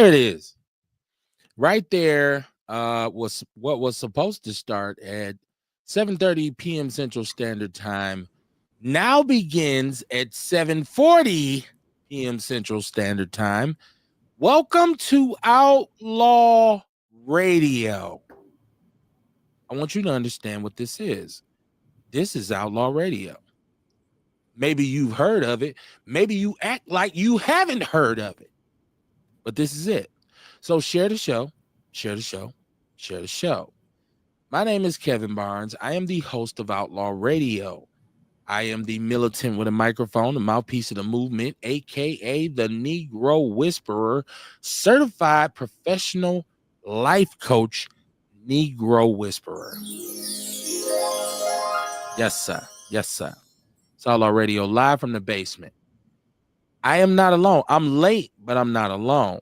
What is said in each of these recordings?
it is. Right there was what was supposed to start at 7:30 p.m. Central Standard Time. Now begins at 7:40 p.m. Central Standard Time. Welcome to Outlaw Radio. I want you to understand what this is. This is Outlaw Radio. Maybe you've heard of it. Maybe you act like you haven't heard of it. But this is it. So share the show, share the show, share the show. My name is Kevin Barnes. I am the host of Outlaw Radio. I am the militant with a microphone, the mouthpiece of the movement, aka the Negro Whisperer, certified professional life coach, Negro Whisperer. Yes, sir. Yes, sir. It's Outlaw Radio live from the basement. I am not alone. I'm late, but I'm not alone.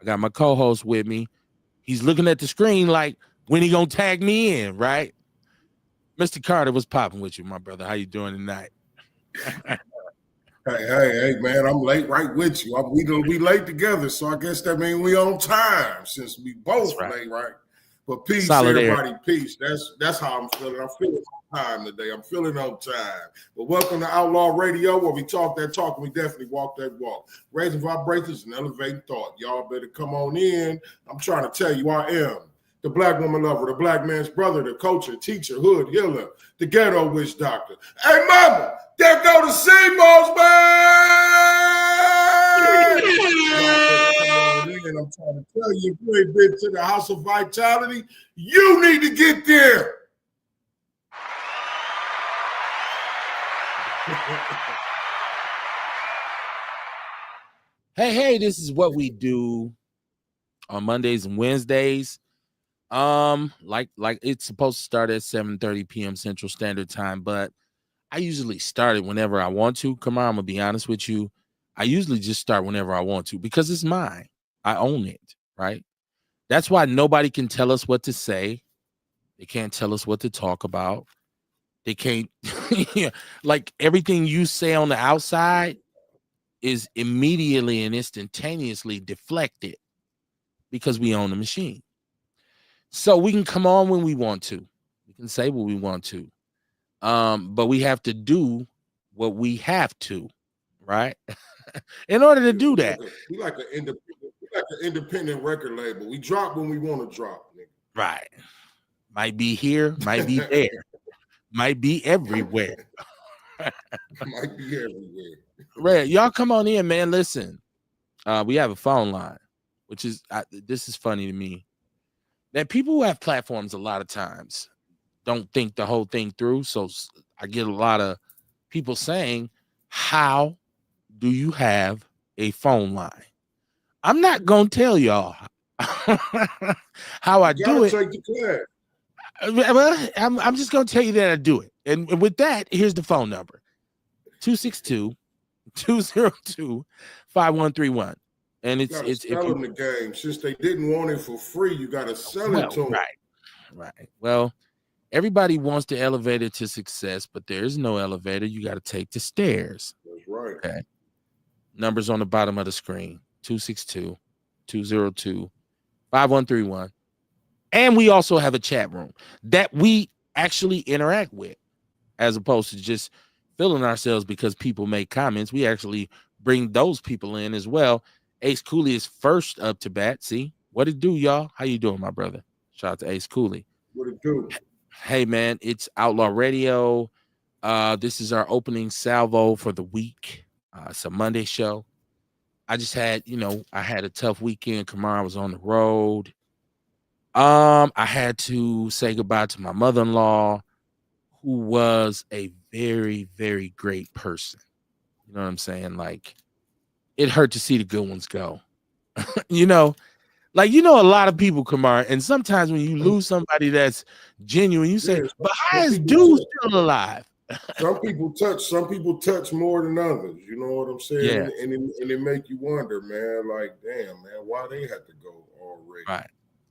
I got my co-host with me. He's looking at the screen like, when he gonna tag me in, right? Mr. Carter, what's popping with you, my brother? How you doing tonight? Hey, man, I'm late right with you. We gonna be late together, so I guess that means we on time since we both late, right? But peace, everybody, peace. That's how I'm feeling. I'm feeling on time today. I'm feeling on time. But welcome to Outlaw Radio, where we talk that talk and we definitely walk that walk. Raising vibrations and elevating thought. Y'all better come on in. I'm trying to tell you, I am the black woman lover, the black man's brother, the culture, teacher, hood healer, the ghetto witch doctor. Hey, mama, there go the Seymour's, man! And I'm trying to tell you, if you ain't been to the House of Vitality, you need to get there. Hey, this is what we do on Mondays and Wednesdays. Like it's supposed to start at 7:30 p.m. Central Standard Time, but I usually start it whenever I want to. Come on, I'm gonna be honest with you. I usually just start whenever I want to because it's mine. I own it, right? That's why nobody can tell us what to say. They can't tell us what to talk about. They can't, like everything you say on the outside is immediately and instantaneously deflected because we own the machine. So we can come on when we want to. We can say what we want to. But we have to do what we have to, right? In order to do that. We like an independent record label. We drop when we want to drop. Nigga. Right. Might be here, might be there, might be everywhere. Might be everywhere. Right. Y'all come on in, man. Listen, we have a phone line, which is, this is funny to me. That people who have platforms a lot of times don't think the whole thing through. So I get a lot of people saying, how do you have a phone line? I'm not going to tell y'all how I do it. Take the class. Well, I'm just going to tell you that I do it. And with that, here's the phone number. 262-202-5131. And it's sell them the game. Since they didn't want it for free, you got to sell it to them. Right. Well, everybody wants the elevator to success, but there is no elevator. You got to take the stairs. That's right. Okay. Numbers on the bottom of the screen. 262-202-5131. And we also have a chat room that we actually interact with, as opposed to just feeling ourselves because people make comments. We actually bring those people in as well. Ace Cooley is first up to bat. See what it do, y'all? How you doing, my brother? Shout out to Ace Cooley. What it do? Hey, man, it's Outlaw Radio. This is our opening salvo for the week. It's a Monday show. I just had, I had a tough weekend. Kamara was on the road. I had to say goodbye to my mother-in-law, who was a very, very great person. You know what I'm saying? Like, it hurt to see the good ones go. A lot of people, Kamara, and sometimes when you lose somebody that's genuine, you say, but how is dude still alive? Some people touch more than others. You know what I'm saying? Yeah. And it make you wonder, man, like, damn, man, why they had to go already? Right.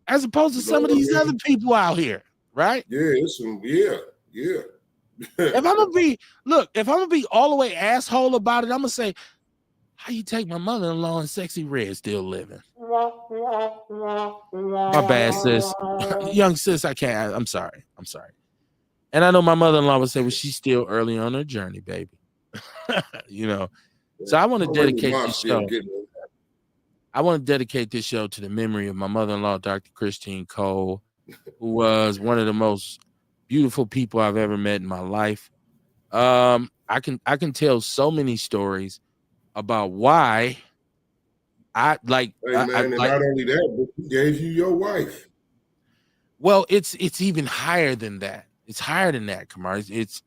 As opposed to some of these other people out here, right? Yeah, If I'm gonna be all the way asshole about it, I'm gonna say, how you take my mother-in-law and Sexy Red still living? My bad, sis. Young sis, I can't. I'm sorry. I'm sorry. And I know my mother-in-law would say, well, she's still early on her journey, baby. You know. So I want to dedicate this show. I want to dedicate this show to the memory of my mother-in-law, Dr. Christine Cole, who was one of the most beautiful people I've ever met in my life. I can tell so many stories about why I like. Hey man, and not only that, but she gave you your wife. Well, it's even higher than that. It's higher than that, Kamar. It's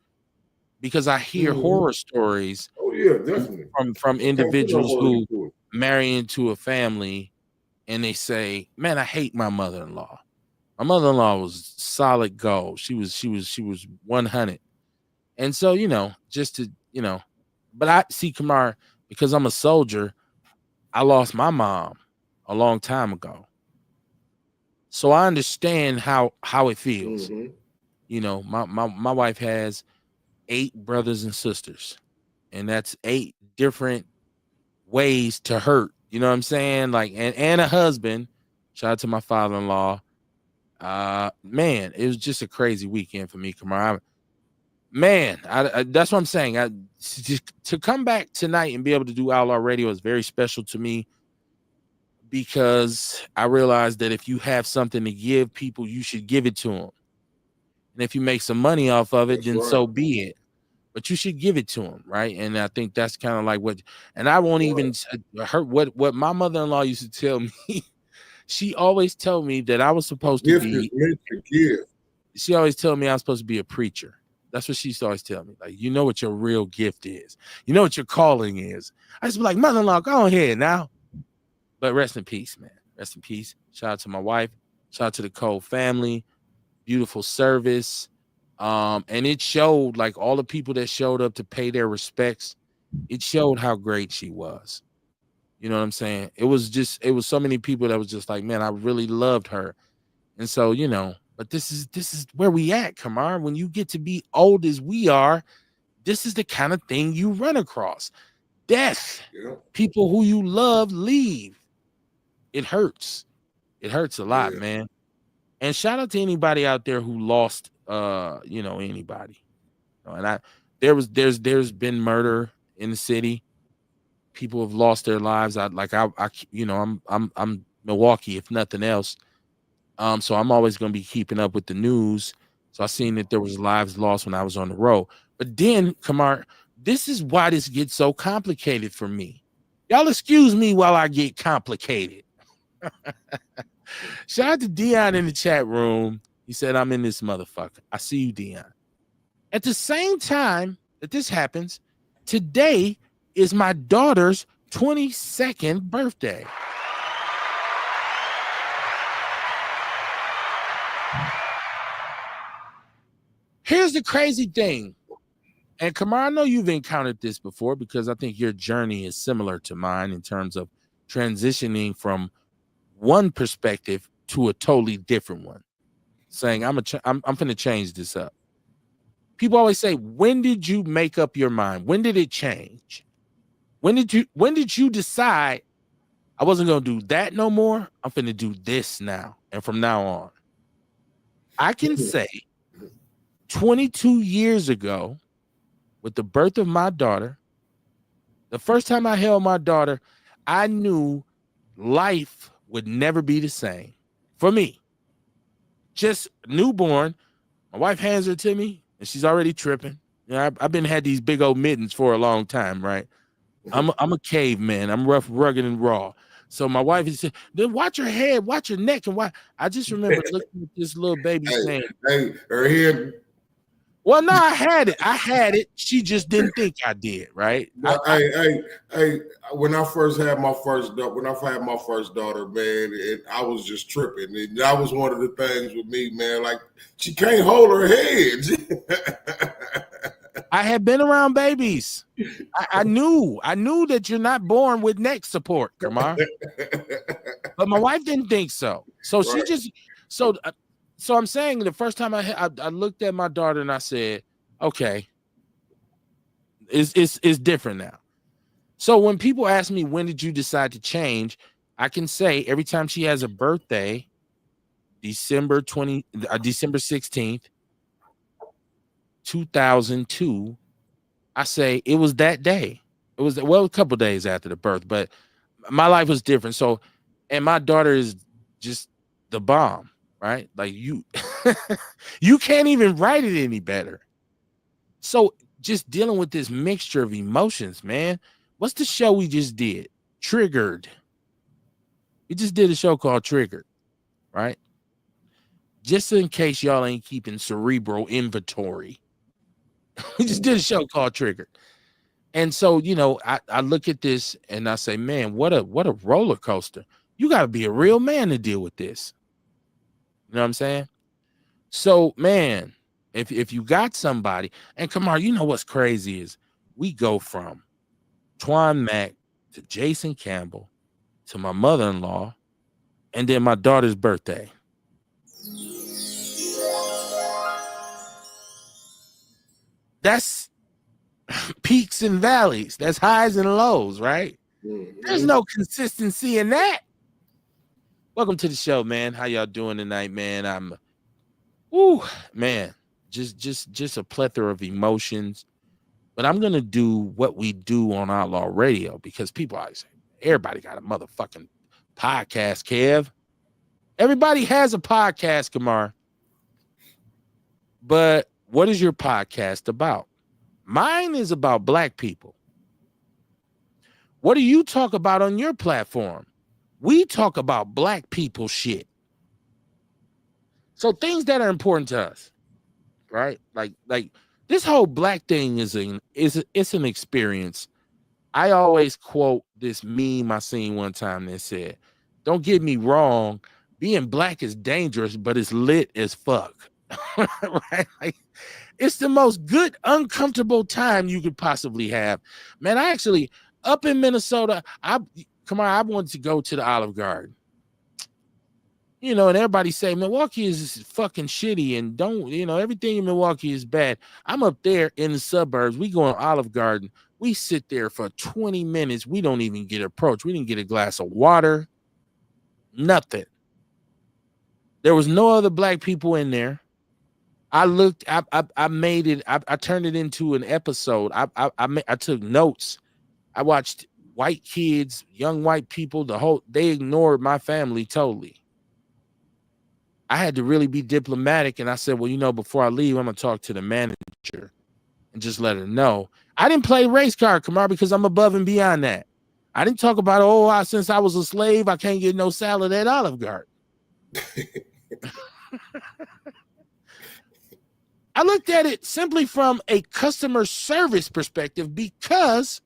because I hear horror stories. Oh yeah, definitely. From individuals who marry into a family and they say, "Man, I hate my mother-in-law. My mother-in-law was solid gold. She was 100." And so, just to, but I see, Kamar, because I'm a soldier, I lost my mom a long time ago. So I understand how it feels. My wife has 8 brothers and sisters, and that's 8 different ways to hurt. You know what I'm saying? Like, and a husband. Shout out to my father-in-law. Man, it was just a crazy weekend for me, Kamar. That's what I'm saying. To come back tonight and be able to do Outlaw Radio is very special to me, because I realized that if you have something to give people, you should give it to them. And if you make some money off of it, then so be it. But you should give it to them, right? And I think that's kind of like what. And I won't even hurt what my mother-in-law used to tell me. She always told me that I was supposed to be. She always told me I was supposed to be a preacher. That's what she used to always tell me. Like, you know what your real gift is. You know what your calling is. I just be like, mother-in-law, go ahead now. But rest in peace, man. Rest in peace. Shout out to my wife. Shout out to the Cole family. Beautiful service. And it showed, like, all the people that showed up to pay their respects. It showed how great she was. You know what I'm saying? It was so many people that was just like, man, I really loved her. And so, but this is where we at, Kamar. When you get to be old as we are, this is the kind of thing you run across. Death. Yeah. People who you love leave. It hurts. It hurts a lot, man. And shout out to anybody out there who lost anybody. And there's been murder in the city. People have lost their lives. I'm Milwaukee, if nothing else. So I'm always going to be keeping up with the news. So I seen that there was lives lost when I was on the road. But then, Kamar, this is why this gets so complicated for me. Y'all excuse me while I get complicated. Shout out to Dion in the chat room. He said, I'm in this motherfucker. I see you, Dion. At the same time that this happens, today is my daughter's 22nd birthday. Here's the crazy thing. And Kamar, I know you've encountered this before, because I think your journey is similar to mine in terms of transitioning from one perspective to a totally different one, saying I'm going to change this up. People always say, when did you make up your mind? When did it change? When did you decide I wasn't going to do that no more? I'm going to do this now. And from now on, I can say 22 years ago, with the birth of my daughter, the first time I held my daughter, I knew life would never be the same for me. Just newborn, my wife hands her to me, and she's already tripping. I've been had these big old mittens for a long time, right? I'm a caveman. I'm rough, rugged, and raw. So my wife is saying, then watch her head, watch her neck, and why. I just remember looking at this little baby saying, "Hey, her head." Well, no, I had it. She just didn't think I did, right? Hey, when I first had my first daughter, man, I was just tripping. And that was one of the things with me, man. Like, she can't hold her head. I had been around babies. I knew that you're not born with neck support, Kamar. But my wife didn't think so. So right. She just So I'm saying the first time I looked at my daughter and I said, okay, it's different now. So when people ask me, when did you decide to change? I can say every time she has a birthday, December 16th, 2002, I say it was that day. It was, well, a couple days after the birth, but my life was different. So, and my daughter is just the bomb, right? Like you, you can't even write it any better. So just dealing with this mixture of emotions, man. What's the show we just did? Triggered. We just did a show called Triggered, right? Just in case y'all ain't keeping cerebral inventory. We just did a show called Triggered. And so, you know, I look at this and I say, man, what a roller coaster. You got to be a real man to deal with this. You know what I'm saying? So, man, if you got somebody, and come on, you know what's crazy is we go from Twan Mack to Jason Campbell to my mother-in-law and then my daughter's birthday. That's peaks and valleys. That's highs and lows, right? Mm-hmm. There's no consistency in that. Welcome to the show, man. How y'all doing tonight, man? Man, just a plethora of emotions. But I'm gonna do what we do on Outlaw Radio because people always say everybody got a motherfucking podcast, Kev. Everybody has a podcast, Kamar. But what is your podcast about? Mine is about Black people. What do you talk about on your platform? We talk about Black people shit. So things that are important to us, right? Like this whole Black thing is an experience. I always quote this meme I seen one time that said, "Don't get me wrong, being Black is dangerous, but it's lit as fuck." Right? Like, it's the most good, uncomfortable time you could possibly have. Man, I actually, up in Minnesota, I wanted to go to the Olive Garden. You know, and everybody say Milwaukee is fucking shitty and don't, you know, everything in Milwaukee is bad. I'm up there in the suburbs. We go on Olive Garden. We sit there for 20 minutes. We don't even get approached. We didn't get a glass of water. Nothing. There was no other Black people in there. I looked, I made it, I turned it into an episode. I took notes. I watched white kids, young white people, they ignored my family totally. I had to really be diplomatic. And I said, well, you know, before I leave, I'm going to talk to the manager and just let her know. I didn't play race card, Kamar, because I'm above and beyond that. I didn't talk about, since I was a slave, I can't get no salad at Olive Garden. I looked at it simply from a customer service perspective because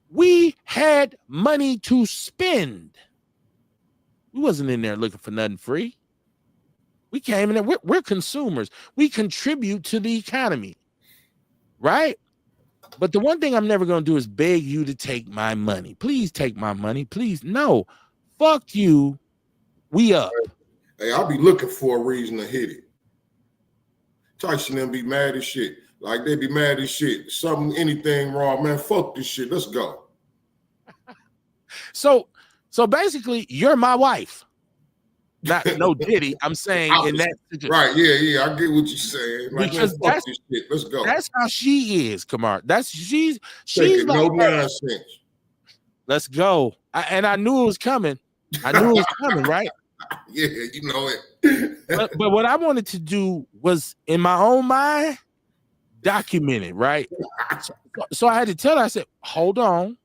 we had money to spend. We wasn't in there looking for nothing free. We came in there. We're consumers. We contribute to the economy, right? But the one thing I'm never going to do is beg you to take my money. Please take my money. Please. No. Fuck you. We up. Hey, I'll be looking for a reason to hit it. Tyson them be mad as shit. Like they be mad as shit. Anything wrong, man. Fuck this shit. Let's go. So basically, you're my wife. Not no Diddy. I'm saying in that situation. Right, yeah. I get what you're saying. Like, because fuck this shit. Let's go. That's how she is, Kamar. She's like, no nonsense. Let's go. I knew it was coming. I knew it was coming, right? Yeah, you know it. but what I wanted to do was, in my own mind, document it, right? So I had to tell her, I said, hold on.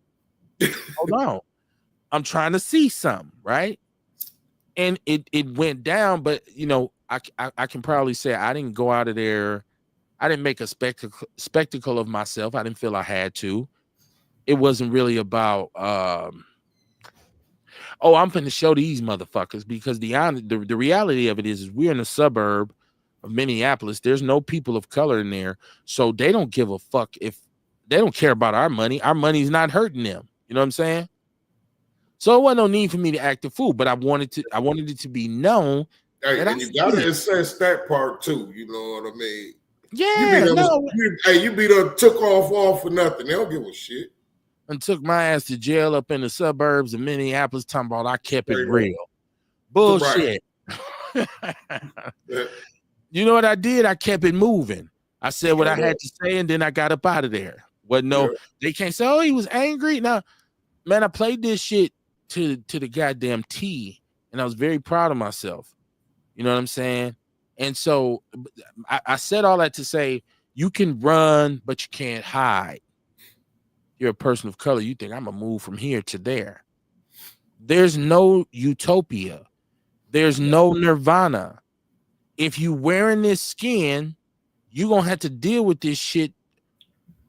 I'm trying to see something, right? And it went down, but, you know, I can probably say I didn't go out of there. I didn't make a spectacle of myself. I didn't feel I had to. It wasn't really about, I'm finna show these motherfuckers, because the reality of it is we're in a suburb of Minneapolis. There's no people of color in there. So they don't give a fuck if they don't care about our money. Our money's not hurting them. You know what I'm saying? So it wasn't no need for me to act a fool, but I wanted it to be known. Hey, and you gotta assess that part too. You know what I mean? Yeah. You be done took off for nothing. They don't give a shit. and took my ass to jail up in the suburbs of Minneapolis, talking about I kept it Right. real. Bullshit. Yeah. You know what I did? I kept it moving. I said what I had to say, and then I got up out of there. They can't say, oh, he was angry. Now, man, I played this shit to the goddamn T, and I was very proud of myself. You know what I'm saying? And so I said all that to say you can run, but you can't hide. You're a person of color. You think I'm gonna move from here to there. There's no utopia. There's no nirvana. If you wearing this skin, you're gonna have to deal with this shit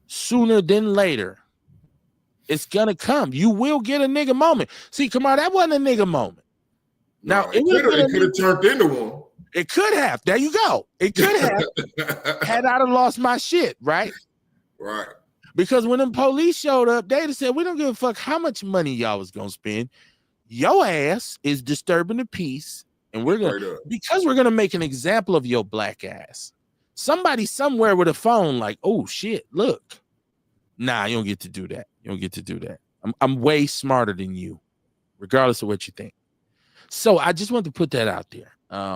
sooner than later. It's gonna come. You will get a nigga moment. See, come on, that wasn't a nigga moment. Now it could have turned into one. It could have. There you go. It could have. Had I have lost my shit, right? Right. Because when the police showed up, they said, we don't give a fuck how much money y'all was gonna spend. Your ass is disturbing the peace, and we're gonna make an example of your black ass. Somebody somewhere with a phone, like, oh shit, look. Nah, you don't get to do that. You don't get to do that. I'm way smarter than you, regardless of what you think. So I just wanted to put that out there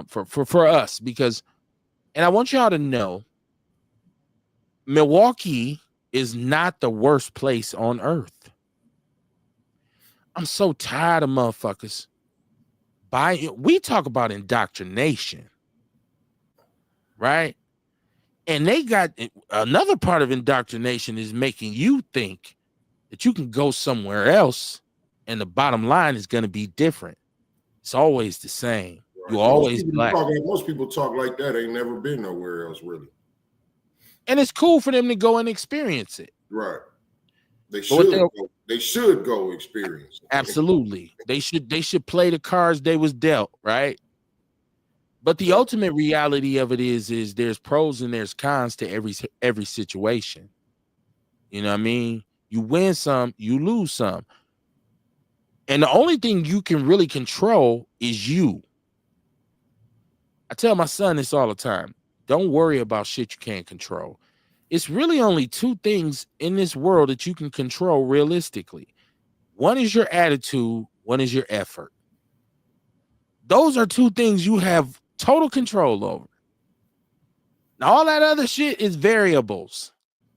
for us, because, and I want y'all to know, Milwaukee is not the worst place on earth. I'm so tired of motherfuckers. We talk about indoctrination, right? And they got another part of indoctrination is making you think that you can go somewhere else and the bottom line is going to be different. It's always the same. Right. You always black. Most people talk like that. Ain't never been nowhere else, really. And it's cool for them to go and experience it. Right. They should go experience it. Absolutely. They should play the cards they was dealt, right? But the ultimate reality of it is there's pros and there's cons to every situation. You know what I mean? You win some, you lose some. And the only thing you can really control is you. I tell my son this all the time. Don't worry about shit you can't control. It's really only two things in this world that you can control realistically. One is your attitude, one is your effort. Those are two things you have total control over. Now, all that other shit is variables,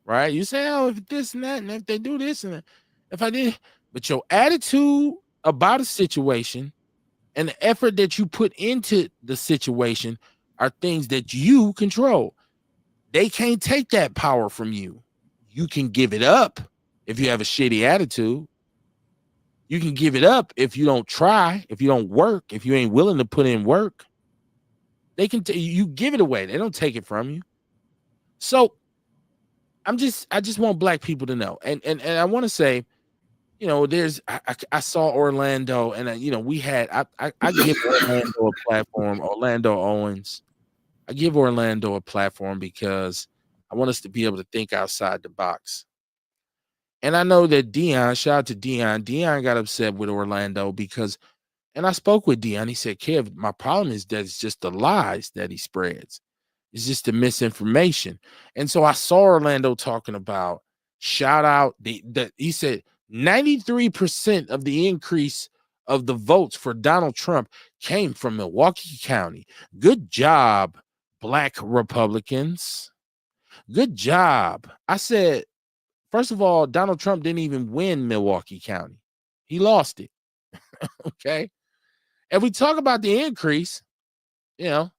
right? You say, oh, if this and that, and if they do this and that, if I did, but your attitude about a situation and the effort that you put into the situation are things that you control. They can't take that power from you. You can give it up if you have a shitty attitude. You can give it up if you don't try, if you don't work, if you ain't willing to put in work. They can you give it away. They don't take it from you. So I just want black people to know. And I want to say, you know, I saw Orlando, and you know, we had I give Orlando a platform, Orlando Owens. I give Orlando a platform because I want us to be able to think outside the box. And I know that Dion, shout out to Dion got upset with Orlando because, and I spoke with Dion. He said, Kev, my problem is that it's just the lies that he spreads. It's just the misinformation. And so I saw Orlando talking about, shout out, he said 93% of the increase of the votes for Donald Trump came from Milwaukee County. Good job, Black Republicans. Good job. I said, first of all, Donald Trump didn't even win Milwaukee County. He lost it. Okay. If we talk about the increase, you know,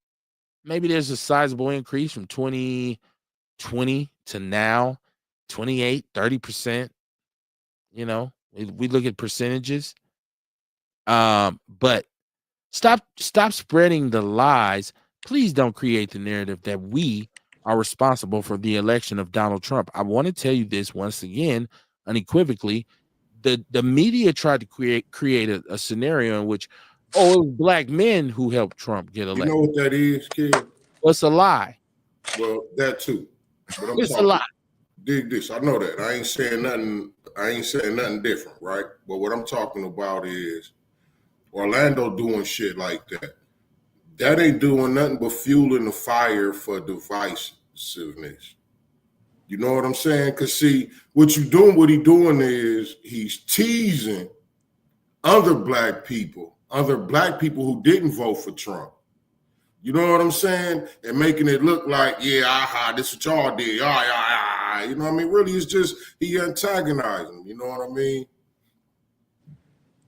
maybe there's a sizable increase from 2020 to now, 28, 30%. You know, we look at percentages. But stop spreading the lies. Please don't create the narrative that we are responsible for the election of Donald Trump. I want to tell you this once again, unequivocally. The media tried to create a scenario in which, oh, it was black men who helped Trump get elected. You know what that is, kid? What's a lie? Well, that too. But it's a lie. Dig this. I know that. I ain't saying nothing different, right? But what I'm talking about is Orlando doing shit like that. That ain't doing nothing but fueling the fire for divisiveness. You know what I'm saying? Because see, what he doing is he's teasing other black people who didn't vote for Trump. You know what I'm saying? And making it look like, yeah, aha, this is what y'all did. You know what I mean? Really, it's just he antagonizing. You know what I mean?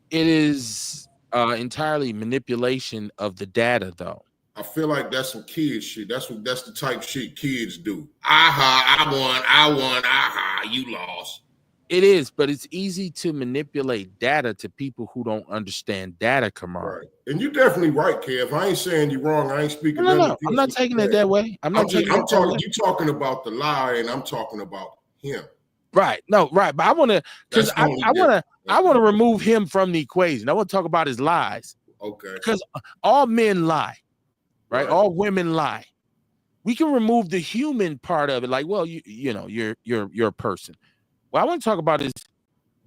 It is entirely manipulation of the data, though. I feel like that's some kid shit. That's the type shit kids do. Aha, I won, aha, you lost. It is, but it's easy to manipulate data to people who don't understand data, Kamar. Right. And you're definitely right, Kev. I ain't saying you wrong. I ain't speaking. No. I'm not taking it that way. I'm talking. You talking about the lie, and I'm talking about him. Right. No. Right. But I want to, because I want to remove him from the equation. I want to talk about his lies. Okay. Because all men lie, right? All women lie. We can remove the human part of it. Like, well, you know, you're a person. What I want to talk about is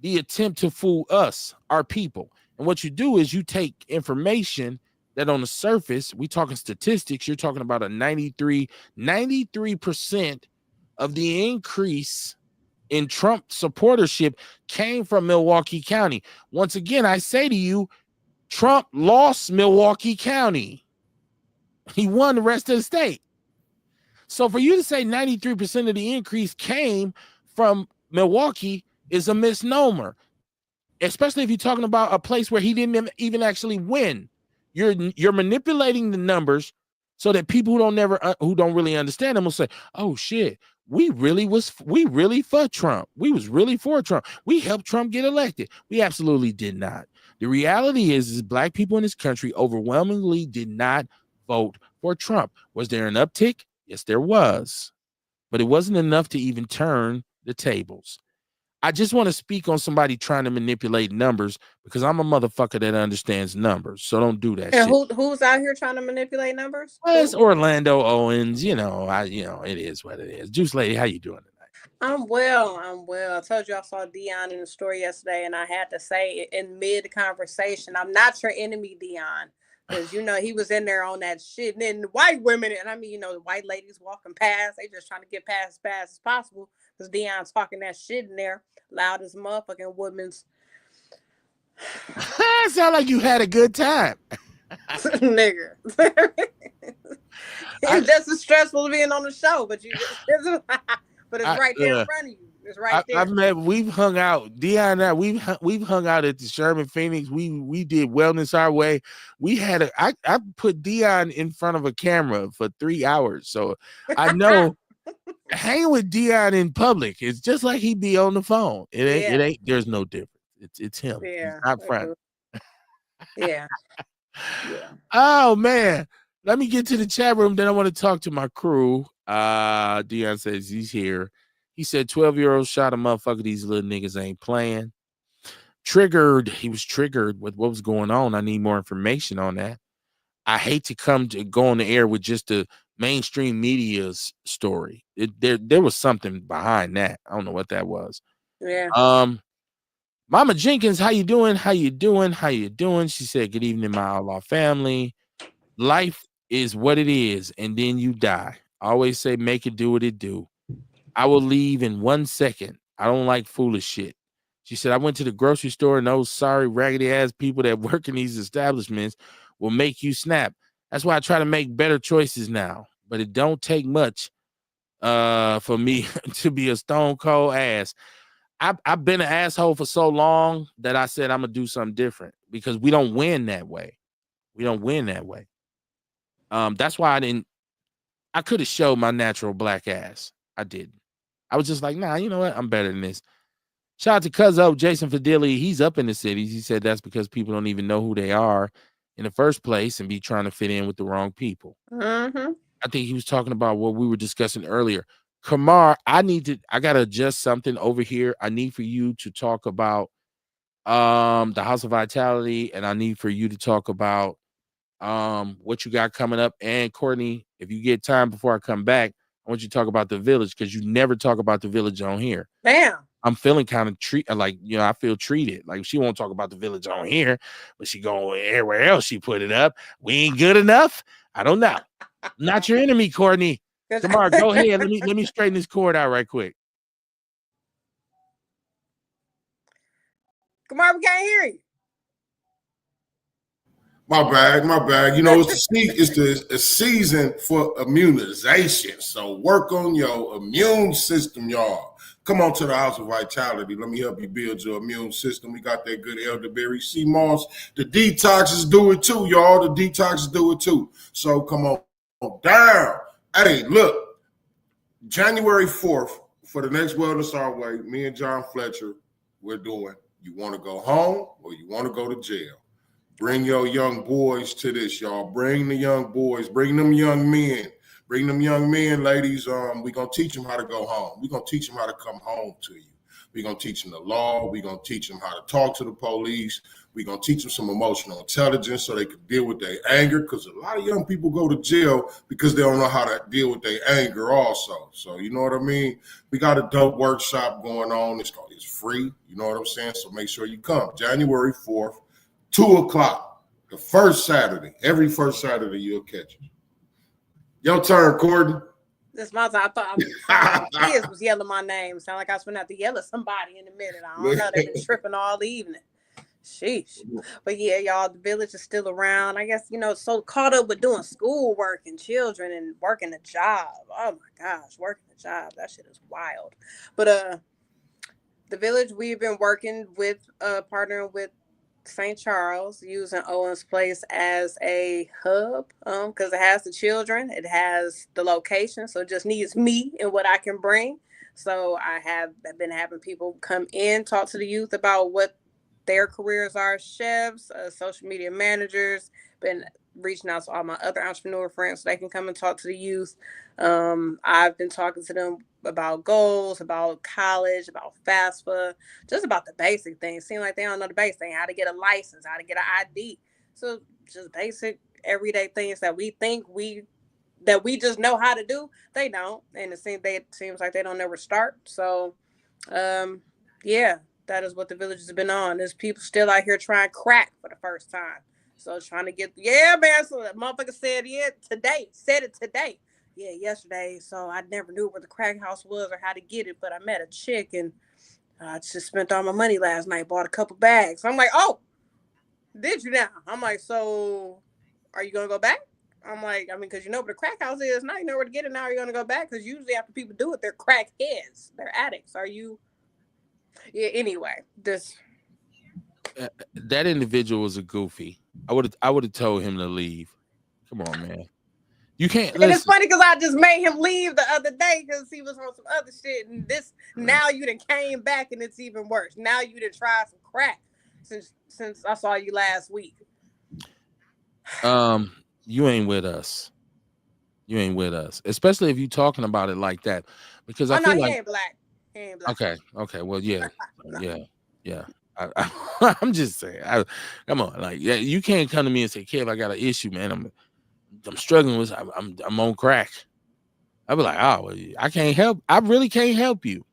the attempt to fool us, our people. And what you do is you take information that on the surface, we talking statistics, you're talking about a 93% of the increase in Trump supportership came from Milwaukee County. Once again, I say to you, Trump lost Milwaukee County. He won the rest of the state. So for you to say 93% of the increase came from Milwaukee is a misnomer, especially if you're talking about a place where he didn't even actually win. You're manipulating the numbers so that people who don't really understand them will say, "Oh shit, we really for Trump. We was really for Trump. We helped Trump get elected." We absolutely did not. The reality is black people in this country overwhelmingly did not vote for Trump. Was there an uptick? Yes, there was, but it wasn't enough to even turn the tables. I just want to speak on somebody trying to manipulate numbers because I'm a motherfucker that understands numbers. So don't do that. And shit. Who's out here trying to manipulate numbers? Well, it's Orlando Owens. You know, it is what it is. Juice Lady, how you doing tonight? I'm well. I told you I saw Dion in the store yesterday, and I had to say in mid conversation, I'm not your enemy, Dion. Because, you know, he was in there on that shit. And then the white women, and I mean, you know, the white ladies walking past, they just trying to get past as fast as possible. Because Dion's talking that shit in there, loud as motherfucking women's. Sound like you had a good time. Nigga. It's just as stressful as being on the show, but but it's right there in front of you. It's right there. We've hung out. Dion and I, we've hung out at the Sherman Phoenix. We did wellness our way. We had I put Dion in front of a camera for 3 hours. So I know hanging with Dion in public is just like he'd be on the phone. It ain't there's no difference. It's him. Yeah. He's not front. Yeah. Oh man. Let me get to the chat room. Then I want to talk to my crew. Dion says he's here. He said 12-year-old shot a motherfucker. These little niggas ain't playing. Triggered. He was triggered with what was going on. I need more information on that. I hate to go on the air with just the mainstream media's story. There was something behind that. I don't know what that was. Yeah. Mama Jenkins, how you doing? How you doing? How you doing? She said, "Good evening, my Outlaw family. Life is what it is, and then you die. I always say, make it do what it do. I will leave in 1 second. I don't like foolish shit." She said, "I went to the grocery store and those sorry raggedy ass people that work in these establishments will make you snap. That's why I try to make better choices now. But it don't take much for me to be a stone cold ass." I've been an asshole for so long that I said I'm gonna do something different because we don't win that way. We don't win that way. That's why I could have showed my natural black ass. I didn't. I was just like, nah, you know what? I'm better than this. Shout out to Cuzzo, Jason Fideli. He's up in the cities. He said that's because people don't even know who they are in the first place and be trying to fit in with the wrong people. Mm-hmm. I think he was talking about what we were discussing earlier. Kamar, I got to adjust something over here. I need for you to talk about the House of Vitality, and I need for you to talk about what you got coming up. And Courtney, if you get time before I come back, I want you to talk about the Village because you never talk about the Village on here. Damn. I'm feeling kind of I feel treated. Like she won't talk about the Village on here, but she going everywhere else she put it up. We ain't good enough. I don't know. Not your enemy, Courtney. Kamara, go ahead. Let me straighten this cord out right quick. Kamara, we can't hear you. My bad. You know, it's a season for immunization. So work on your immune system, y'all. Come on to the House of Vitality. Let me help you build your immune system. We got that good elderberry sea moss. The detoxes do it too, y'all. The detoxes do it too. So come on down. Hey, look, January 4th for the next Wellness Our Way, me and John Fletcher, we're doing You Want to Go Home or You Want to Go to Jail? Bring your young boys to this, y'all. Bring the young boys. Bring them young men. Bring them young men, ladies. We're going to teach them how to go home. We're going to teach them how to come home to you. We're going to teach them the law. We're going to teach them how to talk to the police. We're going to teach them some emotional intelligence so they can deal with their anger, because a lot of young people go to jail because they don't know how to deal with their anger also. So, you know what I mean? We got a dope workshop going on. It's free. You know what I'm saying? So make sure you come. January 4th. 2:00, the first Saturday. Every first Saturday you'll catch it. Your turn, Courtney. This my time. I thought kids was yelling my name. Sound like I was gonna have to yell at somebody in a minute. I don't know. They've been tripping all evening. Sheesh. But yeah, y'all, the village is still around. I guess, so caught up with doing schoolwork and children and working a job. Oh my gosh, working a job. That shit is wild. But the village, we've been working with partnering with St. Charles, using Owens Place as a hub, because it has the children, it has the location, so it just needs me and what I can bring. So I've been having people come in, talk to the youth about what their careers are, chefs, social media managers, been reaching out to all my other entrepreneur friends so they can come and talk to the youth. I've been talking to them about goals, about college, about FAFSA, just about the basic things. Seem like they don't know the basic thing, how to get a license, how to get an ID. So just basic everyday things that we think we just know how to do, they don't. And it seems like they don't ever start. So yeah, that is what the village has been on. There's people still out here trying crack for the first time. So trying to get, man, so that motherfucker said it today. Yeah, yesterday. So I never knew where the crack house was or how to get it, but I met a chick and I just spent all my money last night, bought a couple bags. I'm like, oh, did you now? I'm like, so are you going to go back? I'm like, because you know where the crack house is. Now you know where to get it. Now you're going to go back, because usually after people do it, they're crack heads. They're addicts. Are you? Yeah, anyway, that individual was a goofy. I would have told him to leave. Come on, man. You can't. And it's funny because I just made him leave the other day because he was on some other shit. And now you done came back and it's even worse. Now you done tried some crack since I saw you last week. You ain't with us. You ain't with us, especially if you talking about it like that. Because I feel like he ain't black. He ain't black. Okay. Well, yeah, yeah. I'm just saying. Come on, like, yeah, you can't come to me and say, "Kev, I got an issue, man. I'm struggling with. I'm on crack." I'd be like, "Oh, well, I can't help. I really can't help you.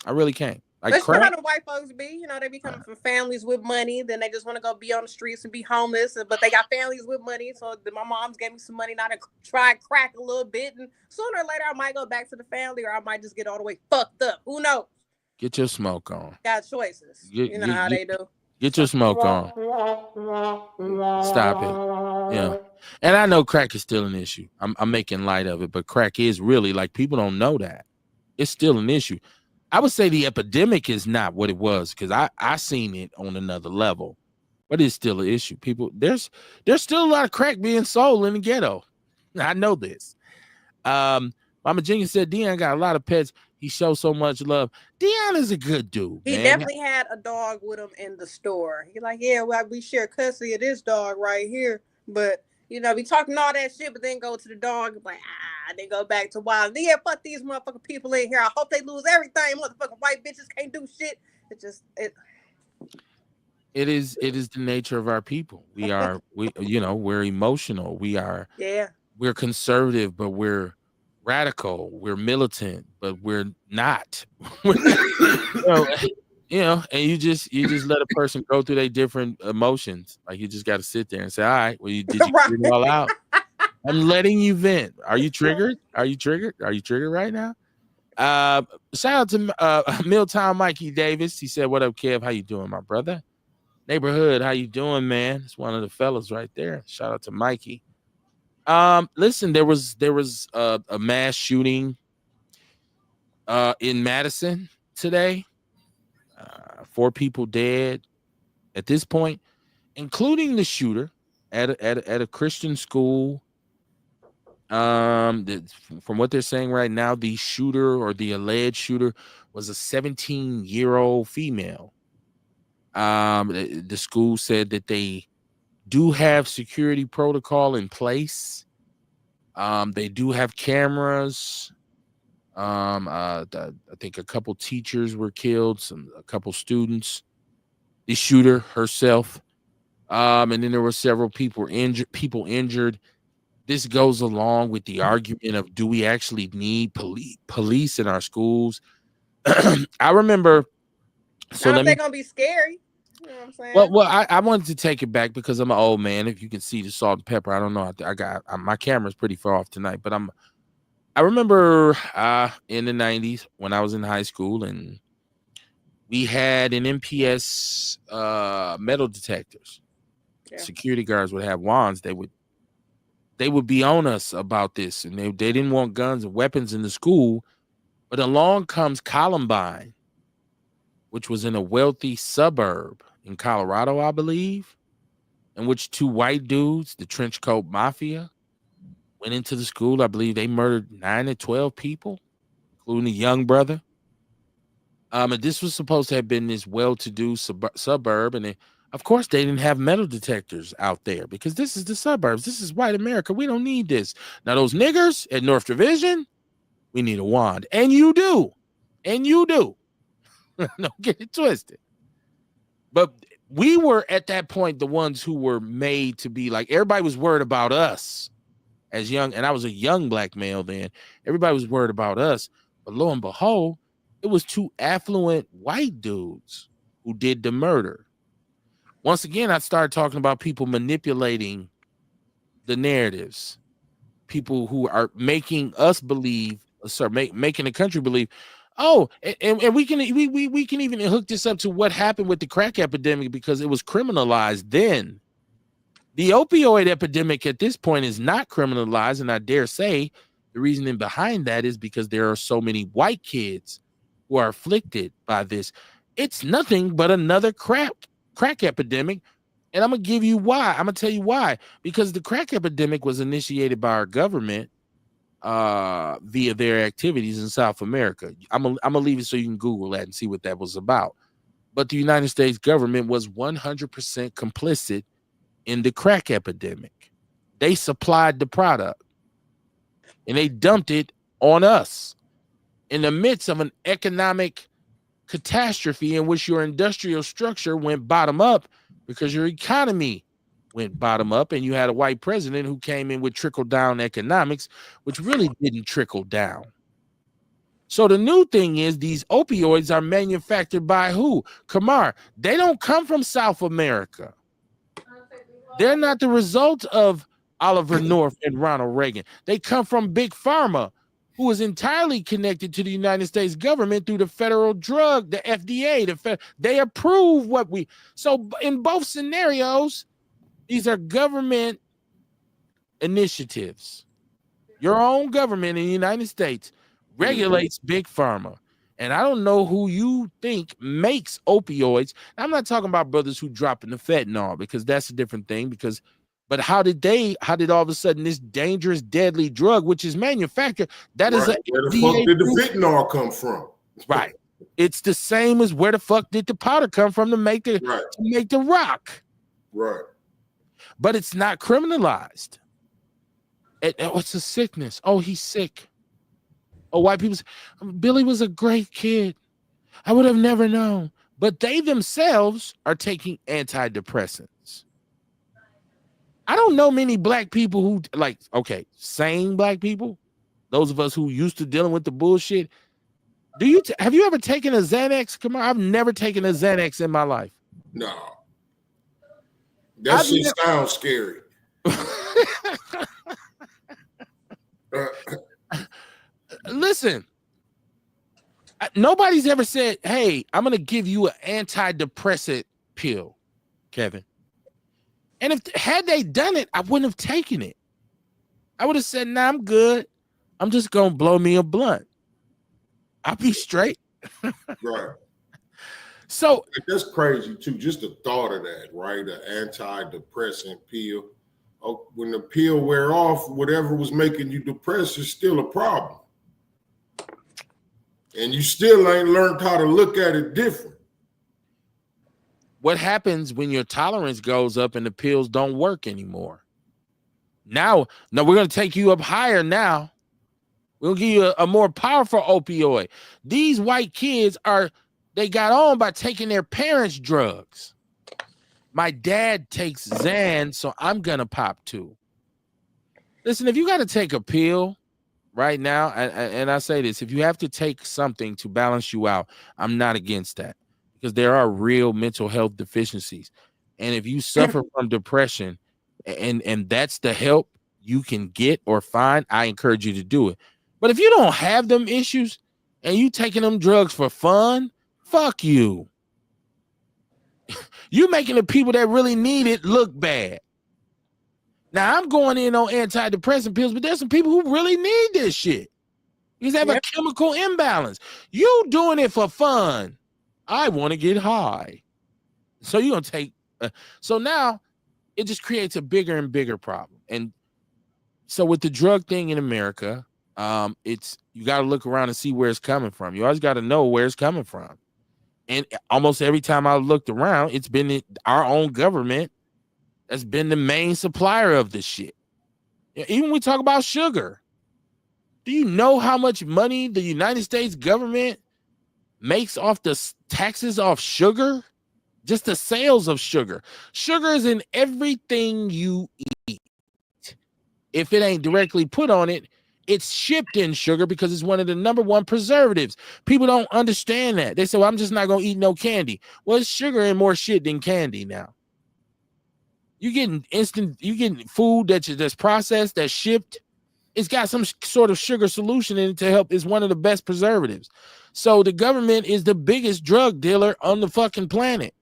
I really can't." Like, that's how the white folks be. They be coming from families with money. Then they just want to go be on the streets and be homeless. But they got families with money. So my mom's gave me some money now to try crack a little bit. And sooner or later, I might go back to the family, or I might just get all the way fucked up. Who knows? Get your smoke on. Got choices. You know how they do. Get your smoke on. Stop it. Yeah. And I know crack is still an issue. I'm making light of it, but crack is really, like, people don't know that. It's still an issue. I would say the epidemic is not what it was, because I seen it on another level, but it's still an issue. People, there's still a lot of crack being sold in the ghetto. I know this. Mama Jenkins said Dion got a lot of pets. He shows so much love. Dion is a good dude. He definitely had a dog with him in the store. He's like, yeah, well, we share custody of this dog right here. But, we talking all that shit, but then go to the dog, like, then go back to wild. Yeah, fuck these motherfucking people in here. I hope they lose everything. Motherfucking white bitches can't do shit. It is the nature of our people. We're emotional. We're conservative, but we're radical. We're militant, but we're not. And you just let a person go through their different emotions. Like, you just got to sit there and say, all right, well, did you get it all out? I'm letting you vent. Are you triggered? Are you triggered? Are you triggered right now? Shout out to Milltown Mikey Davis. He said, "What up, Kev? How you doing, my brother? Neighborhood, how you doing, man?" It's one of the fellas right there. Shout out to Mikey. Listen, there was a mass shooting in Madison today. 4 people dead at this point, including the shooter at a Christian school. From what they're saying right now, the shooter or the alleged shooter was a 17-year-old female. The school said that they do have security protocol in place. They do have cameras. I think a couple teachers were killed, a couple students. The shooter herself, and then there were several people injured. This goes along with the argument of, do we actually need police in our schools? I remember. So they're gonna be scary. You know what I'm saying? Well, I wanted to take it back because I'm an old man. If you can see the salt and pepper, I don't know. I got my camera's pretty far off tonight, but I remember in the 90s when I was in high school, and we had an MPS metal detectors. Yeah. Security guards would have wands. They would be on us about this, and they didn't want guns and weapons in the school. But along comes Columbine, which was in a wealthy suburb in Colorado, I believe, in which 2 white dudes, the trench coat mafia, went into the school. I believe they murdered 9 to 12 people, including a young brother. And this was supposed to have been this well-to-do suburb, and of course, they didn't have metal detectors out there because this is the suburbs. This is white America. We don't need this. Now, those niggers at North Division, we need a wand. And you do. And you do. Don't get it twisted. But we were, at that point, the ones who were made to be like, everybody was worried about us as young, and I was a young black male then. Everybody was worried about us. But lo and behold, it was 2 affluent white dudes who did the murder. Once again, I started talking about people manipulating the narratives, people who are making us believe, making the country believe. Oh, and we can even hook this up to what happened with the crack epidemic because it was criminalized then. The opioid epidemic at this point is not criminalized, and I dare say the reasoning behind that is because there are so many white kids who are afflicted by this. It's nothing but another crack epidemic, and I'm gonna give you why. I'm gonna tell you why. Because the crack epidemic was initiated by our government via their activities in South America. I'm gonna leave it so you can Google that and see what that was about. But the United States government was 100% complicit in the crack epidemic. They supplied the product, and they dumped it on us in the midst of an economic catastrophe in which your industrial structure went bottom up because your economy went bottom up, and you had a white president who came in with trickle-down economics, which really didn't trickle down. So the new thing is these opioids are manufactured by who? Kamar. They don't come from South America. They're not the result of Oliver North and Ronald Reagan. They come from Big Pharma, who is entirely connected to the United States government through the federal drug, the FDA. They approve what we. So in both scenarios, these are government initiatives. Your own government in the United States regulates Big Pharma. And I don't know who you think makes opioids. I'm not talking about brothers who drop in the fentanyl, because that's a different thing. But how did all of a sudden this dangerous, deadly drug, which is manufactured, that is where the fuck did the fentanyl come from? Right. It's the same as where the fuck did the powder come from to make the rock. Right. But it's not criminalized. What's a sickness? Oh, he's sick. Oh, white people say, Billy was a great kid. I would have never known. But they themselves are taking antidepressants. I don't know many black people who, sane black people, those of us who used to dealing with the bullshit. Have you ever taken a Xanax? Come on, I've never taken a Xanax in my life. No. That shit sounds scary. listen, nobody's ever said, hey, I'm going to give you an antidepressant pill, Kevin. And had they done it, I wouldn't have taken it. I would have said, nah, I'm good. I'm just going to blow me a blunt. I'll be straight. Right. So that's crazy too. Just the thought of that, right? An antidepressant pill. Oh, when the pill wear off, whatever was making you depressed is still a problem. And you still ain't learned how to look at it different. What happens when your tolerance goes up and the pills don't work anymore? Now, we're going to take you up higher now. We'll give you a more powerful opioid. These white kids they got on by taking their parents' drugs. My dad takes Xan, so I'm going to pop too. Listen, if you got to take a pill right now, and I say this, if you have to take something to balance you out, I'm not against that, because there are real mental health deficiencies. And if you suffer from depression and that's the help you can get or find, I encourage you to do it. But if you don't have them issues and you taking them drugs for fun, fuck you. You making the people that really need it look bad. Now, I'm going in on antidepressant pills, but there's some people who really need this shit. Because they have a chemical imbalance. You doing it for fun. I want to get high. So you're going to take... so now, it just creates a bigger and bigger problem. And so with the drug thing in America, you got to look around and see where it's coming from. You always got to know where it's coming from. And almost every time I looked around, it's been our own government that's been the main supplier of this shit. Even when we talk about sugar, do you know how much money the United States government makes off the taxes off sugar? Just the sales of sugar. Sugar is in everything you eat. If it ain't directly put on it, it's shipped in sugar because it's one of the number one preservatives. People don't understand that. They say, well, I'm just not going to eat no candy. Well, it's sugar and more shit than candy now. You getting food that's processed, that's shipped. It's got some sort of sugar solution in it to help. It's one of the best preservatives. So the government is the biggest drug dealer on the fucking planet.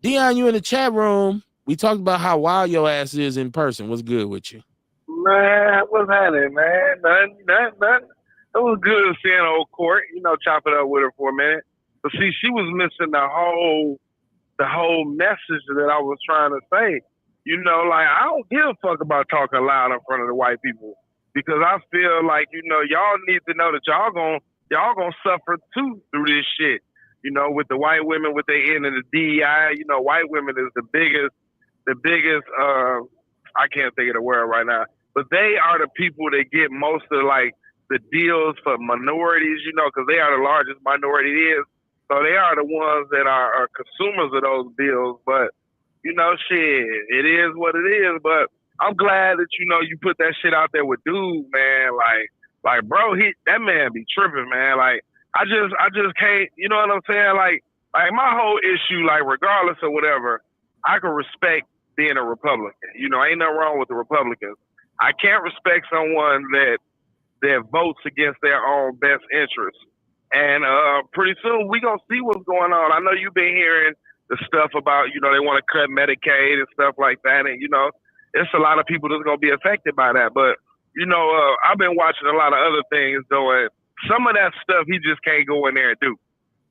Dion, you in the chat room. We talked about how wild your ass is in person. What's good with you? Man, what's happening, man? Nothing. It was good seeing old Court, chop it up with her for a minute. But see, she was missing the whole message that I was trying to say. I don't give a fuck about talking loud in front of the white people, because I feel like, y'all need to know that y'all gonna suffer too through this shit. With the white women, with their end of the DEI, white women is the biggest, I can't think of the word right now, but they are the people that get most of the deals for minorities, because they are the largest minority is. So they are the ones that are consumers of those bills. But, shit, it is what it is. But I'm glad that, you put that shit out there with dude, man. Like, bro, that man be tripping, man. Like, I just can't, you know what I'm saying? Like my whole issue, regardless of whatever, I can respect being a Republican. Ain't nothing wrong with the Republicans. I can't respect someone that votes against their own best interests. And pretty soon we gonna see what's going on. I know you've been hearing the stuff about, they want to cut Medicaid and stuff like that. And, it's a lot of people that's gonna be affected by that. But, I've been watching a lot of other things doing. Some of that stuff he just can't go in there and do.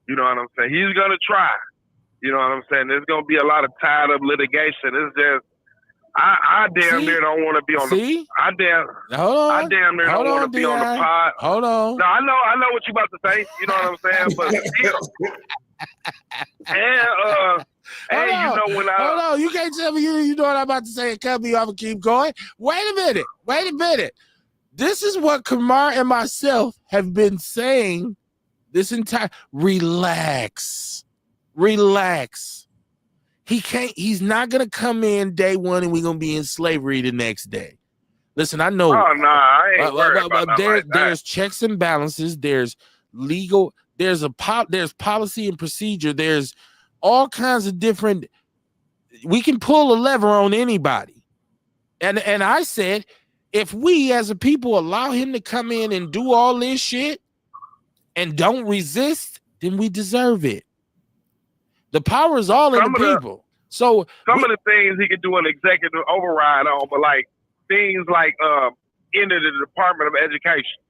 You know what I'm saying? He's gonna try. You know what I'm saying? There's gonna be a lot of tied up litigation. It's just I damn near don't want to be on the. I damn near don't want to be on the pod. Hold on. No, I know what you about to say. You know what I'm saying? But still, hold on. You can't tell me you know what I'm about to say and cut me off and keep going. Wait a minute. This is what Kamar and myself have been saying this entire. Relax. He's not gonna come in day one and we're gonna be in slavery the next day. Listen, I know. Oh no, I ain't worried about there's checks and balances, there's legal, there's policy and procedure, there's all kinds of different. We can pull a lever on anybody. And I said, If we as a people allow him to come in and do all this shit and don't resist, then we deserve it. The power is all in the people. So some of the things he could do an executive override on, but like things like into the Department of Education.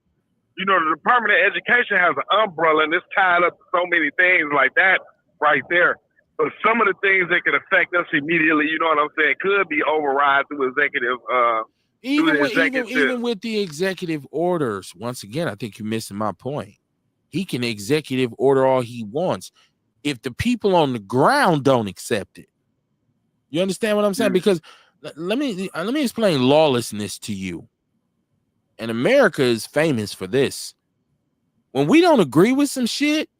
You know, the Department of Education has an umbrella and it's tied up to so many things like that right there. But some of the things that could affect us immediately, you know what I'm saying, could be override through executive. Even with the executive orders, once again, I think you're missing my point. He can executive order all he wants if the people on the ground don't accept it. You understand what I'm saying? Because let me explain lawlessness to you. And America is famous for this. When we don't agree with some shit,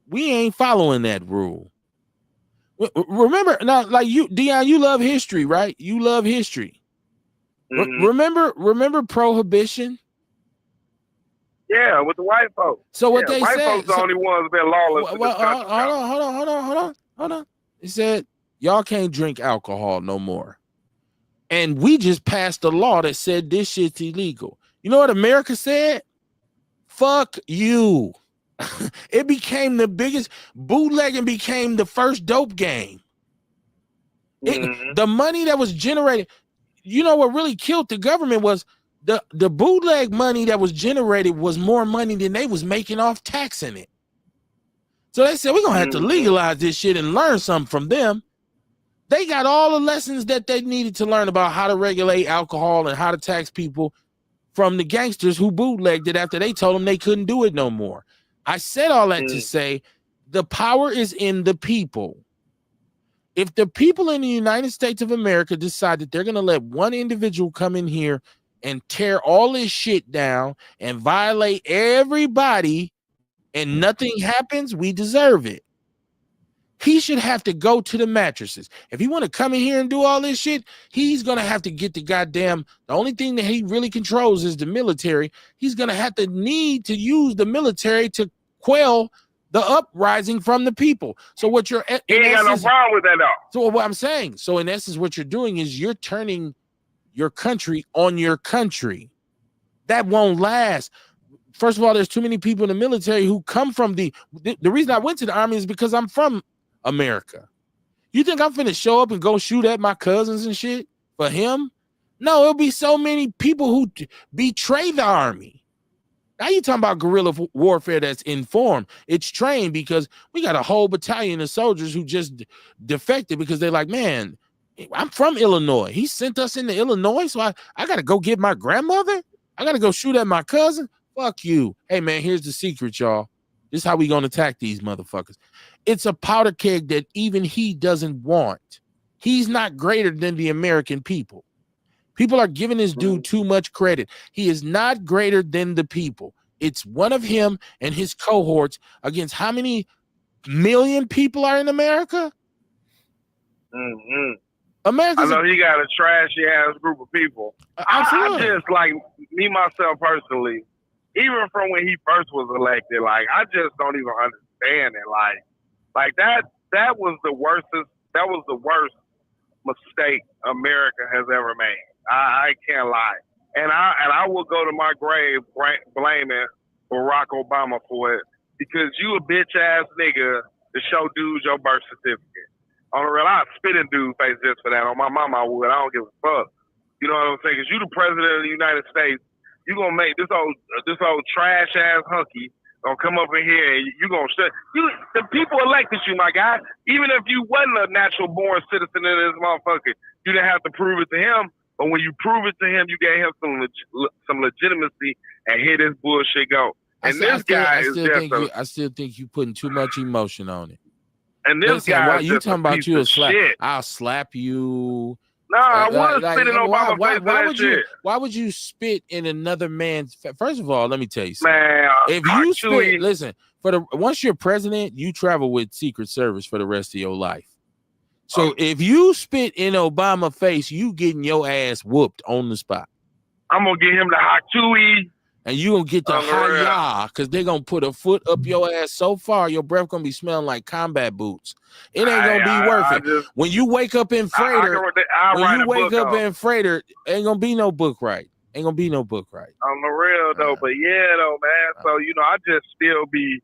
we ain't following that rule. Remember now, like you, Dion, you love history, right? You love history. Remember prohibition? Yeah, with the white folks. So what they white said, folks the only ones that lawless. Hold on. He said y'all can't drink alcohol no more, and we just passed a law that said this shit's illegal. You know what America said? Fuck you. It became the biggest bootlegging, became the first dope game. The money that was generated, you know what really killed the government was the bootleg money that was generated was more money than they was making off taxing it. So they said, we're going to have to legalize this shit and learn something from them. They got all the lessons that they needed to learn about how to regulate alcohol and how to tax people from the gangsters who bootlegged it after they told them they couldn't do it no more. I said all that to say the power is in the people. If the people in the United States of America decide that they're going to let one individual come in here and tear all this shit down and violate everybody and nothing happens, we deserve it. He should have to go to the mattresses. If he want to come in here and do all this shit, he's going to have to get the only thing that he really controls is the military. He's going to have to need to use the military to quell the uprising from the people. So what you're he ain't got no problem with that though. So what I'm saying, so in essence, what you're doing is you're turning your country on your country. That won't last. First of all, there's too many people in the military who come from the reason I went to the army is because I'm from America. You think I'm finna show up and go shoot at my cousins and shit for him? No, it'll be so many people who betray the army. Now you talking about guerrilla warfare that's informed. It's trained because we got a whole battalion of soldiers who just defected because they're like, man, I'm from Illinois. He sent us into Illinois, so I got to go get my grandmother? I got to go shoot at my cousin? Fuck you. Hey, man, here's the secret, y'all. This is how we going to attack these motherfuckers. It's a powder keg that even he doesn't want. He's not greater than the American people. People are giving this dude too much credit. He is not greater than the people. It's one of him and his cohorts against how many million people are in America? America's I know he got a trashy ass group of people. I just like me myself personally, even from when he first was elected, like I just don't even understand it. Like that was the worst mistake America has ever made. I can't lie. And I will go to my grave blaming Barack Obama for it because you a bitch ass nigga to show dudes your birth certificate. On the real, I'd spit in dude's face just for that. On my mama, I would. I don't give a fuck. You know what I'm saying? Because you the president of the United States. You gonna make this old trash ass hunky gonna come up in here and you gonna shut. The people elected you, my guy. Even if you wasn't a natural born citizen of this motherfucker, you didn't have to prove it to him. But when you prove it to him, you gave him some legitimacy, and here this bullshit go. And I still think you putting too much emotion on it. And this guy, you talking about you a slap? Shit. I'll slap you. No, I want to spit in Obama's face. Why would you spit in another man's face? First of all, let me tell you something. Man, if you spit, listen, once you're president, you travel with Secret Service for the rest of your life. So if you spit in Obama's face, you getting your ass whooped on the spot. I'm gonna get him the hot chewy. And you gonna get the high because they're gonna put a foot up your ass so far, your breath gonna be smelling like combat boots. It ain't gonna be worth it. When you wake up in freighter, ain't gonna be no book right. Ain't gonna be no book right. On the real though, but yeah though, man. So I just still be,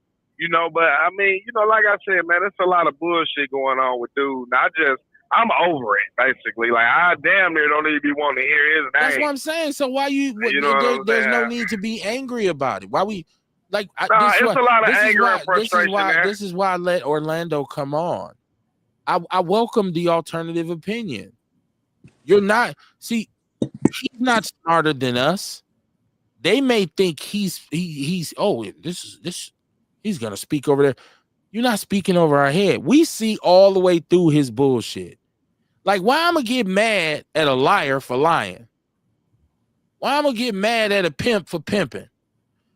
but I mean, like I said, man, it's a lot of bullshit going on with dude. And I'm over it, basically. Like I damn near don't even be wanting to hear his name. That's what I'm saying. So why there's no need to be angry about it. Why we like? It's a lot of anger and frustration. This is why I let Orlando come on. I welcome the alternative opinion. You're not. See, he's not smarter than us. They may think he's he's gonna speak over there. You're not speaking over our head. We see all the way through his bullshit. Like, why I'm gonna get mad at a liar for lying? Why I'm gonna get mad at a pimp for pimping?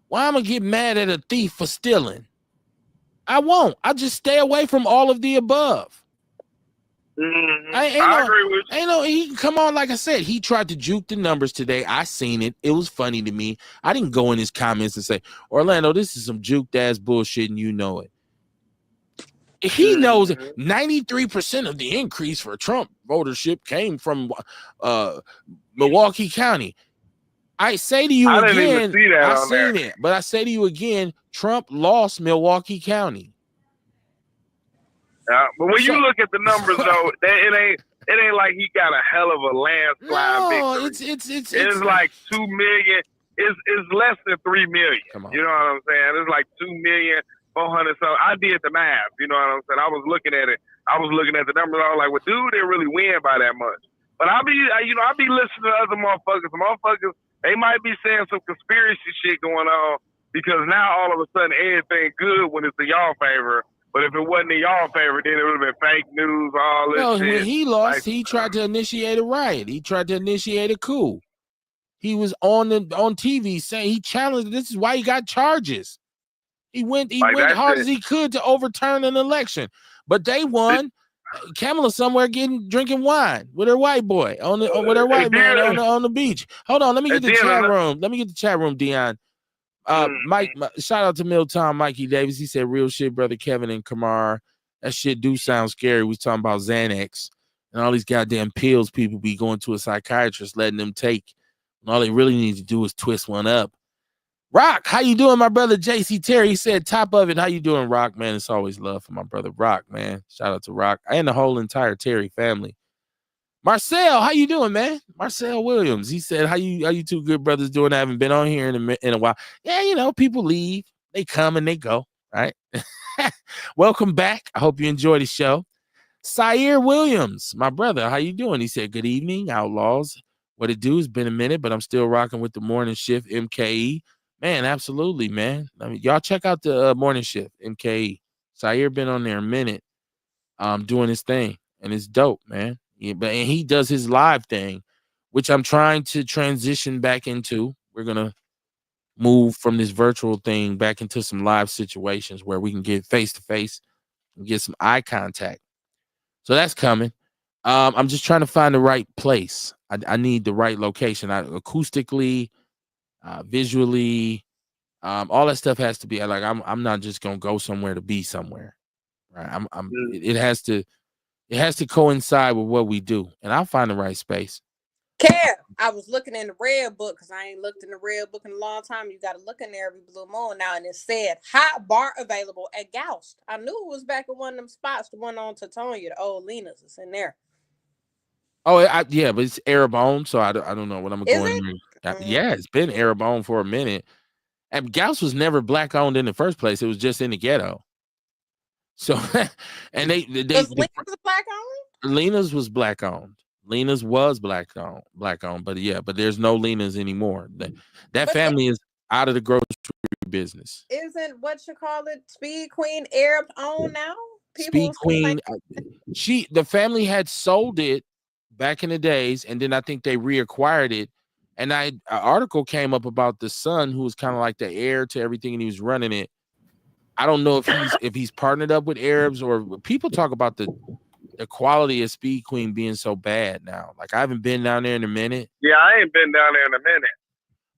Why I'm gonna get mad at a thief for stealing? I won't. I just stay away from all of the above. I agree with you. He can come on, like I said, he tried to juke the numbers today. I seen it. It was funny to me. I didn't go in his comments and say, Orlando, this is some juked ass bullshit, and you know it. He knows 93% of the increase for Trump votership came from Milwaukee County. I say to you I again, didn't even see that I seen it, but I say to you again, Trump lost Milwaukee County. But when you look at the numbers, though, it ain't like he got a hell of a landslide victory. It's like 2 million. It's less than 3 million. You know what I'm saying? It's like 2,400,000. So I did the math. You know what I'm saying? I was looking at it. I was looking at the numbers. I was like, well, dude, didn't really win by that much. But I be listening to other motherfuckers. Motherfuckers, they might be saying some conspiracy shit going on because now all of a sudden everything good when it's in y'all favor. But if it wasn't in y'all favor, then it would have been fake news, all this shit. When he lost, he tried to initiate a riot. He tried to initiate a coup. He was on TV saying he challenged. This is why he got charges. He went hard as he could to overturn an election. But they won. Kamala somewhere drinking wine with her white boy with her white man on the beach. Hold on, let me get the chat room. Let me get the chat room, Dion. Mike, shout out to Milton, Mikey Davis. He said, real shit, brother Kevin and Kamar. That shit do sound scary. We was talking about Xanax and all these goddamn pills people be going to a psychiatrist, letting them take. And all they really need to do is twist one up. Rock, how you doing, my brother JC Terry? He said, top of it. How you doing, Rock? Man, it's always love for my brother Rock, man. Shout out to Rock and the whole entire Terry family. Marcel, how you doing, man? Marcel Williams. He said, how you two good brothers doing? I haven't been on here in a while. Yeah, people leave. They come and they go, right? Welcome back. I hope you enjoy the show. Sire Williams, my brother, how you doing? He said, good evening, Outlaws. What it do? It's been a minute, but I'm still rocking with the morning shift, MKE. Man, absolutely, man. I mean, y'all check out the morning shift, MKE. Sire been on there a minute doing his thing, and it's dope, man. Yeah, and he does his live thing, which I'm trying to transition back into. We're going to move from this virtual thing back into some live situations where we can get face-to-face and get some eye contact. So that's coming. I'm just trying to find the right place. I need the right location. Acoustically, visually, all that stuff has to be like, I'm not just going to go somewhere to be somewhere. Right. It has to coincide with what we do, and I'll find the right space. I was looking in the red book because I ain't looked in the red book in a long time. You got to look in there every blue moon now, and it said hot bar available at Goust. I knew it was back at one of them spots, the one on Tatonia, the old Lena's. It's in there. Oh, yeah, but it's Arabone, so I don't know what I'm going to. Yeah, it's been Arabone for a minute. And Goust was never black owned in the first place. It was just in the ghetto. So, and they was Lena's black owned? Lena's was black owned. Lena's was black owned, but there's no Lena's anymore. That family is out of the grocery business. Isn't what you call it Speed Queen Arab owned now? Speed Queen, the family had sold it back in the days, and then I think they reacquired it. And an article came up about the son who was kind of like the heir to everything, and he was running it. I don't know if he's partnered up with Arabs, or people talk about the quality of Speed Queen being so bad now. Like, I haven't been down there in a minute. Yeah, I ain't been down there in a minute.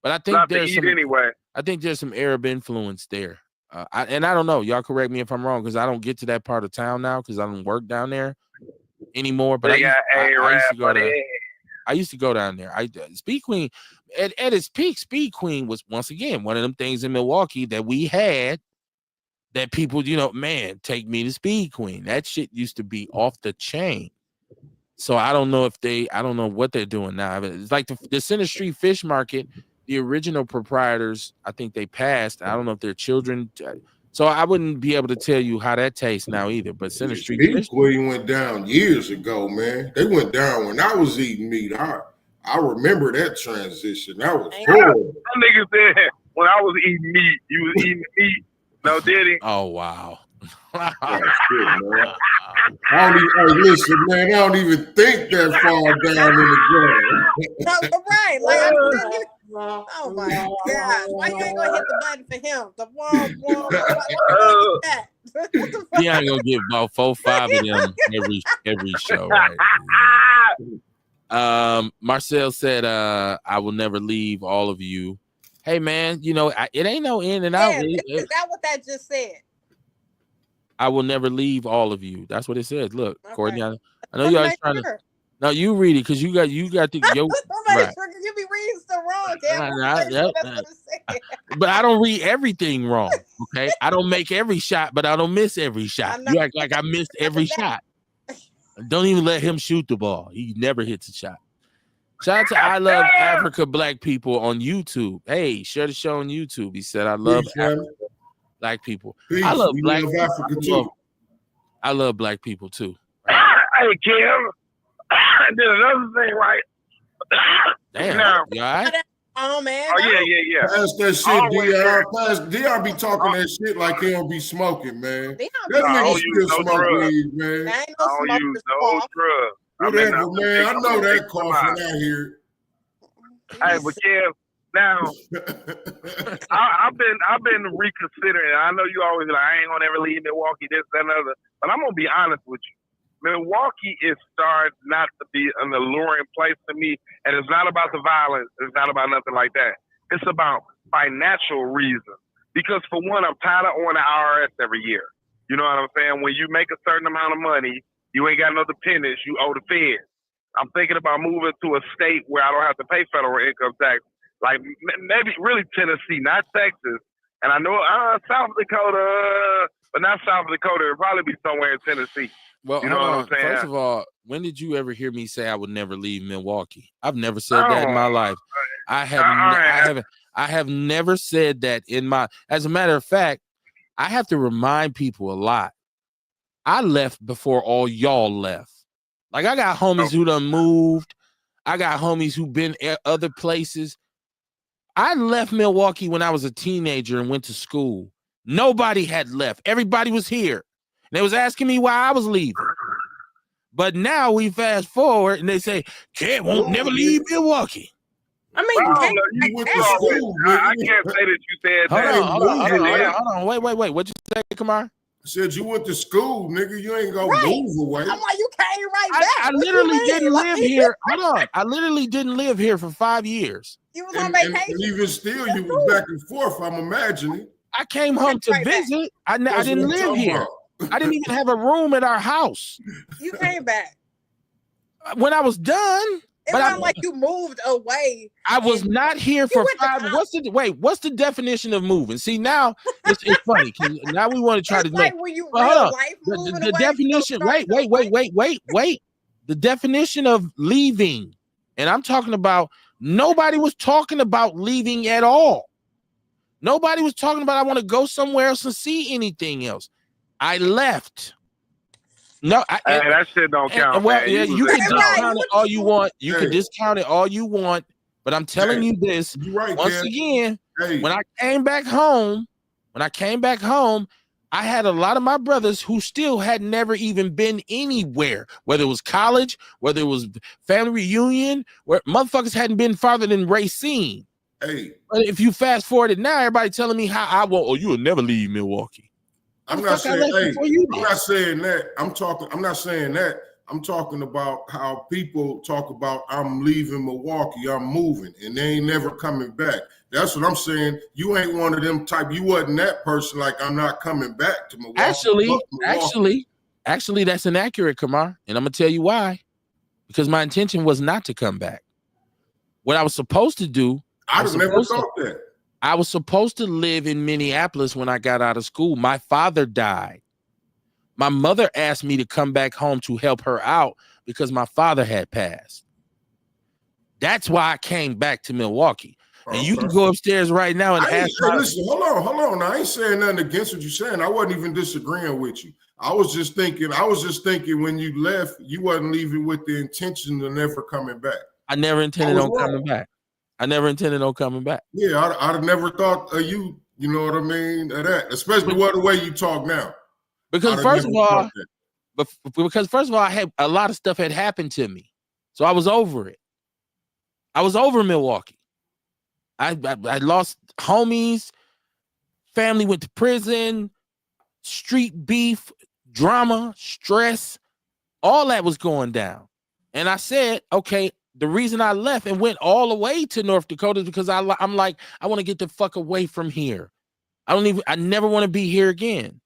But I think I think there's some Arab influence there. I don't know. Y'all correct me if I'm wrong, because I don't get to that part of town now because I don't work down there anymore. But I used to I used to go down there. Speed Queen at its peak, Speed Queen was once again one of them things in Milwaukee that we had that people, man, take me to Speed Queen. That shit used to be off the chain. So I don't know what they're doing now. It's like the Center Street Fish Market, the original proprietors, I think they passed. I don't know if their children. So I wouldn't be able to tell you how that tastes now either. But Center Street Fish Queen went down years ago, man. They went down when I was eating meat. I remember that transition. That was horrible. Some niggas said when I was eating meat, you was eating meat. No, did he? Oh, wow. Oh, shit, man. Listen, man, I don't even think that far down in the ground. Right. Like, oh my God. Why you ain't gonna hit the button for him? The wall. He ain't gonna get about 4 or 5 of them every show, right? Marcel said, I will never leave all of you. Hey man, it ain't no in and out. Is that what that just said? I will never leave all of you. That's what it says. Look, okay. Courtney, I know you guys trying to. No, you read it because you got the right. You be reading stuff wrong, but I don't read everything wrong. Okay, I don't make every shot, but I don't miss every shot. You act like I missed every shot. Don't even let him shoot the ball. He never hits a shot. Shout out to I Love Africa Black People on YouTube. Hey, share the show on YouTube. He said, I love Africa Black people. Peace. I love Black people. Africa too. I love Black people too. Hey, Kim. I did another thing, right? Damn. You all right? Oh, man. Oh, yeah. Pass that shit, Dion. Dion be talking that shit like he don't be smoking, man. That nigga still smoke weed, man. I don't use no drugs. Whatever, man. I know that cough when I hear it. Hey, but Kev, now I've been reconsidering. I know you always like, I ain't gonna ever leave Milwaukee, this, that, and other. But I'm gonna be honest with you. Milwaukee is starting not to be an alluring place to me, and it's not about the violence. It's not about nothing like that. It's about financial reasons. Because for one, I'm tired of owing the IRS every year. You know what I'm saying? When you make a certain amount of money, you ain't got no dependents. You owe the feds. I'm thinking about moving to a state where I don't have to pay federal income tax, like maybe really Tennessee, not Texas. And I know South Dakota, but not South Dakota. It'll probably be somewhere in Tennessee. Well, you know what I'm saying? First of all, when did you ever hear me say I would never leave Milwaukee? I've never said that in my life. I have never said that in my. As a matter of fact, I have to remind people a lot. I left before all y'all left. Like, I got homies who done moved. I got homies who been at other places. I left Milwaukee when I was a teenager and went to school. Nobody had left. Everybody was here. And they was asking me why I was leaving. But now we fast forward and they say, Cat won't never leave Milwaukee. I mean, you went to school. I can't say that you said that. Hold on. Wait. What'd you say, Kamar? I said you went to school, nigga. You ain't gonna move away. I'm like, you came right back. I literally didn't live here. Hold on. I literally didn't live here for 5 years. You was on vacation. And even still, you was back and forth, I'm imagining. I came home to visit. I didn't live here. I didn't even have a room at our house. You came back. When I was done. It wasn't like you moved away. I was not here for 5. What's the definition of moving? See, now it's funny. Now we want to try to like when you real life the definition. Wait. The definition of leaving, and I'm talking about nobody was talking about leaving at all. Nobody was talking about I want to go somewhere else and see anything else. I left. No, that shit don't count. Well, yeah, you can discount it all you want. You can discount it all you want, but I'm telling you this once again. When I came back home, I had a lot of my brothers who still had never even been anywhere, whether it was college, whether it was family reunion, where motherfuckers hadn't been farther than Racine. Hey, but if you fast forward it now, everybody telling me how I will. Oh, you will never leave Milwaukee. I'm not saying that. I'm not saying that. I'm talking about how people talk about I'm leaving Milwaukee, I'm moving, and they ain't never coming back. That's what I'm saying. You ain't one of them type. You wasn't that person like I'm not coming back to Milwaukee. Actually, that's inaccurate, Kamar, and I'm gonna tell you why. because my intention was not to come back. What I was supposed to do, I'd have never thought that. I was supposed to live in Minneapolis when I got out of school. My father died. My mother asked me to come back home to help her out because my father had passed. That's why I came back to Milwaukee. And you can go upstairs right now and ask. Listen, hold on. I ain't saying nothing against what you're saying. I wasn't even disagreeing with you. I was just thinking when you left, you wasn't leaving with the intention of never coming back. I never intended on coming back. I never intended on coming back. Yeah, I'd have never thought of you, you know what I mean, of that, especially the way you talk now. Because first of all, I had a lot of stuff had happened to me. So I was over it. I was over Milwaukee. I lost homies, family went to prison, street beef, drama, stress, all that was going down. And I said, okay, the reason I left and went all the way to North Dakota is because I'm like, I want to get the fuck away from here. I never want to be here again.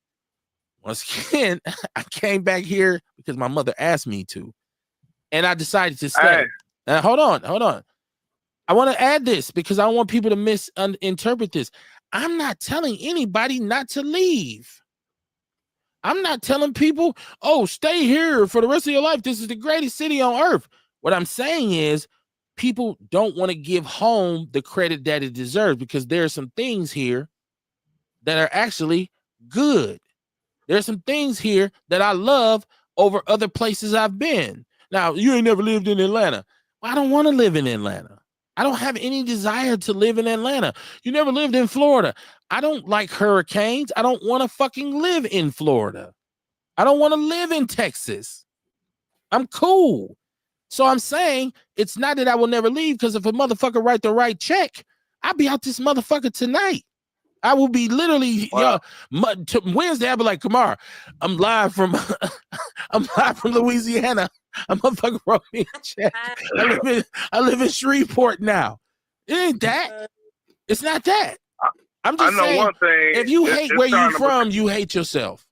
Once again, I came back here because my mother asked me to, and I decided to stay. Now, hold on. I want to add this because I don't want people to misinterpret this. I'm not telling anybody not to leave. I'm not telling people, oh, stay here for the rest of your life. This is the greatest city on earth. What I'm saying is people don't want to give home the credit that it deserves because there are some things here that are actually good. There's some things here that I love over other places I've been. Now, you ain't never lived in Atlanta. Well, I don't want to live in Atlanta. I don't have any desire to live in Atlanta. You never lived in Florida. I don't like hurricanes. I don't want to fucking live in Florida. I don't want to live in Texas. I'm cool. So I'm saying it's not that I will never leave because if a motherfucker write the right check, I'll be out this motherfucker tonight. I will be literally Wednesday. I'll be like, Kamar, I'm live from Louisiana. A motherfucker wrote me a check. I live in Shreveport now. It ain't that. It's not that. I'm just saying. One thing, if you hate where you're from, you hate yourself.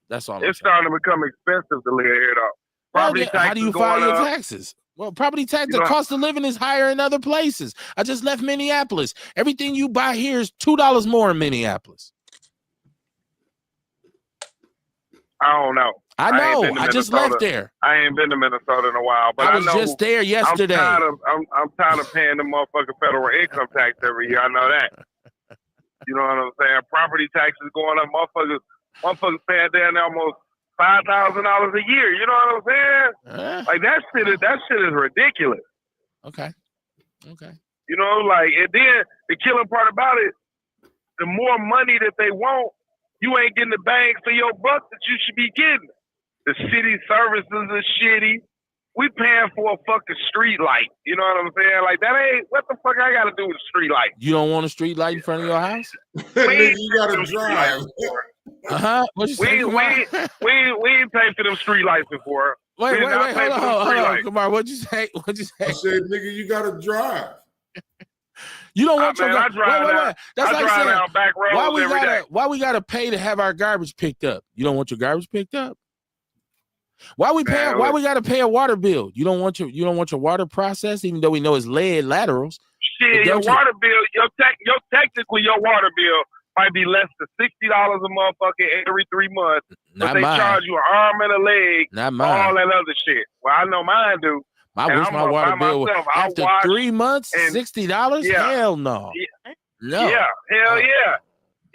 That's all. It's starting to become expensive to live here, though. How do you file your taxes? Well, property tax, the cost of living is higher in other places. I just left Minneapolis. Everything you buy here is $2 more in Minneapolis. I don't know. I know. I just left there. I ain't been to Minnesota in a while, but I was just there yesterday. I'm tired of paying the motherfucking federal income tax every year. I know that. You know what I'm saying? Property taxes going up. Motherfuckers paying down almost $5,000 a year. You know what I'm saying? Like that shit is ridiculous. Okay. You know, like, and then the killing part about it, the more money that they want, you ain't getting the bang for your buck that you should be getting. The city services are shitty. We paying for a fucking street light. You know what I'm saying? Like that ain't what the fuck I gotta do with a street light. You don't want a street light in front of your house? You gotta drive. What you say? We ain't paid for them street lights before. Wait, hold on. Come on, what'd you say? I said, nigga, you gotta drive. You don't want your I drive down. That's I like drive saying, down back roads every day. Why we gotta pay to have our garbage picked up? You don't want your garbage picked up? Why we gotta pay a water bill? You don't want your water processed, even though we know it's lead laterals. Shit, your water bill, technically your water bill might be less than $60 a motherfucker every 3 months. But they charge you an arm and a leg, not mine. All that other shit. Well, I know mine do. I wish my water bill after 3 months, $60? Yeah. Hell no. No. Yeah, hell yeah.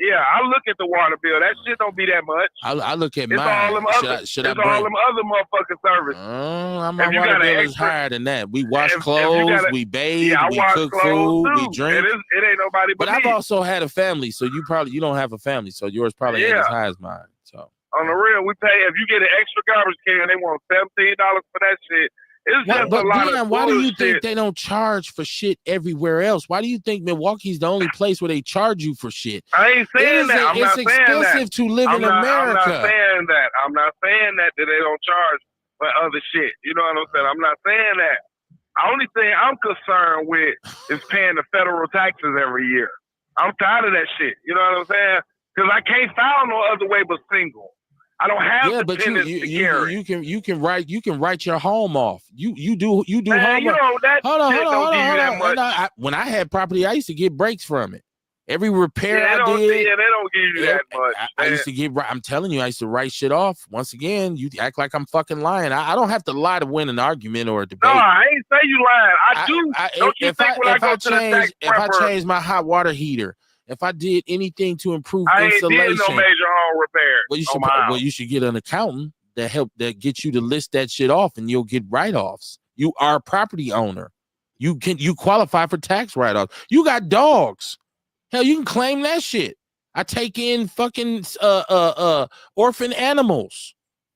Yeah, I look at the water bill. That shit don't be that much. I look at it's mine. All them other, it's all them other motherfucking services. My water bill is higher than that. We wash clothes, we bathe, we cook food, we drink. It ain't nobody but me. I've also had a family, so you don't have a family, so yours probably ain't as high as mine. So on the real, we pay. If you get an extra garbage can, they want $17 for that shit. It's just a lot of why do you think shit. They don't charge for shit everywhere else? Why do you think Milwaukee's the only place where they charge you for shit? I ain't saying that. It's expensive to live in America. I'm not saying that they don't charge for other shit. You know what I'm saying? I'm not saying that. The only thing I'm concerned with is paying the federal taxes every year. I'm tired of that shit. You know what I'm saying? Because I can't file no other way but single. I don't have Yeah, but dependents to carry. you can write your home off. You do Man, home. that shit don't give you that much. And when I had property, I used to get breaks from it. Every repair I did. Yeah, they don't give you that much. I used to get. I'm telling you, I used to write shit off. Once again, you act like I'm fucking lying. I don't have to lie to win an argument or a debate. No, I ain't say you lying. I do. Don't you think when I go to the tax if I change my hot water heater, if I did anything to improve insulation, I ain't did no major home repair. Well, you should get an accountant that gets you to list that shit off, and you'll get write-offs. You are a property owner. You qualify for tax write-offs. You got dogs. Hell, you can claim that shit. I take in fucking orphan animals.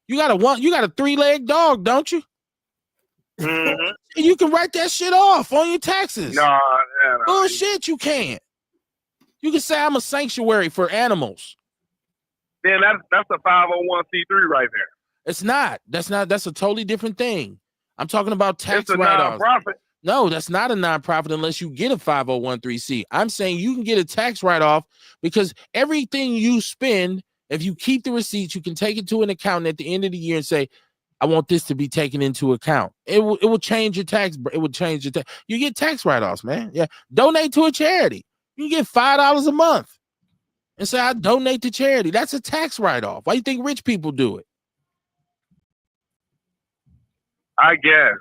You got a 3-leg dog, don't you? Mm-hmm. You can write that shit off on your taxes. No. Bullshit, you can't. You can say I'm a sanctuary for animals. Then that's a 501c3 right there. It's not. That's a totally different thing. I'm talking about tax write-offs. It's a nonprofit. No, that's not a nonprofit unless you get a 501c3. I'm saying you can get a tax write-off because everything you spend, if you keep the receipts, you can take it to an accountant at the end of the year and say, I want this to be taken into account. It will change your tax. It will change your tax. You get tax write-offs, man. Yeah. Donate to a charity. You get $5 a month and say, I donate to charity. That's a tax write-off. Why do you think rich people do it? I guess.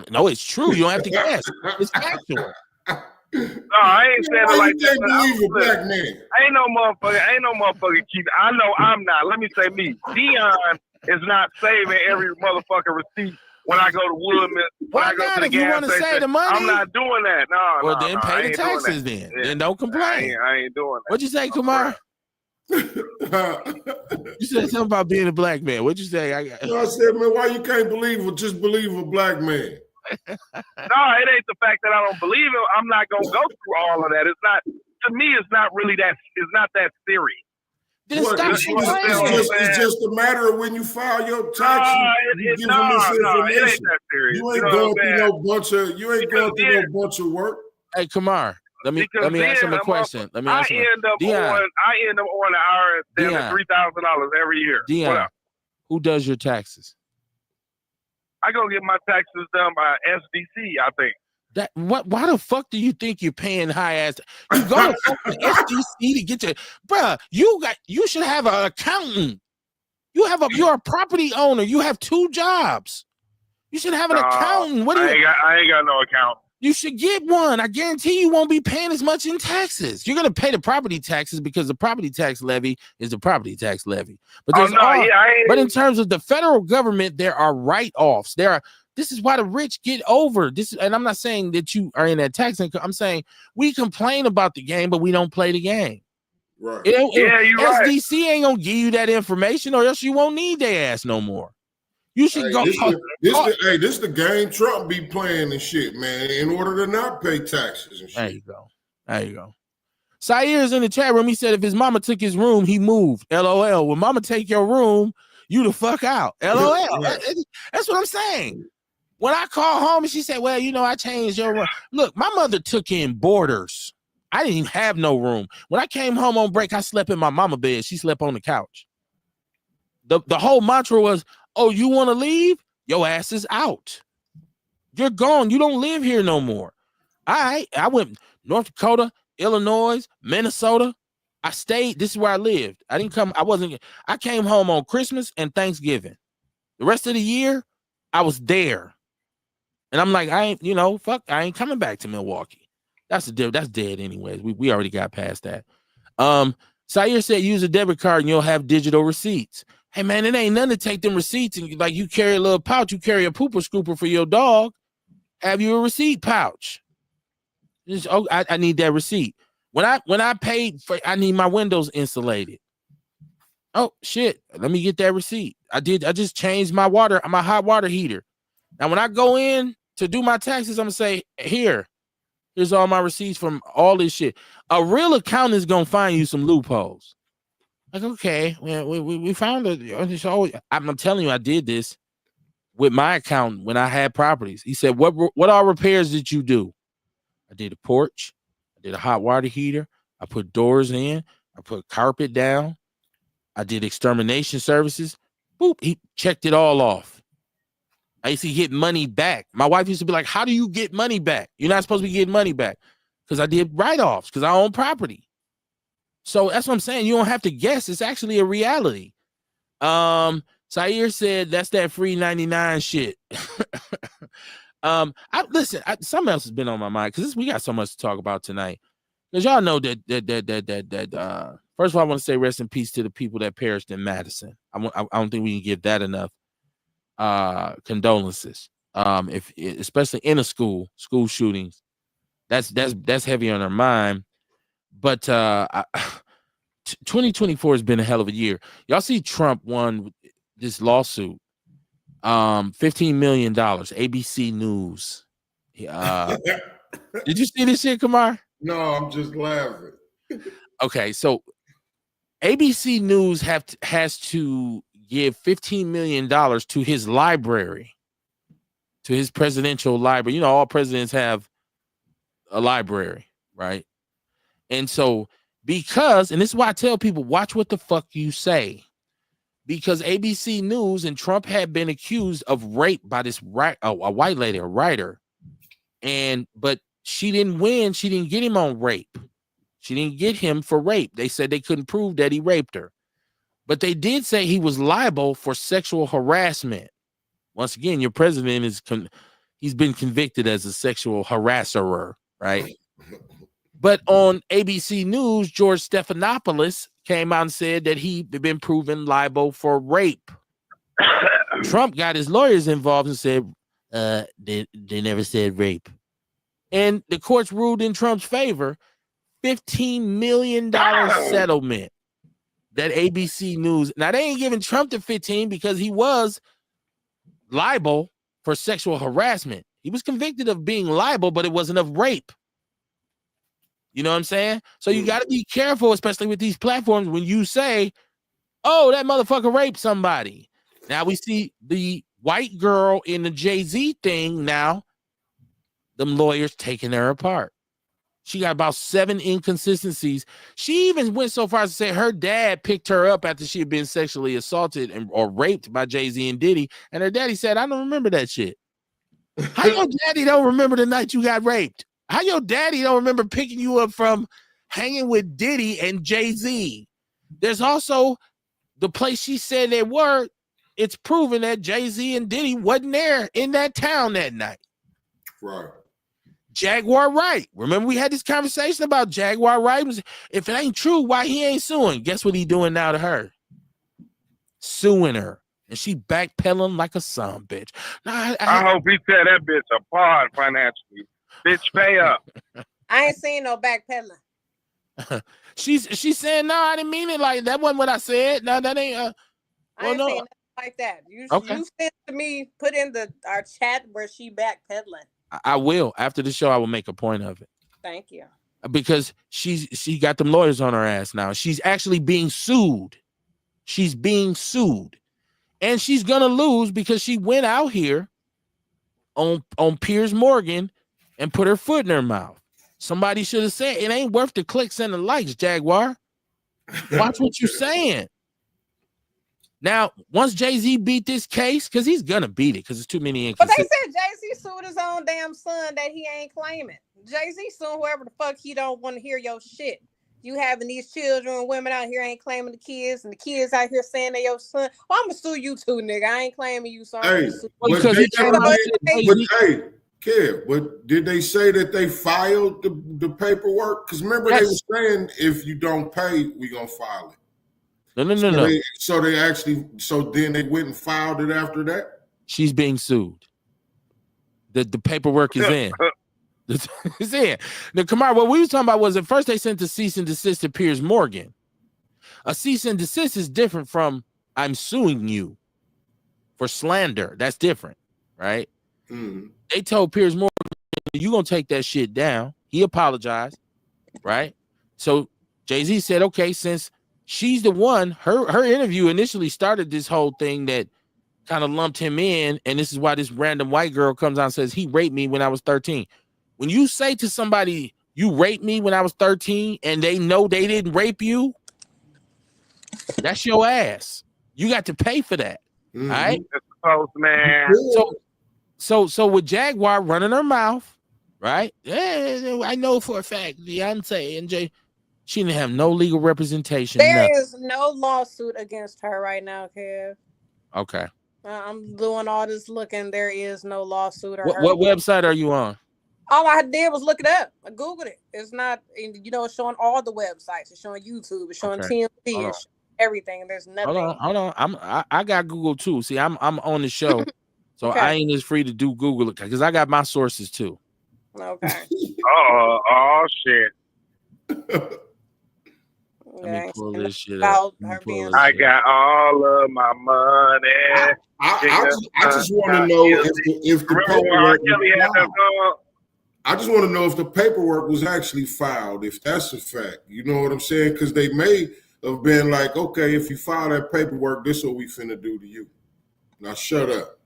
No, it's true. You don't have to guess. It's factual. No, I ain't saying it like that. Believe a black man. Ain't no motherfucker keep. I know I'm not. Let me say me. Dion is not saving every motherfucking receipt when I go to Woodman. When I go to the gas station. Save the money? I'm not doing that. Well, then pay the taxes then. Yeah. Then don't complain. I ain't doing that. What'd you say, Kumar? You said something about being a black man. What'd you say? I said, man, why you can't just believe a black man? No, it ain't the fact that I don't believe it. I'm not gonna go through all of that. It's not, to me, it's not really that. It's not that serious. It's just a matter of when you file your taxes. You give them this information. It ain't that serious. You ain't going through no bunch of work. Hey, Kumar. Let me ask him a question. I end up on the IRS $3,000 every year. Dion, who does your taxes? I go get my taxes done by SDC, I think. Why the fuck do you think you're paying high ass? You go to SDC to get your bruh. You should have an accountant. You're a property owner. You have 2 jobs. You should have an accountant. I ain't got no accountant. You should get one. I guarantee you won't be paying as much in taxes. You're going to pay the property taxes because the property tax levy is the property tax levy. But but in terms of the federal government, there are write-offs. This is why the rich get over this. And I'm not saying that you are in that tax income. I'm saying we complain about the game, but we don't play the game. Right. You're SDC ain't going to give you that information, or else you won't need their ass no more. You should go. This the game Trump be playing and shit, man, in order to not pay taxes and shit. There you go. Sair's in the chat room. He said if his mama took his room, he moved. LOL. When mama take your room, you the fuck out. LOL. That's what I'm saying. When I call home and she said, well, I changed your room. Look, my mother took in boarders. I didn't even have no room. When I came home on break, I slept in my mama bed. She slept on the couch. The whole mantra was, oh, you want to leave? Your ass is out. You're gone. You don't live here no more. I went North Dakota, Illinois, Minnesota. I stayed. This is where I lived. I came home on Christmas and Thanksgiving. The rest of the year, I was there. And I'm like, I ain't coming back to Milwaukee. That's dead anyways. We already got past that. Sair said use a debit card and you'll have digital receipts. Hey man, it ain't nothing to take them receipts and like you carry a little pouch, you carry a pooper scooper for your dog. Have you a receipt pouch? I need that receipt. When I paid for, I need my windows insulated. Oh shit, let me get that receipt. I just changed my hot water heater. Now when I go in to do my taxes, I'm gonna say, here's all my receipts from all this shit. A real accountant is gonna find you some loopholes. Like, okay, we found it. I'm telling you, I did this with my accountant when I had properties. He said, what all repairs did you do? I did a porch. I did a hot water heater. I put doors in. I put carpet down. I did extermination services. Boop, he checked it all off. I used to get money back. My wife used to be like, how do you get money back? You're not supposed to be getting money back. Because I did write-offs, because I own property. So that's what I'm saying. You don't have to guess. It's actually a reality. Sair said that's that free 99 shit. Something else has been on my mind because we got so much to talk about tonight. Because y'all know that first of all, I want to say rest in peace to the people that perished in Madison. I don't think we can give that enough condolences. Especially in a school shootings, that's heavy on our mind. But 2024 has been a hell of a year. Y'all see Trump won this lawsuit, $15 million. ABC News. Did you see this shit, Kamar? No, I'm just laughing. Okay, so ABC News has to give $15 million to his library, to his presidential library. You know, all presidents have a library, right? And so because, and this is why I tell people, watch what the fuck you say. Because ABC News and Trump had been accused of rape by this a white lady, a writer. But she didn't win. She didn't get him on rape. She didn't get him for rape. They said they couldn't prove that he raped her. But they did say he was liable for sexual harassment. Once again, your president he's been convicted as a sexual harasser, right? But on ABC News, George Stephanopoulos came out and said that he'd been proven liable for rape. Trump got his lawyers involved and said, they never said rape. And the courts ruled in Trump's favor, $15 million settlement that ABC News. Now, they ain't giving Trump the 15 because he was liable for sexual harassment. He was convicted of being liable, but it wasn't of rape. You know what I'm saying? So you got to be careful, especially with these platforms, when you say, oh, that motherfucker raped somebody. Now we see the white girl in the Jay-Z thing now, them lawyers taking her apart. She got about 7 inconsistencies. She even went so far as to say her dad picked her up after she had been sexually assaulted or raped by Jay-Z and Diddy. And her daddy said, I don't remember that shit. How your daddy don't remember the night you got raped? How your daddy don't remember picking you up from hanging with Diddy and Jay-Z? There's also the place she said they were. It's proven that Jay-Z and Diddy wasn't there in that town that night. Right. Jaguar Wright. Remember we had this conversation about Jaguar Wright. If it ain't true, why he ain't suing? Guess what he doing now to her? Suing her. And she backpedaling like a son bitch. Now, I hope he tear that bitch apart financially. Bitch, pay up. I ain't seen no backpedaling. She's saying, no, I didn't mean it like that. Wasn't what I said. No, that ain't I ain't saying nothing like that. You sent to me, put in our chat where she backpedaling. I will. After the show, I will make a point of it. Thank you. Because she got them lawyers on her ass now. She's actually being sued. She's being sued. And she's gonna lose because she went out here on Piers Morgan and put her foot in her mouth. Somebody should have said it ain't worth the clicks and the likes, Jaguar. Watch what you're saying. Now, once Jay-Z beat this case, because he's gonna beat it because it's too many inconsistencies. But they said Jay-Z sued his own damn son that he ain't claiming. Jay-Z suing whoever the fuck he don't want to hear your shit. You having these children and women out here ain't claiming the kids, and the kids out here saying they your son. Well, I'm gonna sue you too, nigga. I ain't claiming you, so I'm gonna sue you. Kev, but did they say that they filed the paperwork? Because remember they were saying if you don't pay, we gonna file it. No. So then they went and filed it after that? She's being sued. The paperwork is in. It's in. Now, Kamar, what we were talking about was at first they sent the cease and desist to Piers Morgan. A cease and desist is different from I'm suing you for slander. That's different, right? Mm-hmm. They told Piers Morgan, you're going to take that shit down. He apologized, right? So Jay-Z said, okay, since she's the one, her interview initially started this whole thing that kind of lumped him in, and this is why this random white girl comes out and says, he raped me when I was 13. When you say to somebody, you raped me when I was 13, and they know they didn't rape you, that's your ass. You got to pay for that. All right. It's close, man. So with Jaguar running her mouth, right? Yeah, I know for a fact Beyonce and Jay, she didn't have no legal representation. There is no lawsuit against her right now, Kev. Okay. I'm doing all this looking. There is no lawsuit. Or What website are you on? All I did was look it up. I Googled it. It's not, it's showing all the websites. It's showing YouTube. It's showing TMZ. It's showing everything. There's nothing. Hold on. I got Google too. See, I'm on the show, so I ain't as free to do Google it because I got my sources too. Okay. Oh shit. Let me pull this shit up. I got all of my money. I just want to know if the paperwork I just want to know if the paperwork was actually filed, if that's a fact. You know what I'm saying? Because they may have been like, okay, if you file that paperwork, this is what we finna do to you. Now shut up.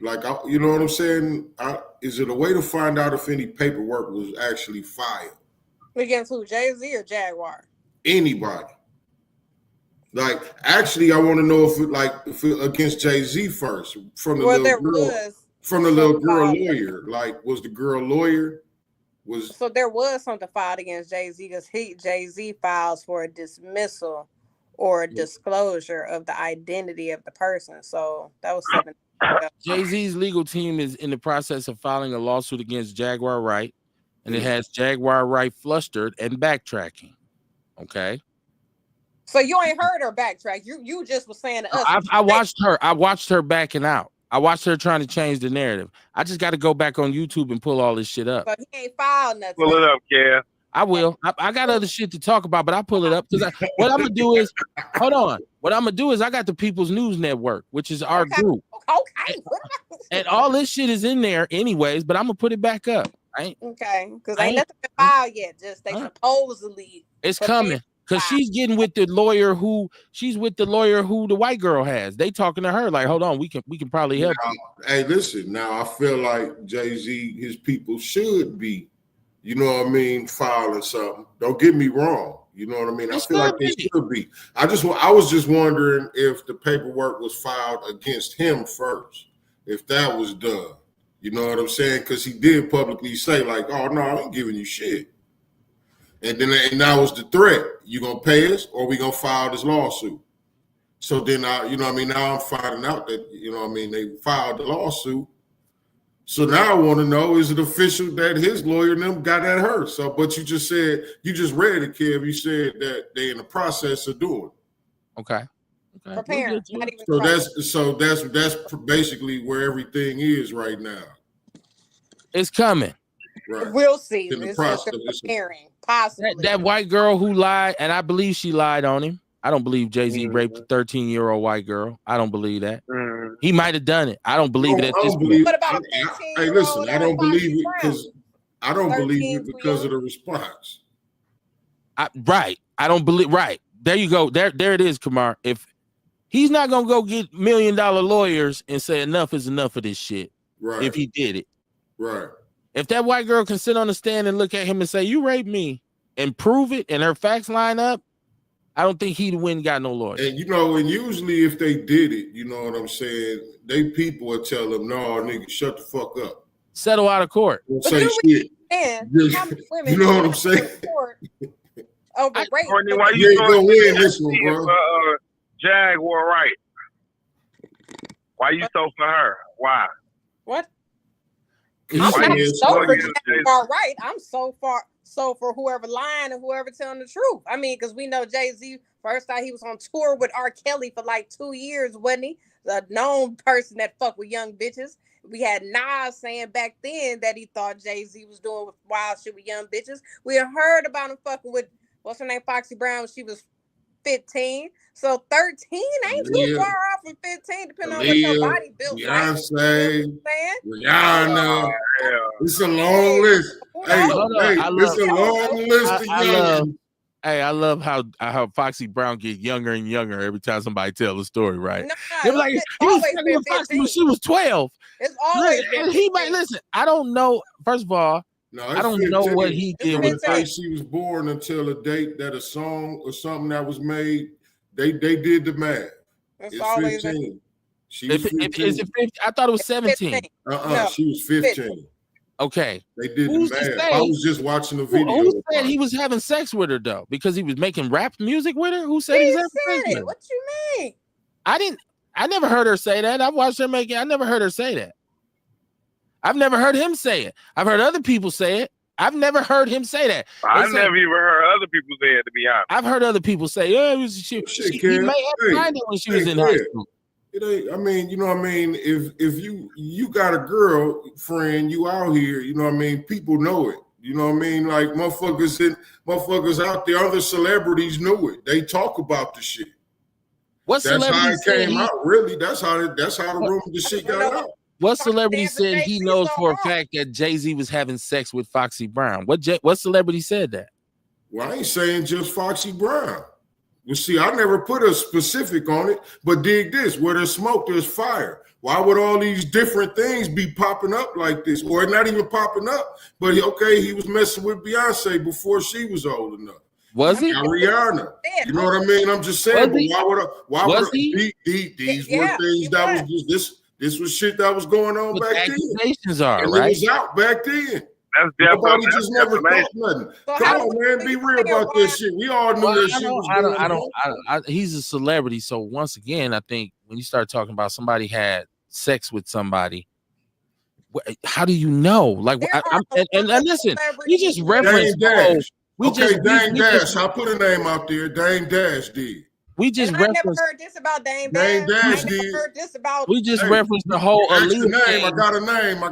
Like, you know what I'm saying? Is it a way to find out if any paperwork was actually filed? Against who? Jay-Z or Jaguar? Anybody. Like, actually, I want to know if it against Jay-Z first from the little girl lawyer. Like, was the girl lawyer? So there was something filed against Jay-Z because Jay-Z files for a dismissal or a disclosure of the identity of the person. So that was 7 years ago. Jay-Z's legal team is in the process of filing a lawsuit against Jaguar Wright, and it has Jaguar Wright flustered and backtracking. Okay. So you ain't heard her backtrack. You just was saying to us. I watched her backing out. I watched her trying to change the narrative. I just got to go back on YouTube and pull all this shit up. But he ain't filed nothing. Pull it up, yeah. I will. I got other shit to talk about, but I pull it up because what I'm gonna do is, hold on. What I'm gonna do is I got the People's News Network, which is our group. Okay. And all this shit is in there, anyways. But I'm gonna put it back up. Right? Okay, because ain't nothing been filed yet. Just they supposedly. It's coming. Because she's getting with the lawyer who the white girl has. They talking to her like, hold on, we can probably help you. Hey, listen, now I feel like Jay-Z, his people should be, you know what I mean, filing something. Don't get me wrong. You know what I mean? I feel like they should be. I was just wondering if the paperwork was filed against him first, if that was done. You know what I'm saying? Because he did publicly say, like, oh no, I ain't giving you shit. And that was the threat. You gonna pay us, or we gonna file this lawsuit? So then, now I'm finding out that they filed the lawsuit. So now I want to know: is it official that his lawyer and them got at her? So, but you just read it, Kev. You said that they in the process of doing it. Okay. Preparing. So that's basically where everything is right now. It's coming. Right. We'll see. It's preparing. Possibly. That white girl who lied, and I believe she lied on him. I don't believe Jay-Z raped a 13-year-old white girl. I don't believe that. He might have done it. I don't believe it at this point. What about a 15-year-old? Hey, listen, I don't believe it because of the response. Right. I don't believe. Right. There you go. There it is, Kamar. If he's not gonna go get $1 million lawyers and say enough is enough of this shit. Right. If he did it. Right. If that white girl can sit on the stand and look at him and say, you raped me, and prove it, and her facts line up, I don't think he'd win, got no lawyer. And and usually if they did it, you know what I'm saying, they people would tell them, no, nigga, shut the fuck up. Settle out of court. Don't say shit. You know what I'm saying? Courtney, why you ain't gonna win this one, bro? Jaguar Wright. Why you so for her? Why? What? I'm not so for Jaguar Wright. I'm so for whoever lying and whoever telling the truth. I mean, because we know Jay-Z first thought he was on tour with R. Kelly for like 2 years, wasn't he? The known person that fuck with young bitches. We had Nas saying back then that he thought Jay-Z was doing wild shit with young bitches. We had heard about him fucking with what's her name, Foxy Brown, when she was 15. So 13 ain't too far off from 15, depending on what your body built. Beyonce, Rihanna. It's a long list. It's a long list of young. Hey, I love how Foxy Brown get younger and younger every time somebody tells a story, right? They're like, he was talking with Foxy when she was 12. It's always and he might listen. I don't know. First of all, I don't know what he did with the she was born until a date that a song or something that was made. They did the math. It's always 15. She was 15. Is it 15? I thought it was 17. 15. No, She was 15. Okay. They did Who's the to math. say- I was just watching the video. Who said he was having sex with her though? Because he was making rap music with her? Who said he was having sex with her? What you mean? I never heard her say that. I've watched her make it. I never heard her say that. I've never heard him say it. I've heard other people say it. I've never heard him say that. I've never even heard other people say it, to be honest. I've heard other people say, "Yeah, he may have signed it when she was in high school." It ain't. I mean, you know what I mean. If you got a girlfriend, you out here, you know what I mean. People know it. You know what I mean. Like motherfuckers out there, other celebrities knew it. They talk about the shit. What That's how celebrity it came out. Really, that's how the rumor the shit got out. What celebrity said he knows for a fact that Jay-Z was having sex with Foxy Brown? What celebrity said that? Well, I ain't saying just Foxy Brown. You see, I never put a specific on it, but dig this: where there's smoke, there's fire. Why would all these different things be popping up like this, or not even popping up? But he was messing with Beyonce before she was old enough. Was he? Rihanna. You know what I mean? I'm just saying. Why would he? These were things that was just this was shit that was going on back then. Accusations are and right. It was out back then. That's Nobody just never thought nothing. Come on, man, be real about this shit. We all knew this shit was going on. He's a celebrity, so once again, I think when you start talking about somebody had sex with somebody, how do you know? Like, and listen, we just referenced. Dame Dash. I put a name out there. Dame Dash did. We just I never heard this about Dame Dash. I never heard this about. We just referenced the whole Aaliyah thing. I got a name.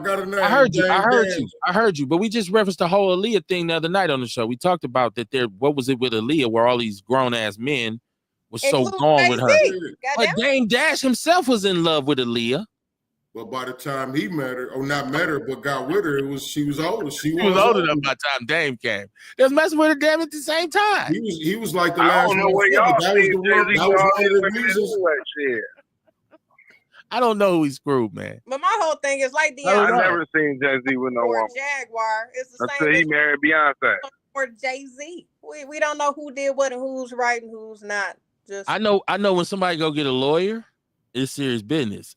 I heard you. But we just referenced the whole Aaliyah thing the other night on the show. We talked about that. What was it with Aaliyah, where all these grown ass men were so gone with her? But Dame Dash himself was in love with Aaliyah. But by the time he met her, or not met her, but got with her, she was older. She was old enough by the time Dame came. They was messing with her damn at the same time. He was like the last one. That was one of the reasons. I don't know who he screwed, man. But my whole thing is like I've never seen Jay-Z with no woman. Jaguar. It's the same. Until he married Beyonce. Or Jay-Z. We don't know who did what and who's right and who's not. I know when somebody go get a lawyer, it's serious business.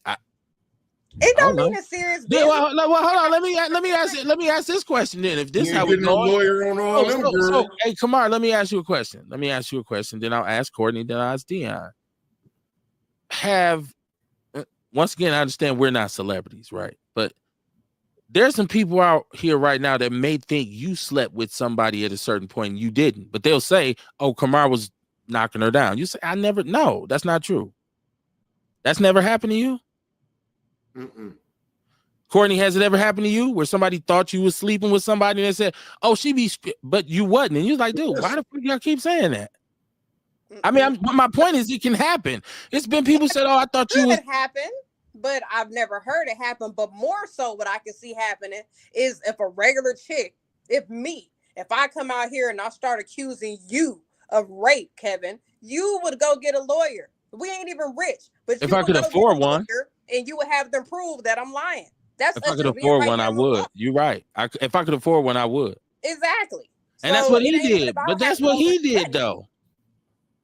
It don't mean a serious business. Well, hold on. Let me ask this question then. If this is how we go, lawyer on all them girls. Hey, Kamar, let me ask you a question. Then I'll ask Courtney. Then I'll ask Dion. Once again, I understand we're not celebrities, right? But there's some people out here right now that may think you slept with somebody at a certain point and you didn't. But they'll say, "Oh, Kamar was knocking her down." You say, "I never." No, that's not true. That's never happened to you. Mm-mm. Courtney, has it ever happened to you where somebody thought you was sleeping with somebody and they said, "Oh, she be," but you wasn't, and you was like, "Dude, why the fuck y'all keep saying that?" I mean, my point is, it can happen. It's been people said, "Oh, I thought you was." It happen, but I've never heard it happen. But more so, what I can see happening is if a regular chick, if I come out here and I start accusing you of rape, Kevin, you would go get a lawyer. We ain't even rich, but if I could afford one. And you would have them prove that I'm lying. That's if I could afford one, I would. You're right. If I could afford one, I would. Exactly. And that's what he did. But that's what he did, though.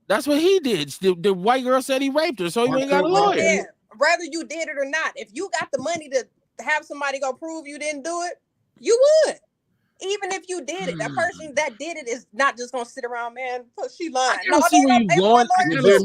That's what he did. The white girl said he raped her, so he ain't got a lawyer. Yeah. Whether you did it or not, if you got the money to have somebody go prove you didn't do it, you would. Even if you did it, that person that did it is not just gonna sit around, man. She lying.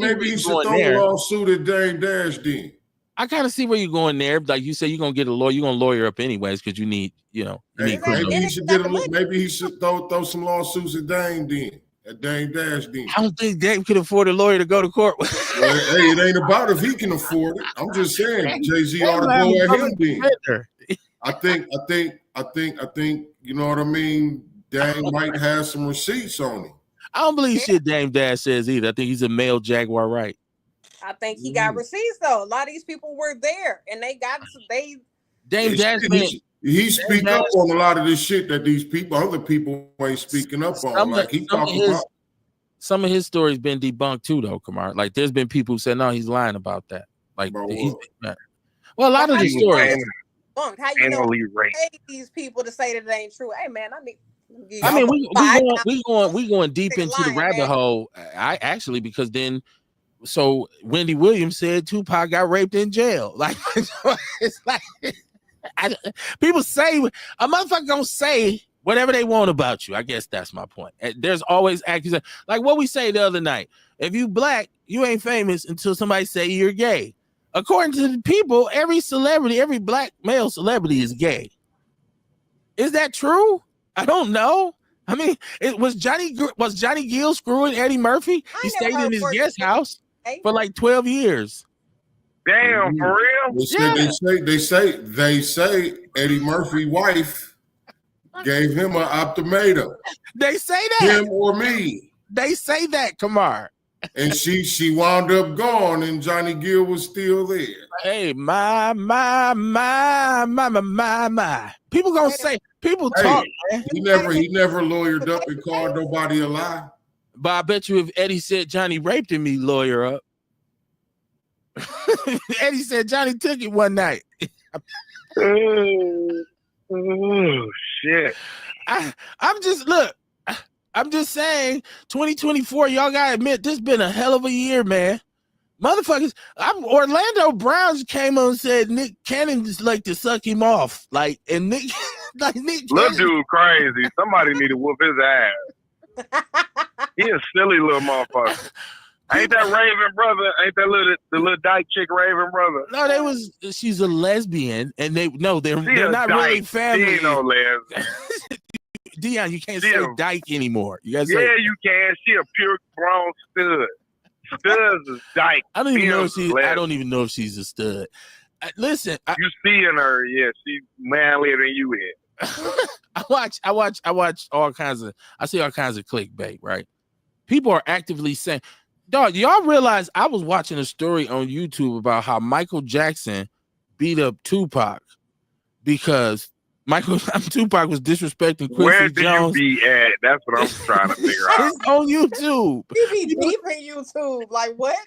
Maybe he should throw a lawsuit at Dame Dash then. I kind of see where you're going there. Like you say, you're gonna get a lawyer. You're gonna lawyer up anyways because you need, maybe he should maybe he should throw some lawsuits at Dame then. At Dame Dash then. I don't think Dame could afford a lawyer to go to court with. Well, hey, it ain't about if he can afford it. I'm just saying Jay-Z ought to go at him then. I think. You know what I mean? Dame might have some receipts on him. I don't believe shit Dame Dash says either. I think he's a male Jaguar, right? I think he got receipts though. A lot of these people were there, and Dame Dash, he speak up on a lot of this shit that other people ain't speaking up on. Like he talking about. Some of his stories been debunked too, though, Kamar. Like there's been people who said no, he's lying about that. Like a lot of these stories. How you know pay these people to say that it ain't true? Hey man, we going deep into the rabbit hole. Because then so Wendy Williams said Tupac got raped in jail. Like it's like people say a motherfucker gonna say whatever they want about you. I guess that's my point. There's always accusation. Like what we say the other night. If you black, you ain't famous until somebody say you're gay. According to the people, every celebrity, every black male celebrity is gay. Is that true? I don't know. I mean, was Johnny Gill screwing Eddie Murphy? He stayed in his guest house for like 12 years. Damn, for real? They say Eddie Murphy's wife gave him an ultimatum. They say that. Him or me. They say that, Kamar. And she wound up gone, and Johnny Gill was still there. Hey, my. People gonna say, people talk, man. He never lawyered up and called nobody a lie. But I bet you if Eddie said Johnny raped him, he lawyer up. Eddie said Johnny took it one night. Oh shit. I'm just saying 2024, y'all gotta admit this been a hell of a year, man. Motherfuckers, Orlando Brown came on and said Nick Cannon just like to suck him off. Like, and Nick little dude crazy. Somebody need to whoop his ass. He a silly little motherfucker. Ain't that Raven brother? Ain't that the little dyke chick Raven brother? No, she's a lesbian, and they're not dyke. really family. She ain't no lesbian. Dion, you can't say dyke anymore. You gotta say, you can. She a pure grown stud. Studs is dyke. I don't even know if she's a stud. Listen, you seeing her? Yeah, she's manlier than you is. I watch all kinds of. I see all kinds of clickbait. Right? People are actively saying, "Dog, y'all realize?" I was watching a story on YouTube about how Michael Jackson beat up Tupac because Tupac was disrespecting Quincy Where do Jones. you be at? That's what I'm trying to figure out. It's on YouTube. You be deep in YouTube, like what?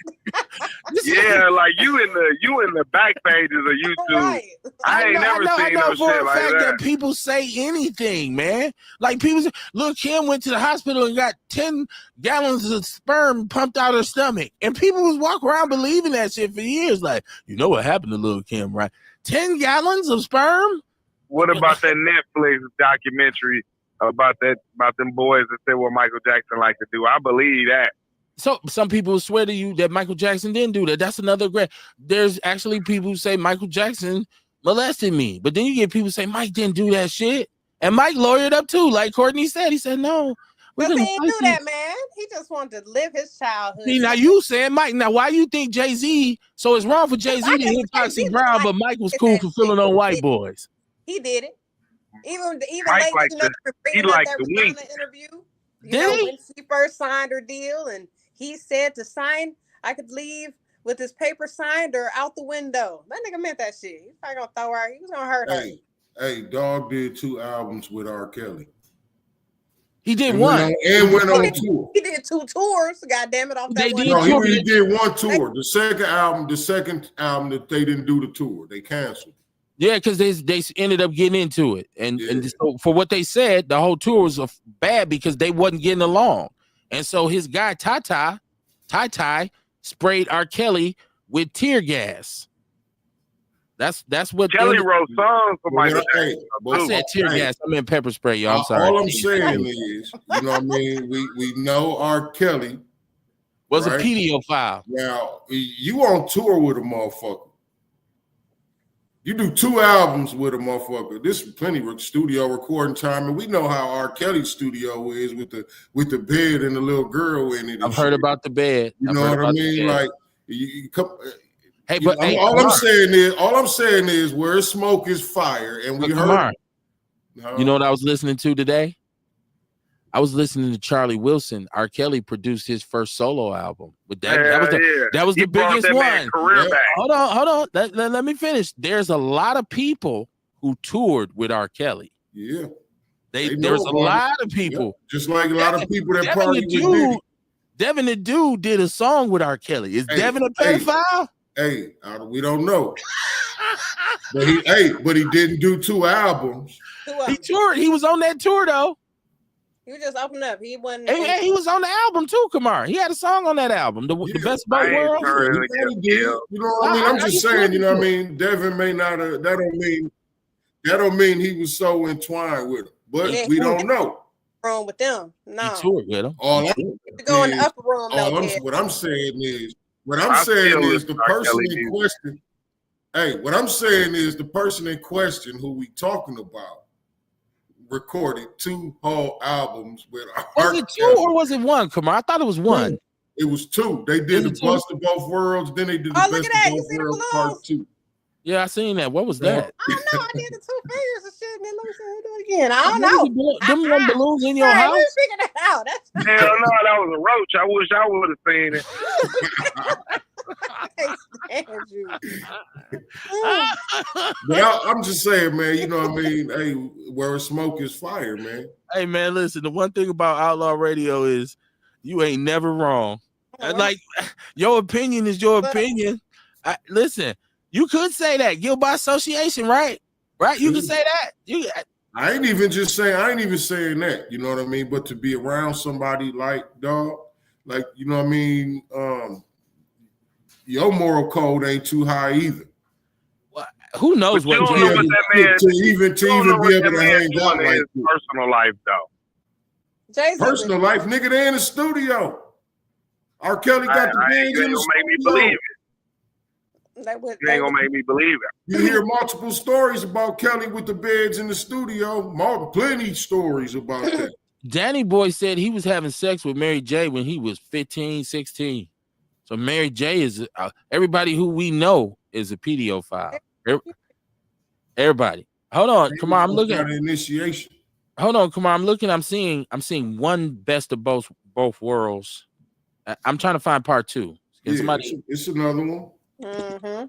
Yeah, like you in the back pages of YouTube. Right. I ain't never seen no shit like that. I know for a fact that people say anything, man. Like people say, look, Kim went to the hospital and got 10 gallons of sperm pumped out her stomach, and people was walking around believing that shit for years. Like, you know what happened to little Kim, right? 10 gallons of sperm. What about that Netflix documentary about them boys that said what Michael Jackson liked to do? I believe that. So some people swear to you that Michael Jackson didn't do that. That's another great. There's actually people who say Michael Jackson molested me, but then you get people say Mike didn't do that shit, and Mike lawyered up too. Like Courtney said, he said no. But he didn't do that, man. He just wanted to live his childhood. See, now you saying Mike. Now why you think Jay-Z? So it's wrong for Jay-Z to hit Foxy Brown, but Mike was cool for filling on white boys. He did it. Even Mike liked the wink interview. When she first signed her deal, and he said to sign, I could leave with his paper signed or out the window. That nigga meant that shit. He's probably gonna throw her. He was gonna hurt her. Hey, Dog did 2 albums with R. Kelly. He did one and went on tour. He did 2 tours. God damn it! He did 1 tour. The second album that they didn't do the tour, they canceled. Yeah, because they ended up getting into it, and so for what they said, the whole tour was bad because they wasn't getting along, and so his guy Ty sprayed R. Kelly with tear gas. That's what Kelly wrote songs for Michael Jackson. I said tear gas. I meant pepper spray, y'all. I'm sorry. All I'm saying is, you know what I mean? We know R. Kelly was a pedophile. Now you on tour with a motherfucker. You do 2 albums with a motherfucker. This is plenty of studio recording time, and we know how R. Kelly's studio is with the bed and the little girl in it. I've heard about the bed. You know what I mean? Like, you come. Hey, but all I'm saying is, where smoke is fire, and we heard. You know what I was listening to today? I was listening to Charlie Wilson. R. Kelly produced his first solo album. But that was the biggest one. Hold on. Let me finish. There's a lot of people who toured with R. Kelly. Yeah. There's a lot of people. Yeah. Just like a lot of people that party with Diddy. Devin the Dude did a song with R. Kelly. Is Devin a pedophile? We don't know. but he didn't do 2 albums. He toured. He was on that tour though. You just opened up. He wasn't. And he was on the album too, Kamar. He had a song on that album, the best of both worlds. You know what I mean? I'm just saying, you know what I mean? Devin may not have, that don't mean he was so entwined with him. But we don't know. Wrong with them. No. He toured with him. Go in the upper room. What I'm saying is the person in question. Hey, what I'm saying is the person in question who we talking about recorded 2 whole albums with Was it 2 or was it 1? Kamar, I thought it was 1. It was 2. They did the Best of Both Worlds, then they did the Best of Both Worlds Part 2. Yeah, I seen that. What was that? I don't know. I did the 2 fingers and shit, and then let me see do it again. I don't know. Them one balloons in your house? Let's figure that out. Hell no, that was a roach. I wish I would have seen it. I can't stand you. But I'm just saying, man, you know what I mean? Hey, where smoke is fire, man. Hey, man, listen, the one thing about Outlaw Radio is you ain't never wrong. Like, your opinion is your opinion. Listen, you could say that. Guilt by association, right? Right? You can say that. I ain't even saying that, you know what I mean? But to be around somebody like, dog, like, you know what I mean? Your moral code ain't too high either. Well, who knows what to even be able to hang out like his personal life though. Personal life, nigga, they in the studio. R. Kelly got the bands in the studio. You ain't gonna make me believe it. You hear multiple stories about Kelly with the beds in the studio. Plenty stories about that. Danny Boy said he was having sex with Mary J when he was 15, 16. So Mary J is everybody who we know is a pedophile. Everybody. Hold on, come on. I'm looking at initiation. Hold on, come on. I'm looking. I'm seeing one best of both worlds. I'm trying to find part 2. It's another one. Mm-hmm.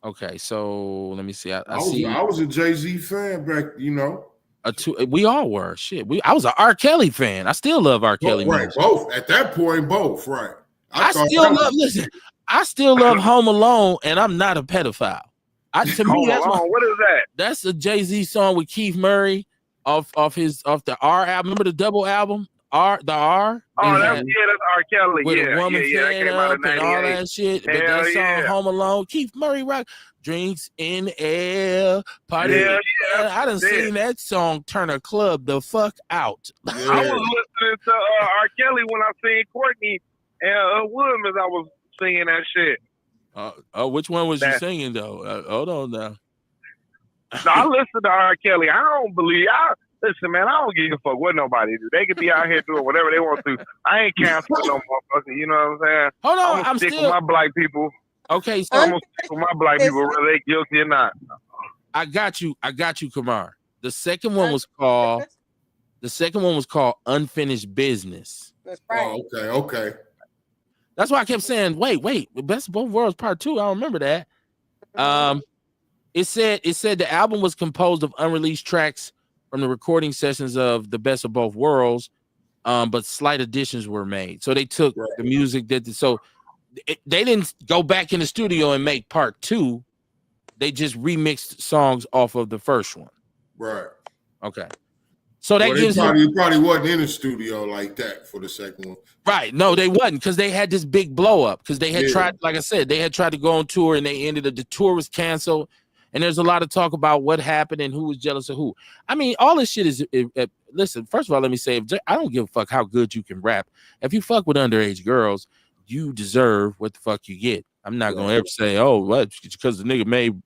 Okay, so let me see. I was a Jay-Z fan back, you know. We all were. Shit. I was an R. Kelly fan. I still love R. Kelly. Right, both. At that point, both, right. I still love Home Alone, and I'm not a pedophile. What is that? That's a Jay-Z song with Keith Murray off the R album. Remember the double album? R. Oh, that's R. Kelly. With a woman fed up and all that shit. But that song Home Alone, Keith Murray rock. Drinks in air, party. I done seen that song turn a club the fuck out. I was listening to R. Kelly when I seen Courtney and Williams. I was singing that shit. Which one was you singing though? Hold on now. No, I listen to R. Kelly. I don't believe. Listen, man, I don't give a fuck what nobody do. They could be out here doing whatever they want to. I ain't canceling no motherfucker. You know what I'm saying? Hold on, I'm stick with my black people. Okay, so I'm gonna stick with my black people, whether they guilty or not. I got you, Kamar. The second one was called Unfinished Business. That's right. Oh, okay. That's why I kept saying, wait, Best of Both Worlds Part 2. I don't remember that. It said the album was composed of unreleased tracks from the recording sessions of the Best of Both Worlds, but slight additions were made. So they took the music they didn't go back in the studio and make part 2. They just remixed songs off of the first one. Right. Okay. So that gives probably wasn't in the studio like that for the second one. Right. No, they wasn't, because they had this big blow up because they had tried, like I said, they had tried to go on tour and they ended up, the tour was canceled. And there's a lot of talk about what happened and who was jealous of who. I mean, all this shit is, listen, first of all, let me say, I don't give a fuck how good you can rap. If you fuck with underage girls, you deserve what the fuck you get. I'm not going to ever say, oh, what, because the nigga made,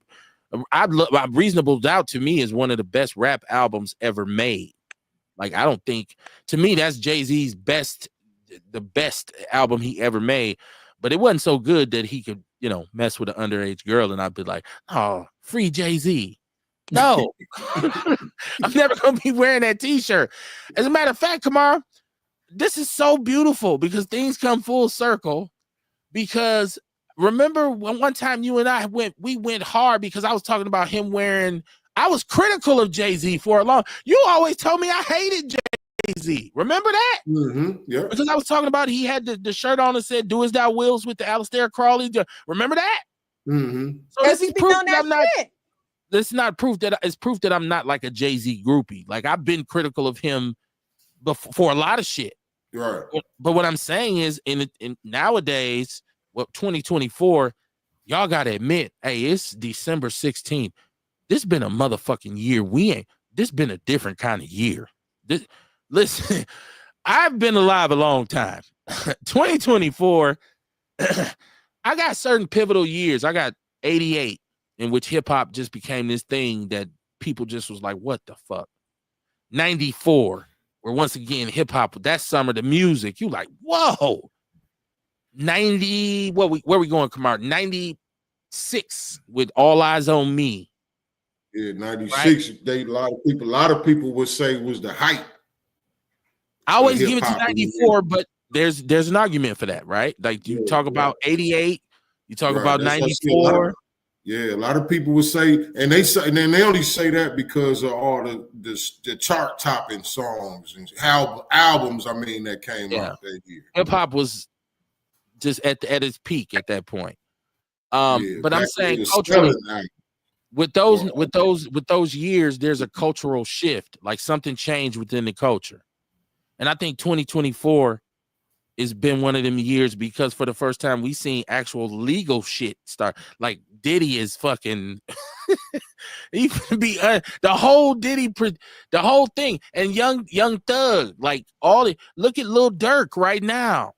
Reasonable Doubt to me is one of the best rap albums ever made. Like, I don't think, to me, that's Jay-Z's the best album he ever made. But it wasn't so good that he could, mess with an underage girl and I'd be like, oh, free Jay-Z. No, I'm never going to be wearing that t-shirt. As a matter of fact, Kamar, this is so beautiful because things come full circle. Because remember when one time you and I we went hard because I was talking about him wearing, I was critical of Jay-Z for a long. You always told me I hated Jay-Z. Remember that? Mm-hmm. Yeah. Because I was talking about he had the shirt on that said "Do as thou wills" with the Aleister Crowley. Remember that? Mm-hmm. So this is proof that I'm not. This is not proof that it's proof that I'm not like a Jay-Z groupie. Like, I've been critical of him for a lot of shit. Right. But what I'm saying is, in nowadays, 2024, y'all gotta admit, hey, it's December 16th. This been a motherfucking year. This been a different kind of year. Listen, I've been alive a long time. 2024, I got certain pivotal years. I got 88, in which hip hop just became this thing that people just was like, what the fuck? 94, where once again, hip hop, that summer, the music, you like, whoa. 90, where we going, Kamar? 96 with All Eyes on Me. Yeah, 96. Right? A lot of people would say was the hype. I always give it to 94, but there's an argument for that, right? Like you talk about 88, you talk about 94. A lot of people would say, and then they only say that because of all the chart topping songs and albums. I mean, that came out that year. Hip hop was just at its peak at that point. But I'm saying culturally, with those years, there's a cultural shift, like something changed within the culture. And I think 2024 has been one of them years because for the first time we seen actual legal shit start. Like Diddy is fucking he could be the whole Diddy, the whole thing, and young Thug, like look at Lil Durk right now.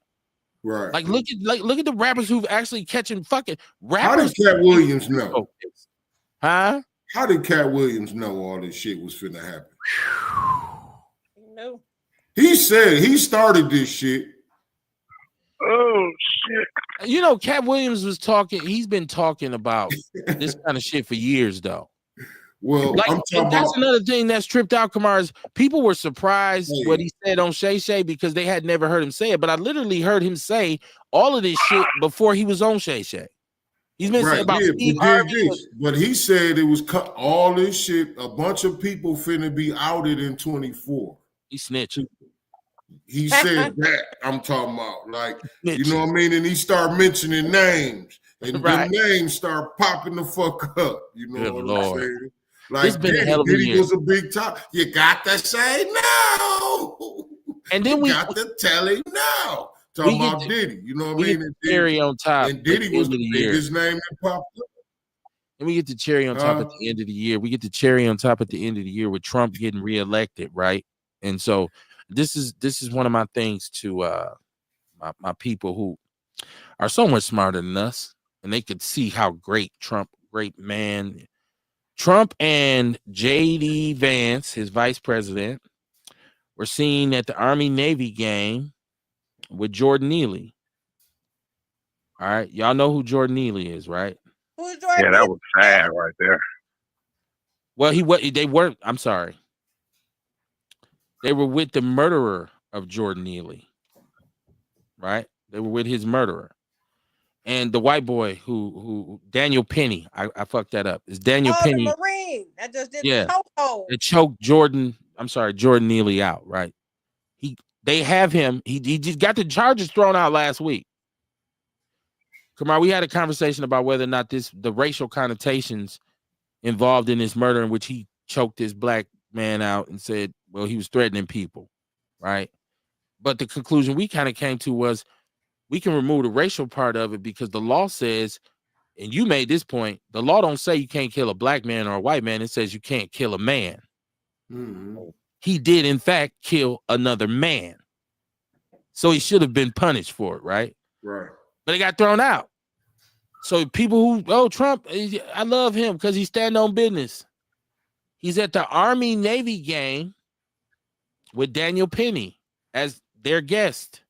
Right. Like look at the rappers who've actually catching fucking rappers. How did Cat Williams know? Huh? How did Cat Williams know all this shit was finna happen? No. He said he started this shit. Oh shit! You know, Cat Williams was talking. He's been talking about this kind of shit for years, though. Well, like, that's another thing that's tripped out Kamar's. People were surprised what he said on Shay Shay because they had never heard him say it. But I literally heard him say all of this shit before he was on Shay Shay. He's been saying about Steve Harvey. But he said it was all this shit. A bunch of people finna be outed in 24. He snitched. He said that. I'm talking about, like, you know what I mean? And he started mentioning names. And the names start popping the fuck up. You know what I'm saying? Like, Diddy was a big top. You got to say no. And then we got to tell him no. Talking about Diddy. You know what I mean? Cherry on top. And Diddy was the biggest name that popped up. And we get the cherry on top at the end of the year. We get the cherry on top at the end of the year with Trump getting reelected, right? And so this is one of my things to my people who are so much smarter than us, and they could see how great man. Trump and J.D. Vance, his vice president, were seen at the Army-Navy game with Jordan Neely. All right, y'all know who Jordan Neely is, right? Who's Jordan? Yeah, that was sad right there. Well, they weren't. I'm sorry. They were with the murderer of Jordan Neely, right? They were with his murderer. And the white boy who Daniel Penny, I fucked that up. It's Daniel Penny. The Marine that just did the chokehold. It choked Jordan Neely out, right? They have him. He just got the charges thrown out last week. Kamar, we had a conversation about whether or not the racial connotations involved in this murder in which he choked this black man out and said, well, he was threatening people, right? But the conclusion we kind of came to was we can remove the racial part of it because the law says, and you made this point, the law don't say you can't kill a black man or a white man. It says you can't kill a man. Mm-hmm. He did, in fact, kill another man. So he should have been punished for it, right? Right. But it got thrown out. So people who, Trump, I love him because he's standing on business. He's at the Army-Navy game with Daniel Penny as their guest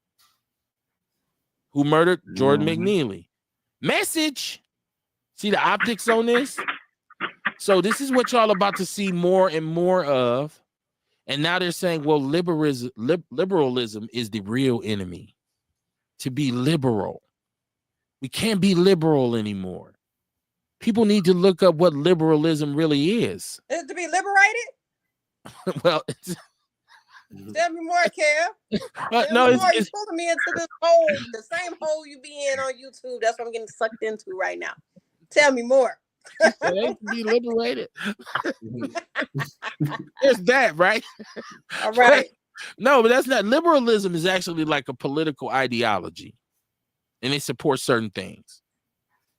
who murdered Jordan McNeely. Message. See the optics on this? So this is what y'all about to see more and more of. And now they're saying, well, liberalism is the real enemy. To be liberal. We can't be liberal anymore. People need to look up what liberalism really is. Is it to be liberated? Well, tell me more, Kev. No, it's pulling me into this hole, the same hole you be in on YouTube. That's what I'm getting sucked into right now. Tell me more. They can be liberated. There's that, right? All right. No, but that's not liberalism. Is actually like a political ideology, and it supports certain things.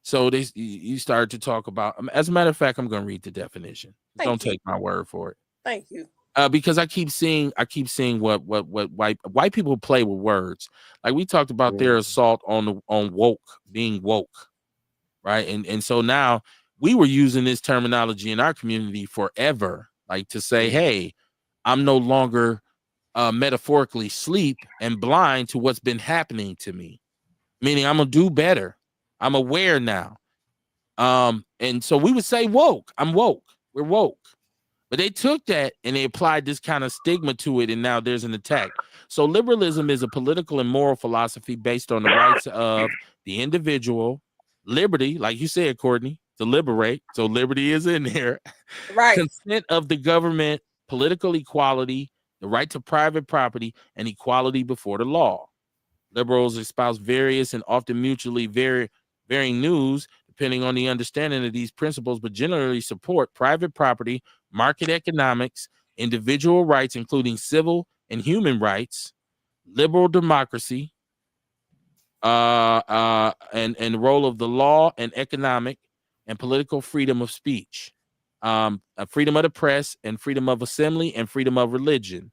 So you started to talk about. As a matter of fact, I'm going to read the definition. Don't take my word for it. Thank you. Because I keep seeing what white people play with words. Like we talked about their assault on being woke, right? And so now we were using this terminology in our community forever, like to say, hey, I'm no longer metaphorically asleep and blind to what's been happening to me, meaning I'm gonna do better. I'm aware now. And so we would say woke. I'm woke. We're woke. But they took that and they applied this kind of stigma to it, and now there's an attack. So liberalism is a political and moral philosophy based on the rights of the individual, liberty, like you said, Courtney, to liberate. So liberty is in there. Right. Consent of the government, political equality, the right to private property, and equality before the law. Liberals espouse various and often mutually varying views depending on the understanding of these principles, but generally support private property, market economics, individual rights, including civil and human rights, liberal democracy, and the role of the law and economic and political freedom of speech, freedom of the press, and freedom of assembly, and freedom of religion.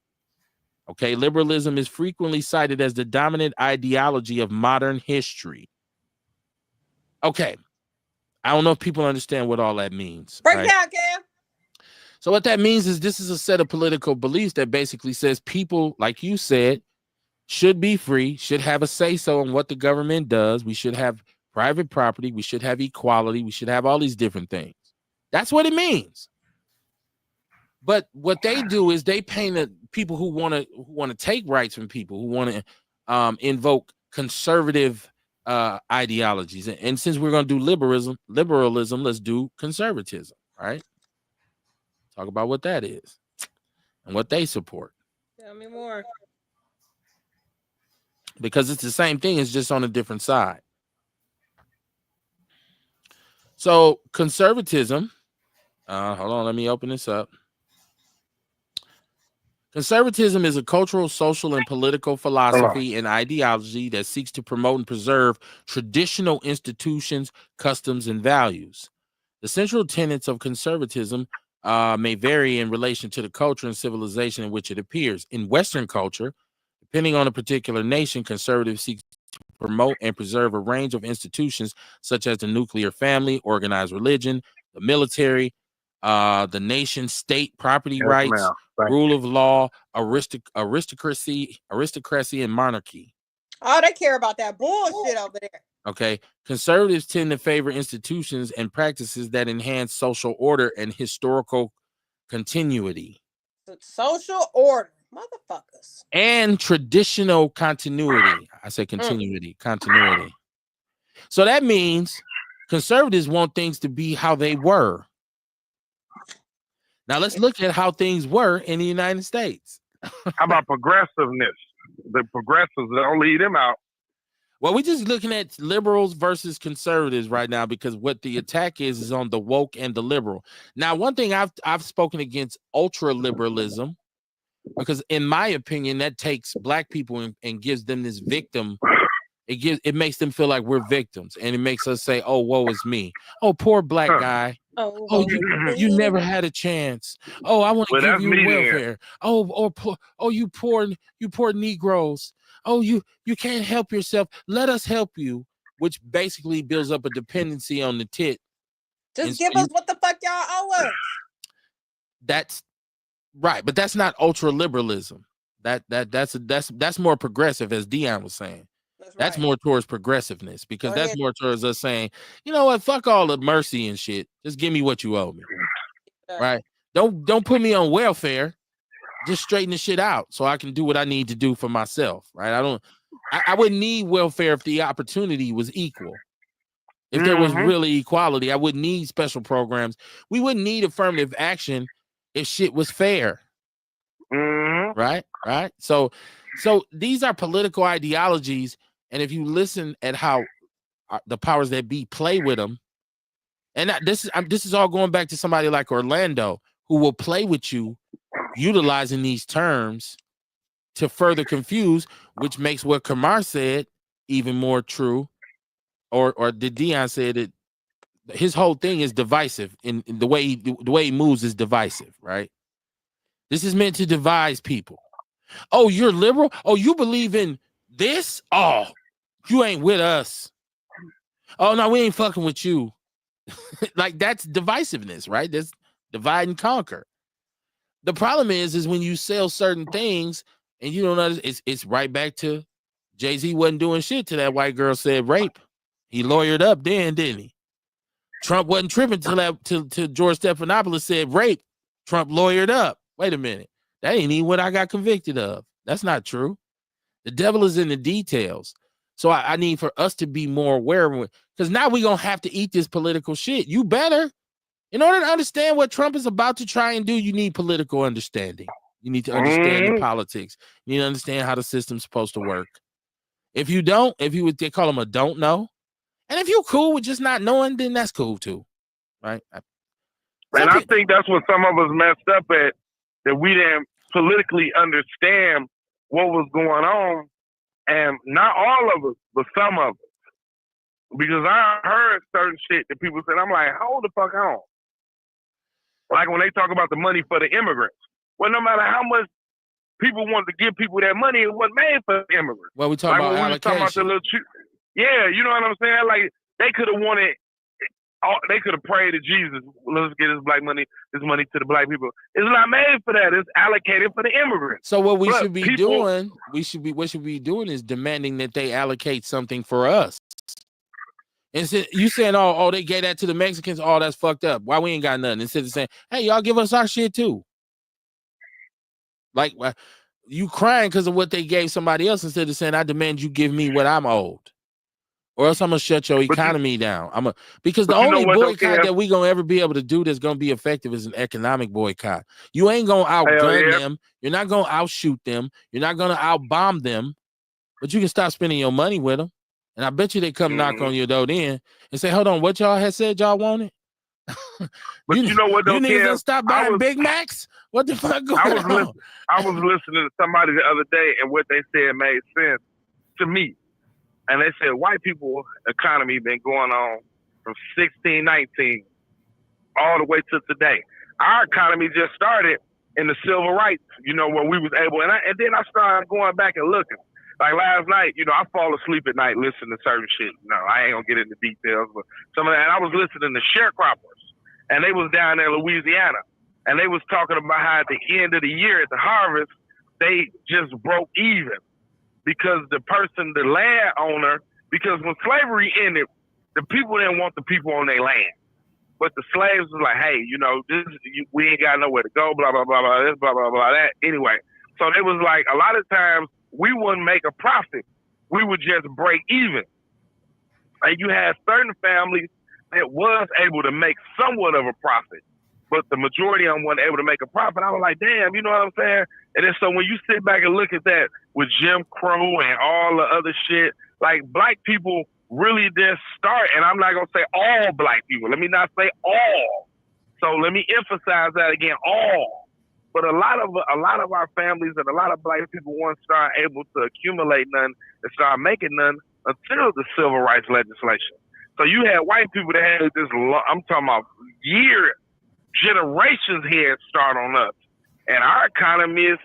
Okay, liberalism is frequently cited as the dominant ideology of modern history. Okay, I don't know if people understand what all that means. Break it out, Cam. So what that means is this is a set of political beliefs that basically says people, like you said, should be free, should have a say-so on what the government does. We should have private property. We should have equality. We should have all these different things. That's what it means. But what they do is they paint people who want to take rights from people, who want to invoke conservative ideologies. And since we're going to do liberalism, let's do conservatism, right? Talk about what that is and what they support. Tell me more. Because it's the same thing, it's just on a different side. So conservatism, hold on, let me open this up. Conservatism is a cultural, social, and political philosophy and ideology that seeks to promote and preserve traditional institutions, customs, and values. The central tenets of conservatism may vary in relation to the culture and civilization in which it appears. In Western culture, depending on a particular nation, conservatives seek to promote and preserve a range of institutions such as the nuclear family, organized religion, the military, the nation state, property rights, rule of law, aristocracy, and monarchy. Oh, they care about that bullshit over there. Okay. Conservatives tend to favor institutions and practices that enhance social order and historical continuity. Social order, motherfuckers. And traditional continuity. I say continuity. So that means conservatives want things to be how they were. Now let's look at how things were in the United States. How about progressiveness? The progressives, don't leave them out. Well, we're just looking at liberals versus conservatives right now, because what the attack is on the woke and the liberal. Now, one thing I've spoken against ultra liberalism, because in my opinion, that takes black people and gives them this victim. It makes them feel like we're victims, and it makes us say, "Oh, woe is me. Oh, poor black guy. Oh, you never had a chance. Oh, I want to give you welfare. You poor Negroes. Oh, you can't help yourself. Let us help you," which basically builds up a dependency on the tit. Just give us what the fuck y'all owe us. That's right, but that's not ultra liberalism. That's more progressive, as Dion was saying. That's more towards progressiveness, because that's more towards us saying, you know what, fuck all the mercy and shit. Just give me what you owe me. Right? Don't put me on welfare. Just straighten the shit out so I can do what I need to do for myself. Right? I wouldn't need welfare if the opportunity was equal. If there was really equality, I wouldn't need special programs. We wouldn't need affirmative action if shit was fair. Right? So these are political ideologies. And if you listen at how the powers that be play with them, and this is all going back to somebody like Orlando, who will play with you utilizing these terms to further confuse, which makes what Kamar said even more true. Or did Dion say that his whole thing is divisive in the way he moves is divisive, right? This is meant to divide people. Oh, you're liberal? Oh, you believe in this? Oh, you ain't with us. Oh, no, we ain't fucking with you. Like, that's divisiveness, right? That's divide and conquer. The problem is when you sell certain things and you don't know, it's right back to Jay-Z wasn't doing shit till that white girl said rape. He lawyered up then, didn't he? Trump wasn't tripping till George Stephanopoulos said rape. Trump lawyered up. Wait a minute. That ain't even what I got convicted of. That's not true. The devil is in the details. So I need for us to be more aware of it, because now we're going to have to eat this political shit. You better. In order to understand what Trump is about to try and do, you need political understanding. You need to understand the politics. You need to understand how the system's supposed to work. If you don't, they call them a don't know. And if you're cool with just not knowing, then that's cool too. Right? And I think that's what some of us messed up at, that we didn't politically understand what was going on. And not all of us, but some of us. Because I heard certain shit that people said, I'm like, hold the fuck on. Like when they talk about the money for the immigrants. Well, no matter how much people wanted to give people that money, it wasn't made for the immigrants. Well, we talk about allocation. Yeah, you know what I'm saying? Like, they could have wanted, they could have prayed to Jesus, let's get this money to the black people. It's not made for that. It's allocated for the immigrants. So what we should be doing is demanding that they allocate something for us. And so you saying, oh, they gave that to the Mexicans. Oh, that's fucked up. Why we ain't got nothing? Instead of saying, hey, y'all give us our shit too. Like, you crying because of what they gave somebody else instead of saying, I demand you give me what I'm owed, or else I'm gonna shut your economy down. Because the only boycott that we gonna ever be able to do that's gonna be effective is an economic boycott. You ain't gonna outgun them. You're not gonna outshoot them. You're not gonna outbomb them, but you can stop spending your money with them. And I bet you they come knock on your door then and say, hold on, what y'all had said y'all wanted? But you know what? You need to stop buying Big Macs? What the fuck going on? I was listening to somebody the other day, and what they said made sense to me. And they said white people economy been going on from 1619 all the way to today. Our economy just started in the civil rights, when we was able. And then I started going back and looking. Like last night, I fall asleep at night listening to certain shit. No, I ain't gonna get into details, but some of that. And I was listening to sharecroppers, and they was down there in Louisiana, and they was talking about how at the end of the year at the harvest, they just broke even because the landowner, because when slavery ended, the people didn't want the people on their land, but the slaves was like, hey, we ain't got nowhere to go, blah blah blah blah this, blah blah blah that. Anyway, so they was like, a lot of times we wouldn't make a profit. We would just break even. And you had certain families that was able to make somewhat of a profit, but the majority of them weren't able to make a profit. I was like, damn, you know what I'm saying? And then so when you sit back and look at that with Jim Crow and all the other shit, like black people really did start, and I'm not going to say all black people. Let me not say all. So let me emphasize that again, all. But a lot of our families and a lot of black people weren't start able to accumulate none and start making none until the civil rights legislation. So you had white people that had this, I'm talking about generations head start on us. And our economy is,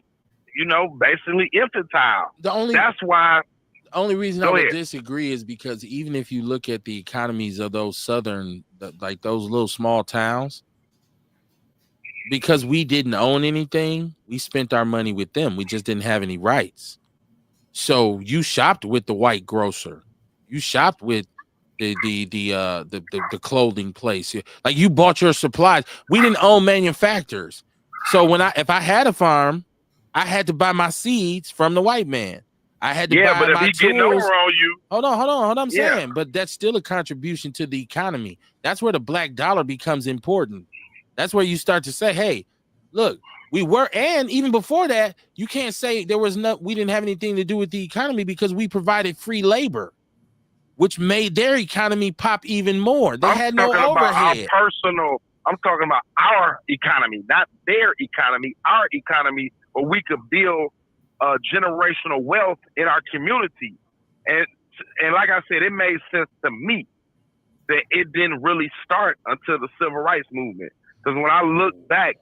basically infantile. That's why. The only reason I would disagree is because even if you look at the economies of those like those little small towns, because we didn't own anything, we spent our money with them. We just didn't have any rights. So you shopped with the white grocer. You shopped with the clothing place. Like you bought your supplies. We didn't own manufacturers. So if I had a farm, I had to buy my seeds from the white man. I had to buy but if my he tools. Getting over on you. Hold on. I'm saying, but that's still a contribution to the economy. That's where the black dollar becomes important. That's where you start to say, hey, look, and even before that, you can't say we didn't have anything to do with the economy because we provided free labor, which made their economy pop even more. They had no overhead. I'm talking about our economy, not their economy, our economy, where we could build generational wealth in our community. And like I said, it made sense to me that it didn't really start until the civil rights movement. Because when I look back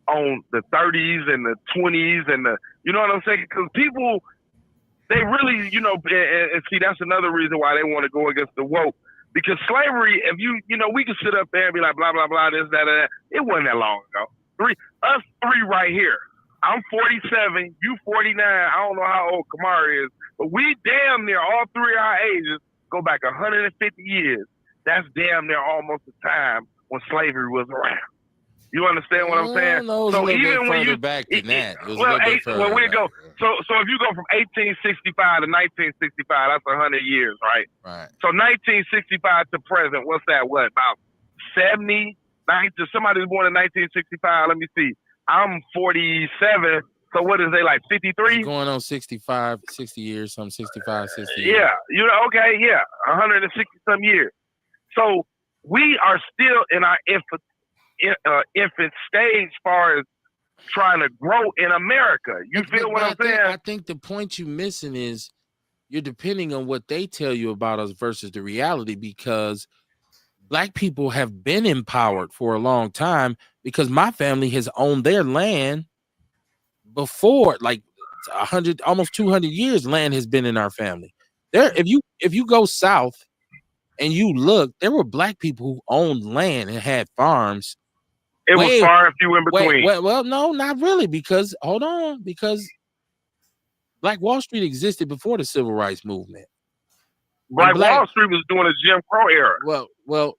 on the 30s and the 20s and you know what I'm saying? Because people, they really, and see, that's another reason why they want to go against the woke. Because slavery, if we can sit up there and be like, blah, blah, blah, this, that, and that. It wasn't that long ago. Us three right here. I'm 47, you 49. I don't know how old Kamara is, but we damn near all three of our ages go back 150 years. That's damn near almost the time when slavery was around. You understand what I'm saying? No, so even when you back than that, we go. So if you go from 1865 to 1965, that's 100 years, right? Right. So 1965 to present, what's that? What, about 70? Somebody was born in 1965. Let me see. I'm 47. So what is they, like 53? Going on 65, 60 years, some 65, 60 years. Yeah, okay, yeah, 160 some years. So we are still in our infant stage as far as trying to grow in America. You feel what I'm saying? I think the point you're missing is you're depending on what they tell you about us versus the reality, because Black people have been empowered for a long time, because my family has owned their land before, like 100, almost 200 years. Land has been in our family. There, if you go south and you look, there were Black people who owned land and had farms. It was far and few in between. Well, no, not really, because hold on, because Black Wall Street existed before the Civil Rights Movement. Wall Street was doing a Jim Crow era. Well,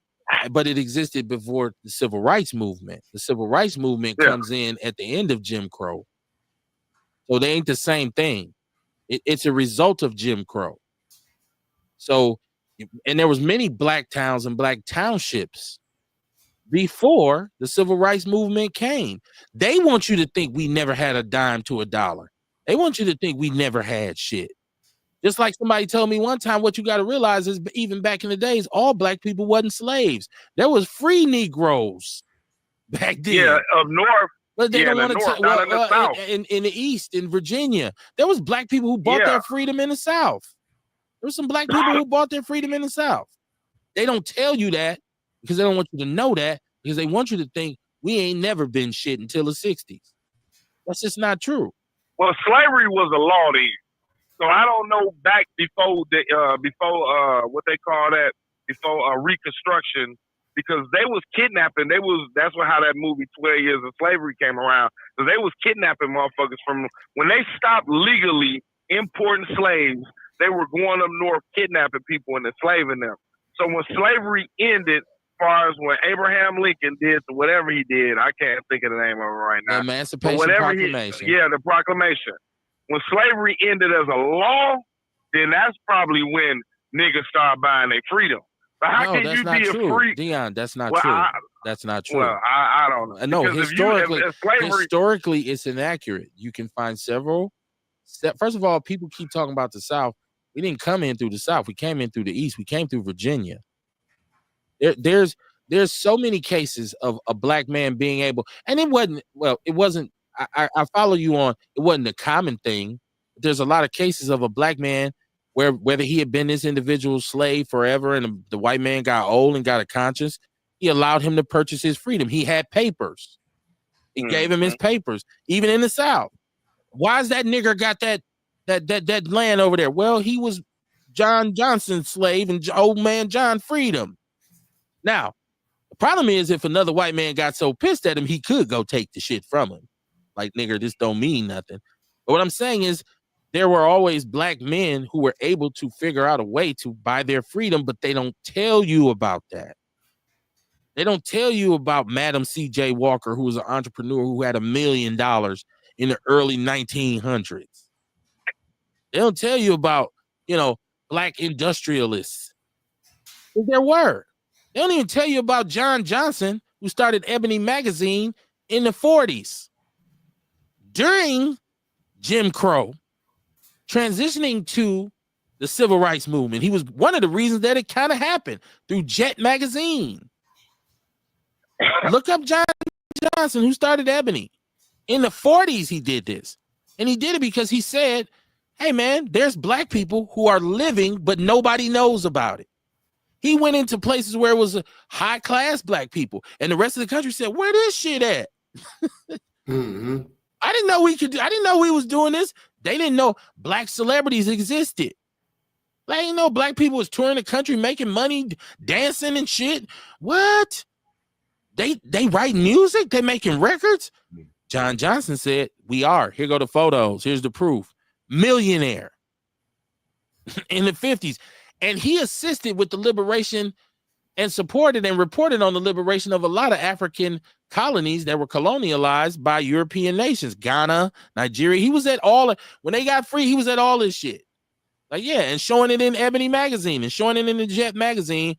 but it existed before the Civil Rights Movement. The Civil Rights Movement comes in at the end of Jim Crow. So they ain't the same thing. It's a result of Jim Crow. So, and there was many Black towns and Black townships before the Civil Rights Movement came. They want you to think we never had a dime to a dollar. They want you to think we never had shit. Just like somebody told me one time, what you got to realize is even back in the days, all Black people wasn't slaves. There was free Negroes back then. Yeah, up north. But they don't want to tell. In the East, in Virginia, there was Black people who bought their freedom in the South. There were some Black people who bought their freedom in the South. They don't tell you that because they don't want you to know that, because they want you to think we ain't never been shit until the 60s. That's just not true. Well, slavery was a law then. So I don't know back before what they call that, before Reconstruction, because they was kidnapping. That's how that movie 12 Years of Slavery came around. So they was kidnapping motherfuckers from when they stopped legally importing slaves. They were going up north kidnapping people and enslaving them. So when slavery ended, as far as when Abraham Lincoln did whatever he did, I can't think of the name of it right now. The Emancipation Proclamation. The proclamation. When slavery ended as a law, then that's probably when niggas start buying their freedom. But how can you be a free? Dion, that's not true. That's not true. Well, I don't know. No, historically, it's inaccurate. You can find several. First of all, people keep talking about the South. We didn't come in through the South. We came in through the East. We came through Virginia. There's so many cases of a Black man being able, and it wasn't. I follow you on. It wasn't a common thing. There's a lot of cases of a Black man where whether he had been this individual's slave forever and the white man got old and got a conscience, he allowed him to purchase his freedom. He had papers. He gave him his papers, even in the South. Why is that nigger got that land over there? Well, he was John Johnson's slave, and old man John freed him. Now, the problem is if another white man got so pissed at him, he could go take the shit from him. Like, nigger, this don't mean nothing. But what I'm saying is there were always Black men who were able to figure out a way to buy their freedom, but they don't tell you about that. They don't tell you about Madam C.J. Walker, who was an entrepreneur who had $1 million in the early 1900s. They don't tell you about, Black industrialists. There were. They don't even tell you about John Johnson, who started Ebony magazine in the 40s. During Jim Crow, transitioning to the Civil Rights Movement, he was one of the reasons that it kind of happened through Jet magazine. Look up John Johnson, who started Ebony. In the 40s, he did this. And he did it because he said, hey, man, there's black people who are living, but nobody knows about it. He went into places where it was high class black people, and the rest of the country said, where this shit at? Mm-hmm. I didn't know we was doing this. They didn't know black celebrities existed. They didn't know black people was touring the country, making money, dancing and shit. What? They write music? They making records? John Johnson said, we are. Here go the photos. Here's the proof. Millionaire in the 50s. And he assisted with the liberation and supported and reported on the liberation of a lot of African colonies that were colonialized by European nations, Ghana, Nigeria. He was at all, when they got free, he was at all this shit. Like, yeah, and showing it in Ebony magazine and showing it in the Jet magazine.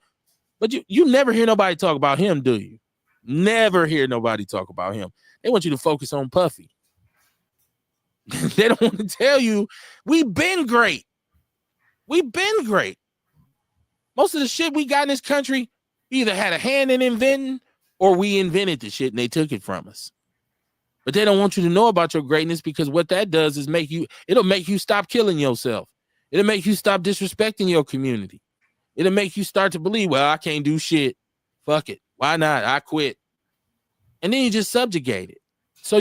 But you never hear nobody talk about him, do you? Never hear nobody talk about him. They want you to focus on Puffy. They don't want to tell you, we've been great. We've been great. Most of the shit we got in this country, we either had a hand in inventing or we invented the shit and they took it from us. But they don't want you to know about your greatness, because what that does is it'll make you stop killing yourself. It'll make you stop disrespecting your community. It'll make you start to believe, well, I can't do shit. Fuck it. Why not? I quit. And then you just subjugate it. So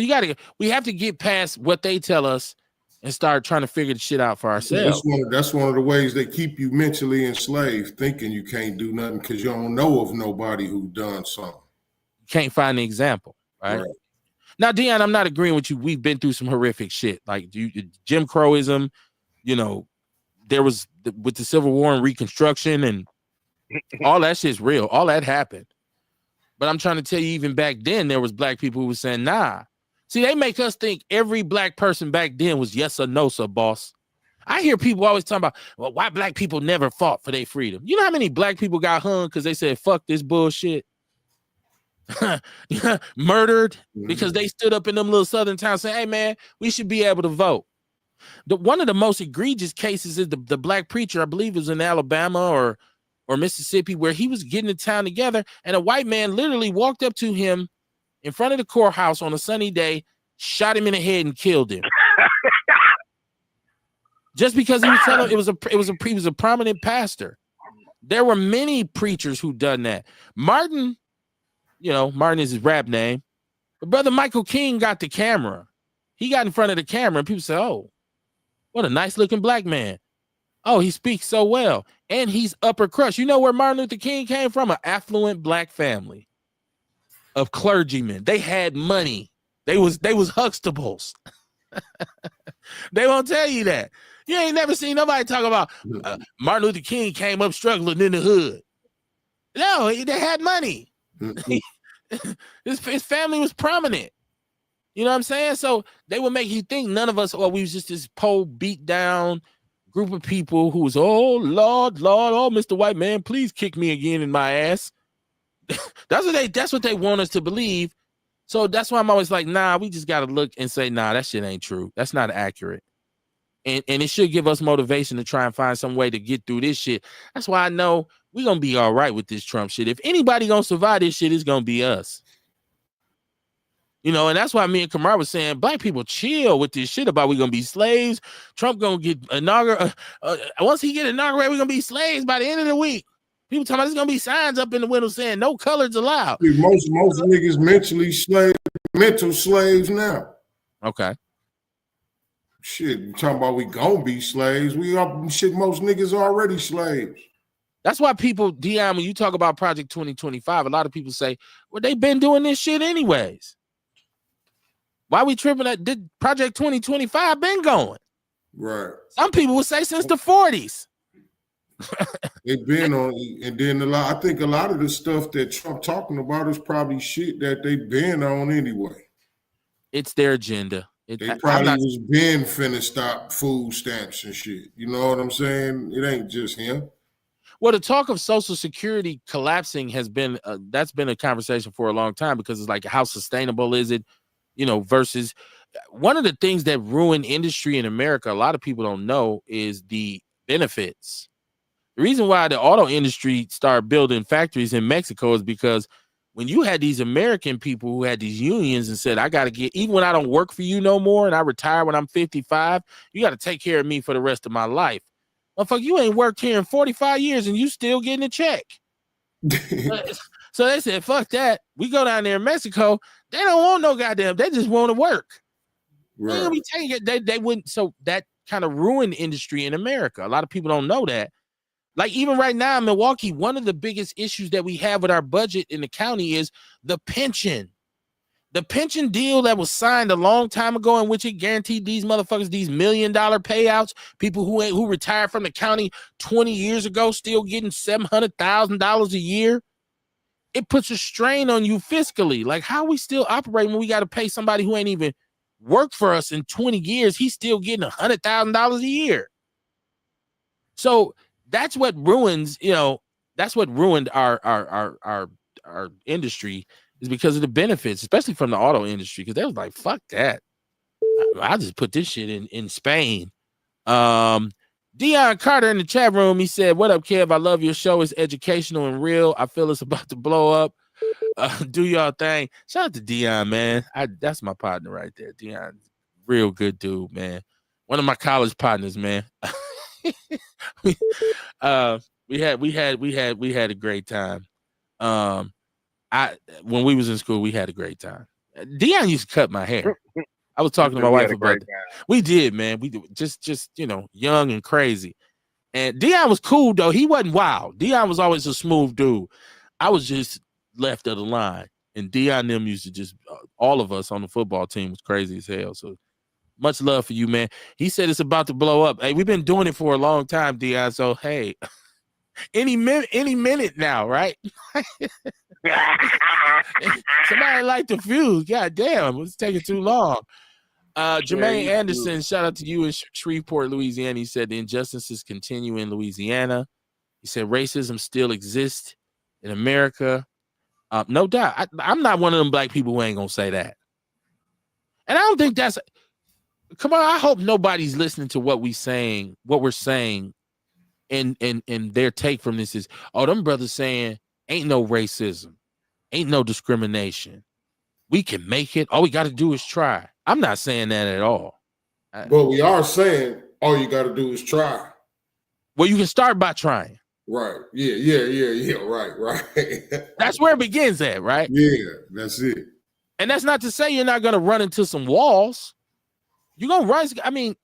we have to get past what they tell us and start trying to figure the shit out for ourselves. That's one of the ways they keep you mentally enslaved, thinking you can't do nothing because you don't know of nobody who done something. You can't find the example, right? Now, Dion, I'm not agreeing with you. We've been through some horrific shit, like Jim Crowism. There was with the Civil War and Reconstruction and all that shit's real. All that happened. But I'm trying to tell you, even back then, there was black people who were saying, nah. See, they make us think every black person back then was yes or no, sir, boss. I hear people always talking about, well, why black people never fought for their freedom. You know how many black people got hung because they said, fuck this bullshit? Murdered because they stood up in them little southern towns saying, hey, man, we should be able to vote. One of the most egregious cases is the black preacher, I believe it was in Alabama or Mississippi, where he was getting the town together and a white man literally walked up to him in front of the courthouse on a sunny day, shot him in the head and killed him. Just because he was telling he was a prominent pastor. There were many preachers who done that. Martin, Martin is his rap name, but Brother Michael King got the camera. He got in front of the camera and people say, oh, what a nice looking black man. Oh, he speaks so well. And he's upper crust. You know where Martin Luther King came from? An affluent black family of clergymen. They had money. They was Huxtables. They won't tell you that. You ain't never seen nobody talk about Martin Luther King came up struggling in the hood. No, they had money. His family was prominent. You know what I'm saying? So they would make you think none of us, we was just this poor, beat down group of people who was, oh, Lord, oh, Mr. White Man, please kick me again in my ass. That's what they want us to believe. So that's why I'm always like, nah, we just got to look and say, nah, that shit ain't true. That's not accurate. And it should give us motivation to try and find some way to get through this shit. That's why I know we're going to be all right with this Trump shit. If anybody going to survive this shit, it's going to be us. And that's why me and Kamar was saying, black people chill with this shit about we're going to be slaves. Trump going to get inaugurated. Once he get inaugurated, we're going to be slaves by the end of the week. People talking about there's going to be signs up in the window saying no colors allowed. Most niggas mental slaves now. Okay. Shit, you talking about we gonna be slaves. Most niggas already slaves. That's why people, Dion, when you talk about Project 2025, a lot of people say, well, they've been doing this shit anyways. Why we tripping at did Project 2025 been going? Right. Some people would say since the 40s. They've been on, and then I think a lot of the stuff that Trump talking about is probably shit that they've been on anyway. It's their agenda. They probably was been finna stop food stamps and shit. You know what I'm saying? It ain't just him. Well, the talk of Social Security collapsing has been that's been a conversation for a long time, because it's like, how sustainable is it? Versus one of the things that ruined industry in America, a lot of people don't know, is the benefits. The reason why the auto industry started building factories in Mexico is because when you had these American people who had these unions and said, I got to get, even when I don't work for you no more and I retire when I'm 55, you got to take care of me for the rest of my life. Motherfucker, you ain't worked here in 45 years and you still getting a check. So they said, fuck that. We go down there in Mexico. They don't want no goddamn, they just want to work. Right. Be taking it. They wouldn't. So that kind of ruined industry in America. A lot of people don't know that. Like even right now in Milwaukee, one of the biggest issues that we have with our budget in the county is the pension. The pension deal that was signed a long time ago, in which it guaranteed these motherfuckers these $1 million payouts. People who retired from the county 20 years ago still getting $700,000 a year. It puts a strain on you fiscally. Like, how we still operating when we got to pay somebody who ain't even worked for us in 20 years? He's still getting $100,000 a year. So that's what ruins, that's what ruined our industry, is because of the benefits, especially from the auto industry. Because they was like, fuck that. I'll just put this shit in Spain. Dion Carter in the chat room, he said, what up, Kev? I love your show. It's educational and real. I feel it's about to blow up. Do y'all thing. Shout out to Dion, man. That's my partner right there. Dion, real good dude, man. One of my college partners, man. We had a great time. When we was in school, we had a great time. Dion used to cut my hair. I was talking to my wife about it. We did, man. We just young and crazy. And Dion was cool though. He wasn't wild. Dion was always a smooth dude. I was just left of the line. And Dion and them used to just all of us on the football team was crazy as hell. So much love for you, man. He said it's about to blow up. Hey, we've been doing it for a long time, Dion. So hey, any minute now, right? Somebody light the fuse. God damn, it's taking too long. Jermaine Anderson, shout out to you in Shreveport, Louisiana. He said the injustices continue in Louisiana. He said racism still exists in America. No doubt. I'm not one of them black people who ain't gonna say that. And I don't think that's. Come on, I hope nobody's listening to what we're saying, and their take from this is, oh, them brothers saying ain't no racism, ain't no discrimination. We can make it. All we got to do is try. I'm not saying that at all. But we are saying all you got to do is try. Well, you can start by trying. Right. Yeah. Right. That's where it begins at, right? Yeah, that's it. And that's not to say you're not going to run into some walls. You're going to rise. I mean,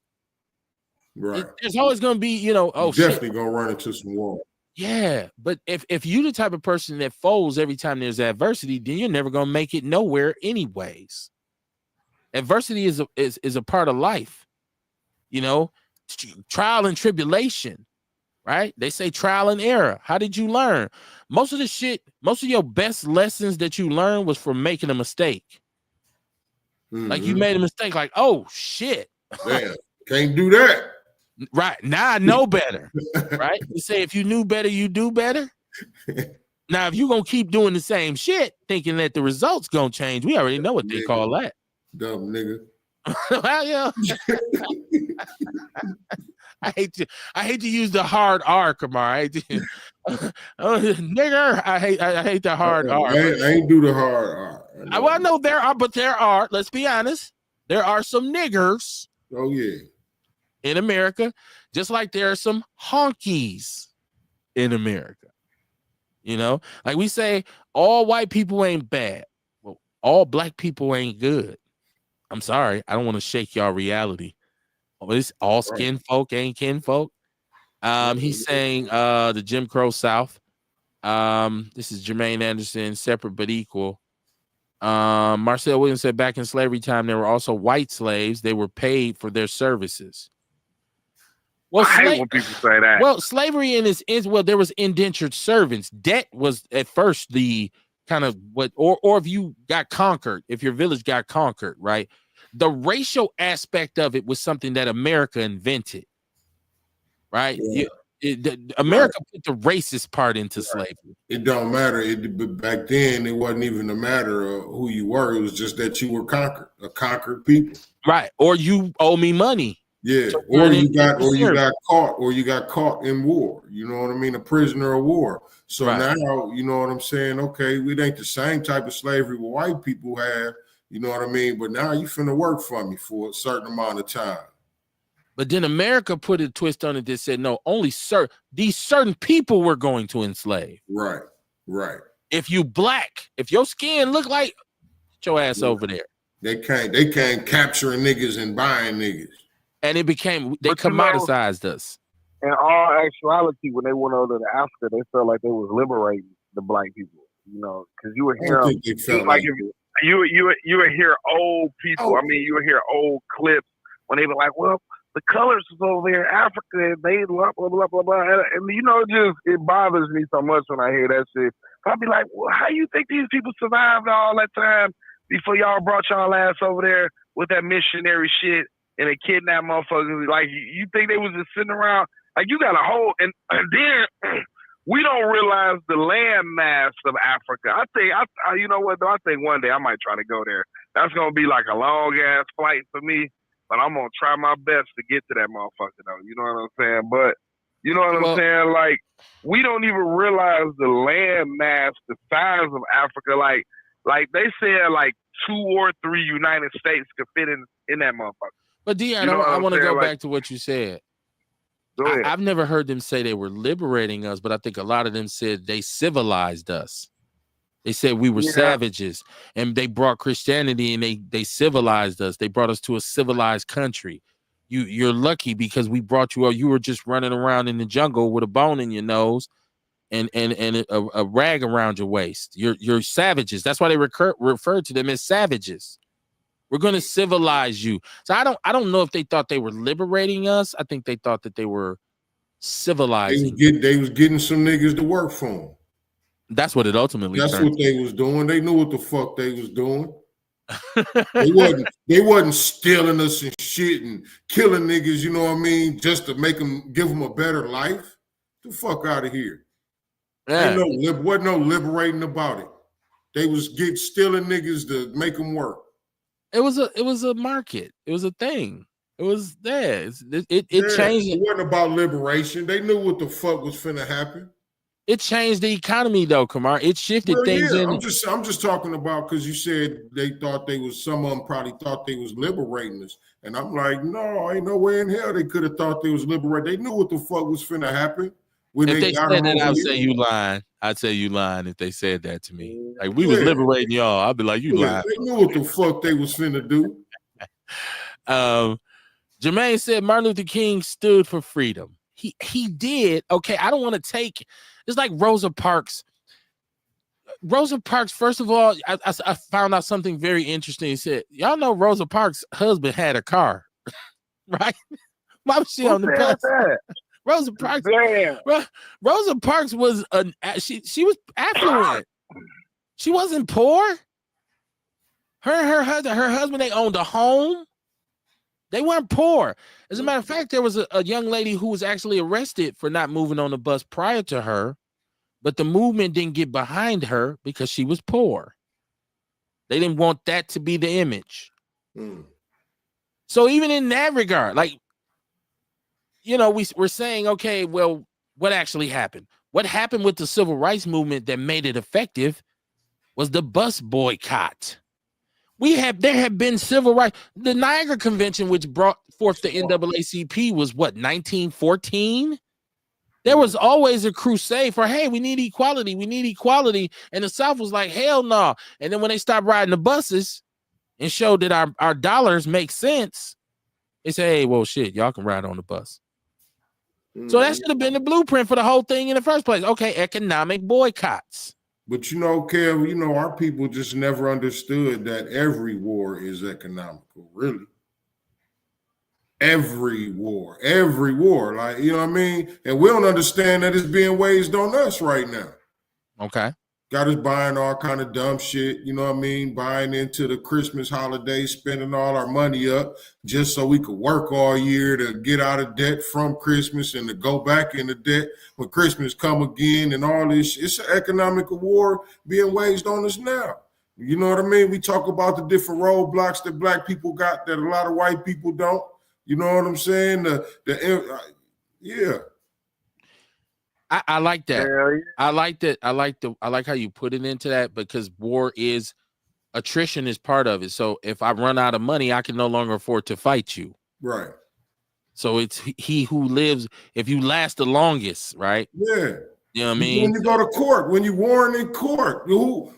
right. There's always going to be, definitely going to run into some walls. Yeah, but if you're the type of person that folds every time there's adversity, then you're never going to make it nowhere anyways. Adversity is a part of life, trial and tribulation, right? They say trial and error. How did you learn? Most of your best lessons that you learned was from making a mistake. Mm-hmm. Like you made a mistake, like, oh shit. Damn, can't do that. Right. Now I know better. Right. You say if you knew better, you do better. Now, if you're going to keep doing the same shit, thinking that the results going to change, we already know what they call that. Dumb nigga. Well, yeah. I hate to use the hard R, Kamar. Nigger. I hate the hard R. I ain't do the hard R. I know there are, let's be honest, there are some niggers. Oh, yeah. In America, just like there are some honkies in America. Like we say, all white people ain't bad. Well, all black people ain't good. I'm sorry. I don't want to shake y'all reality. It's all skin folk ain't kin folk. He's saying the Jim Crow South. This is Jermaine Anderson, separate but equal. Marcel Williams said back in slavery time, there were also white slaves. They were paid for their services. Well, I hate when people say that. Well, slavery there was indentured servants. Debt was at first the kind of or if you got conquered, if your village got conquered, right? The racial aspect of it was something that America invented, right? Yeah. America put the racist part into slavery. It don't matter. Back then, it wasn't even a matter of who you were. It was just that you were conquered, a conquered people. Right. Or you owe me money. Yeah, So or you got caught in war. You know what I mean? A prisoner of war. So Right. now, you know what I'm saying? Okay, it ain't the same type of slavery what white people have. You know what I mean? But now you finna work for me for a certain amount of time. But then America put a twist on it that said, no, only these certain people we're going to enslave. Right, right. If you black, if your skin look like, get your ass over there. They can't capturing niggas and buying niggas. And it became, they commoditized us. In all actuality, when they went over to Africa, they felt like they was liberating the black people, you know, because you would hear them, like you would hear old people. I mean, you would hear old clips when they were like, well, the colors was over there in Africa, and they blah, blah, blah, blah, blah. And you know, it bothers me so much when I hear that shit. I'd be like, well, how you think these people survived all that time before y'all brought y'all ass over there with that missionary shit and they kidnapped motherfuckers? Like, you think they was just sitting around? Like, you got a whole, and then we don't realize the land mass of Africa. I think, you know what, though? I think one day I might try to go there. That's going to be like a long-ass flight for me, but I'm going to try my best to get to that motherfucker, though. You know what I'm saying? But, you know what I'm saying? Like, we don't even realize the land mass, the size of Africa. Like they said, like 2 or 3 United States could fit in that motherfucker. But Dion, I want to go back to what you said. I've never heard them say they were liberating us, but I think a lot of them said they civilized us. They said we were savages, and they brought Christianity and they civilized us. They brought us to a civilized country. You're lucky because we brought you up. You were just running around in the jungle with a bone in your nose and a rag around your waist. You're savages. That's why they refer to them as savages. We're going to civilize you. So I don't know if they thought they were liberating us. I think they thought that they were civilizing. They was getting some niggas to work for them. That's what it ultimately. That's what they was doing. They knew what the fuck they was doing. They wasn't stealing us and shit and killing niggas. You know what I mean? Just to give them a better life. Get the fuck out of here. Yeah. Wasn't no liberating about it. They was stealing niggas to make them work. It was a market. It was a thing. It was there. It changed. It wasn't about liberation. They knew what the fuck was finna happen. It changed the economy though, Kamar. It shifted things. Yeah. I'm just talking about because you said they thought some of them probably thought they was liberating us. And I'm like, no, ain't no way in hell they could have thought they was liberating. They knew what the fuck was finna happen. If they said that, I'd say you lying. I'd say you lying if they said that to me. Like we was liberating y'all. I'd be like, you lying. They knew what the fuck they was finna do. Jermaine said Martin Luther King stood for freedom. He did. Okay, I don't want to take. It's like Rosa Parks. Rosa Parks, first of all, I found out something very interesting. He said, y'all know Rosa Parks' husband had a car, right? Why was she on the bus? Rosa Parks. Rosa Parks was she was affluent. She wasn't poor. Her husband, they owned a home. They weren't poor. As a matter of fact, there was a young lady who was actually arrested for not moving on the bus prior to her, but the movement didn't get behind her because she was poor. They didn't want that to be the image. So even in that regard, like, you know, we're saying, okay, well, what actually happened? What happened with the civil rights movement that made it effective was the bus boycott. There have been civil rights. The Niagara Convention, which brought forth the NAACP, was what, 1914? There was always a crusade for, hey, we need equality. We need equality. And the South was like, hell no. And then when they stopped riding the buses and showed that our dollars make sense, they say, hey, well, shit, y'all can ride on the bus. So that should have been the blueprint for the whole thing in the first place. Okay, economic boycotts. But you know, Kev, you know, our people just never understood that every war is economical, really. Every war, like, you know what I mean? And we don't understand that it's being waged on us right now. Okay. Got us buying all kind of dumb shit, you know what I mean? Buying into the Christmas holiday, spending all our money up just so we could work all year to get out of debt from Christmas and to go back into debt when Christmas come again and all this. It's an economic war being waged on us now. You know what I mean? We talk about the different roadblocks that black people got that a lot of white people don't. You know what I'm saying? Yeah. I like that. Yeah. I like that. I like how you put it into that, because attrition is part of it. So if I run out of money, I can no longer afford to fight you. Right. So it's he who lives, if you last the longest, right? Yeah. You know what I When mean? you go to court, when you warn in court, who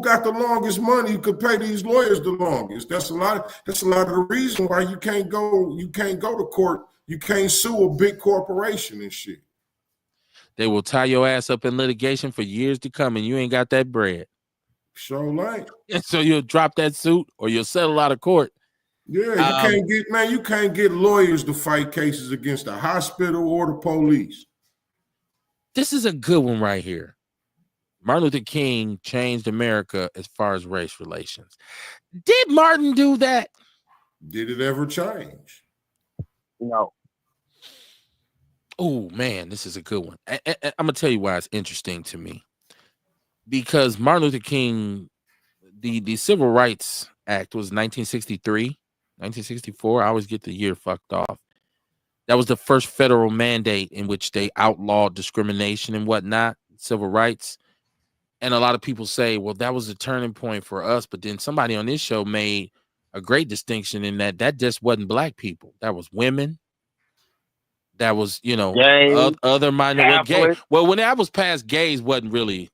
got the longest money could pay these lawyers the longest. That's a lot of the reason why you can't go to court. You can't sue a big corporation and shit. They will tie your ass up in litigation for years to come, and you ain't got that bread. Sure, like. So you'll drop that suit, or you'll settle out of court. Yeah, you can't get lawyers to fight cases against the hospital or the police. This is a good one right here. Martin Luther King changed America as far as race relations. Did Martin do that? Did it ever change? No. Oh man, this is a good one. I'm gonna tell you why it's interesting to me. Because Martin Luther King, the Civil Rights Act was 1963, 1964. I always get the year fucked off. That was the first federal mandate in which they outlawed discrimination and whatnot, civil rights. And a lot of people say, well, that was a turning point for us. But then somebody on this show made a great distinction in that just wasn't black people. That was women. That was, other minority. Well, when that was passed, gays wasn't really,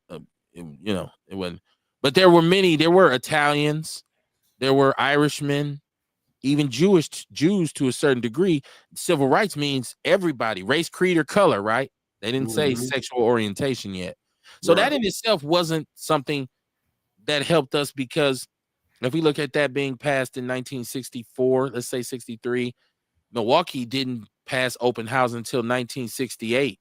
it wasn't. But there were Italians, there were Irishmen, even Jews to a certain degree. Civil rights means everybody, race, creed, or color, right? They didn't say sexual orientation yet. So that in itself wasn't something that helped us, because if we look at that being passed in 1964, let's say 63, Milwaukee didn't pass open housing until 1968.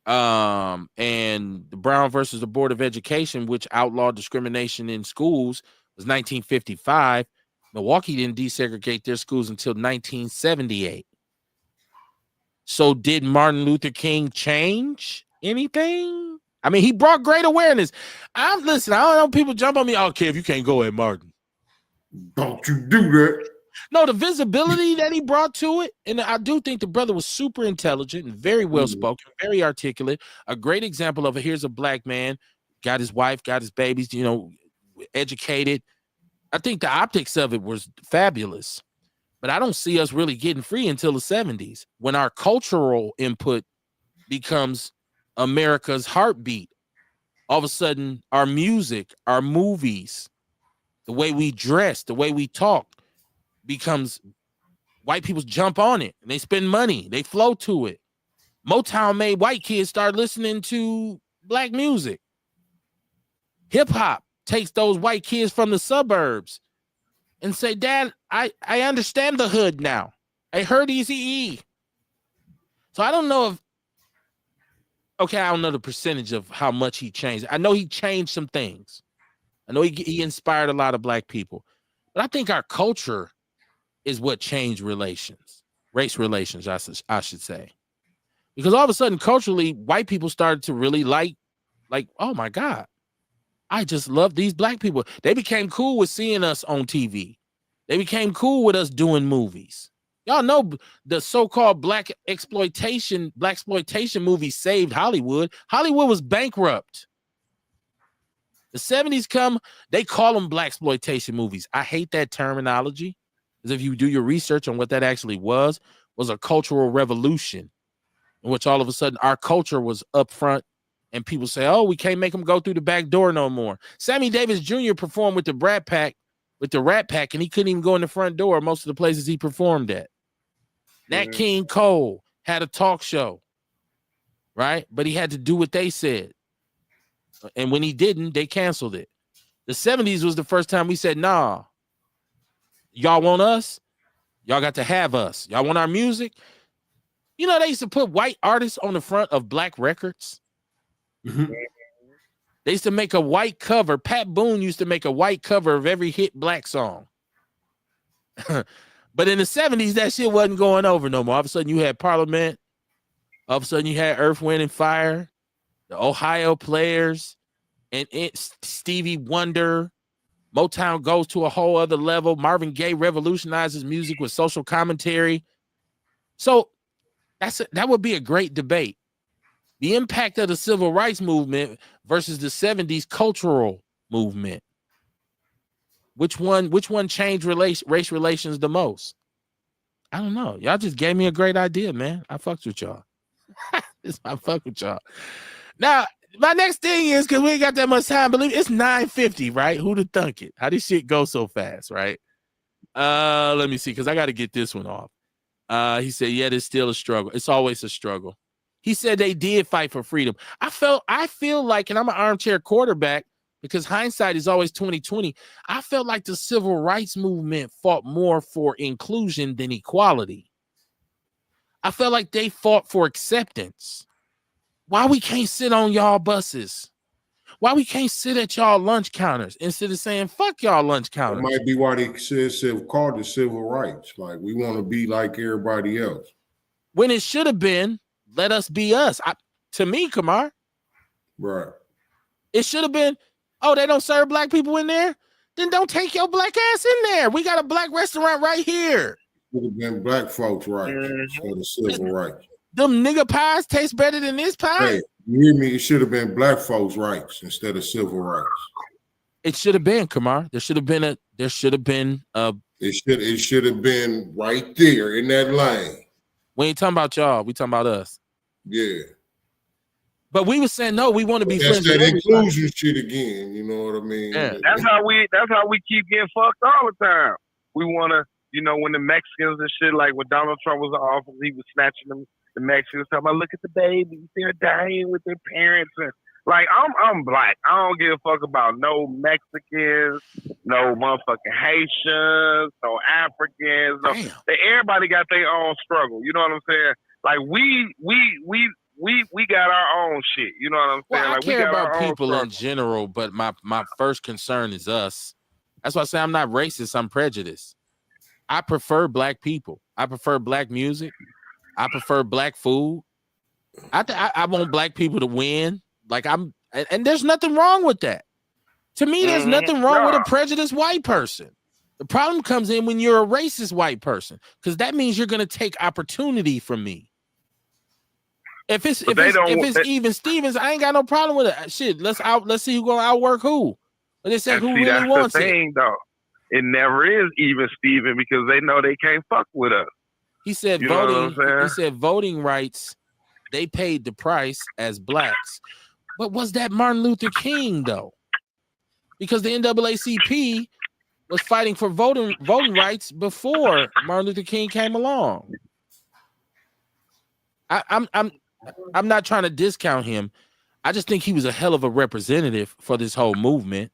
And the Brown versus the Board of Education, which outlawed discrimination in schools, was 1955. Milwaukee didn't desegregate their schools until 1978. So did Martin Luther King change anything? I mean, he brought great awareness. Listen, I don't know, people jump on me. Okay, if you can't go at Martin. Don't you do that. No, the visibility that he brought to it. And I do think the brother was super intelligent and very well spoken, very articulate. A great example of it. Here's a black man, got his wife, got his babies, educated. I think the optics of it was fabulous. But I don't see us really getting free until the 70s, when our cultural input becomes America's heartbeat. All of a sudden, our music, our movies, the way we dress, the way we talk becomes, white people jump on it and they spend money. They flow to it. Motown made white kids start listening to black music. Hip hop takes those white kids from the suburbs and say, Dad, I understand the hood now. I heard Eazy-E. So I don't know I don't know the percentage of how much he changed. I know he changed some things. I know he inspired a lot of black people. But I think our culture is what changed race relations, I should say. Because all of a sudden, culturally, white people started to really like, oh my God, I just love these black people. They became cool with seeing us on TV. They became cool with us doing movies. Y'all know the so-called black exploitation movies saved Hollywood. Hollywood was bankrupt. The 70s come, they call them black exploitation movies. I hate that terminology, because if you do your research on what that actually was a cultural revolution in which all of a sudden our culture was up front, and people say, oh, we can't make them go through the back door no more. Sammy Davis Jr. performed with the Rat Pack, and he couldn't even go in the front door most of the places he performed at. Nat King Cole had a talk show, right? But he had to do what they said. And when he didn't, they canceled it. The 70s was the first time we said, nah, y'all want us? Y'all got to have us. Y'all want our music? They used to put white artists on the front of black records. They used to make a white cover. Pat Boone used to make a white cover of every hit black song. But in the 70s, that shit wasn't going over no more. All of a sudden, you had Parliament. All of a sudden, you had Earth, Wind, and Fire, the Ohio Players, and Stevie Wonder, Motown goes to a whole other level. Marvin Gaye revolutionizes music with social commentary. So that would be a great debate. The impact of the civil rights movement versus the 70s cultural movement. Which one changed race relations the most? I don't know. Y'all just gave me a great idea, man. I fucked with y'all. I fuck with y'all. Now, my next thing is, because we ain't got that much time, believe it's 9:50, right? Who'd have thunk it? How this shit go so fast, right? Let me see, because I got to get this one off. He said, yeah, it's still a struggle. It's always a struggle. He said they did fight for freedom. I feel like, and I'm an armchair quarterback because hindsight is always 20/20. I felt like the civil rights movement fought more for inclusion than equality. I felt like they fought for acceptance. Why we can't sit on y'all buses? Why we can't sit at y'all lunch counters instead of saying, fuck y'all lunch counters? That might be why they called it civil rights. Like, we want to be like everybody else. When it should have been, let us be us. To me, Kamar. Right. It should have been, oh, they don't serve black people in there? Then don't take your black ass in there. We got a black restaurant right here. Should have been black folks' rights for the civil rights. Them nigga pies taste better than this pie? Hey, you hear me? It should have been black folks' rights instead of civil rights. It should have been, Kamar. It should have been right there in that lane. We ain't talking about y'all. We talking about us. Yeah. But we was saying, no, we want to be friends. That's that inclusion shit again. You know what I mean? Yeah. That's how we keep getting fucked all the time. We want to, when the Mexicans and shit, like when Donald Trump was in office, he was snatching them. The Mexicans talking about, look at the babies, they're dying with their parents. And like, I'm black. I don't give a fuck about no Mexicans, no motherfucking Haitians, no Africans. No, everybody got their own struggle. You know what I'm saying? Like we got our own shit. You know what I'm saying? Well, like, I care about people in general, but my first concern is us. That's why I say I'm not racist. I'm prejudiced. I prefer black people. I prefer black music. I prefer black food. I want black people to win. Like and there's nothing wrong with that. To me, there's nothing wrong with a prejudiced white person. The problem comes in when you're a racist white person, because that means you're going to take opportunity from me. If it's even Stevens, I ain't got no problem with it. Shit, let's see who's gonna outwork who. But they say who really wants it. Though. It never is even Steven, because they know they can't fuck with us. He said voting rights, they paid the price as blacks. But was that Martin Luther King though? Because the NAACP was fighting for voting rights before Martin Luther King came along. I'm not trying to discount him. I just think he was a hell of a representative for this whole movement.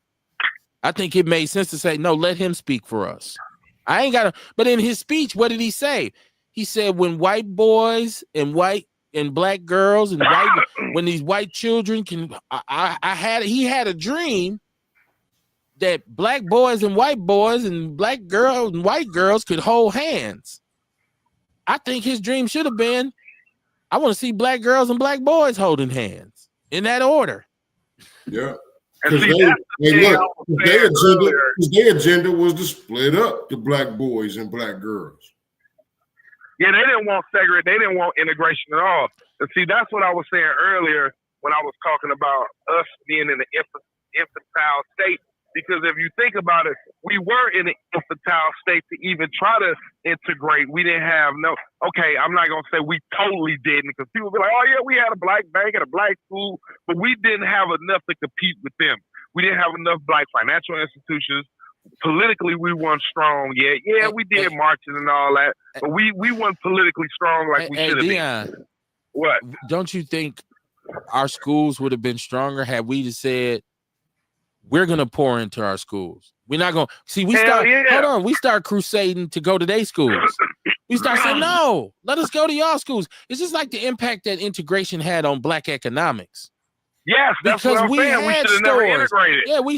I think it made sense to say, no, let him speak for us. I ain't got to, but in his speech, what did he say? He said, when white boys and black girls and when these white children can, he had a dream that black boys and white boys and black girls and white girls could hold hands. I think his dream should have been, I want to see black girls and black boys holding hands in that order. Yeah. Because their agenda was to split up the black boys and black girls. Yeah, they didn't want segregation. They didn't want integration at all. And see, that's what I was saying earlier when I was talking about us being in the infantile state. Because if you think about it, we were in an infantile state to even try to integrate. We didn't have I'm not going to say we totally didn't, because people be like, oh, yeah, we had a black bank and a black school, but we didn't have enough to compete with them. We didn't have enough black financial institutions. Politically, we weren't strong yet. Yeah, we did marching and all that, but we weren't politically strong like we should have been. What? Don't you think our schools would have been stronger had we just said, we're going to pour into our schools? We're not going to see. We start crusading to go to their schools. We start saying, no, let us go to y'all schools. It's just like the impact that integration had on black economics. Yes, that's because what I'm saying. We should have never integrated. Yeah, we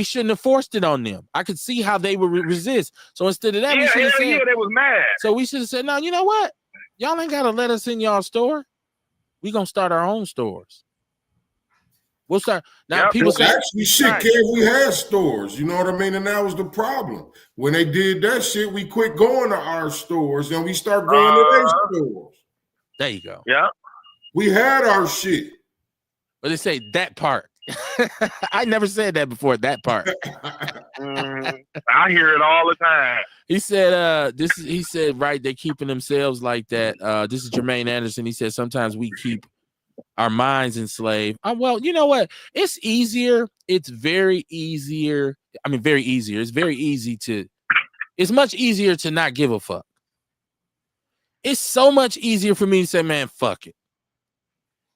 shouldn't have forced it on them. I could see how they would resist. So instead of that, we should have said, they was mad. So we should have said, no, you know what? Y'all ain't got to let us in y'all store. We going to start our own stores. We'll start now. People say actually shit, Kev, we had stores. You know what I mean? And that was the problem. When they did that shit, we quit going to our stores and we start going to their stores. There you go. Yeah. We had our shit. But they say that part. I never said that before. That part. I hear it all the time. He said, he said, right, they're keeping themselves like that. This is Jermaine Anderson. He said, sometimes we keep our minds enslaved. Well, you know what? It's easier. It's very easier. I mean, very easier. It's very easy it's much easier to not give a fuck. It's so much easier for me to say, man, fuck it.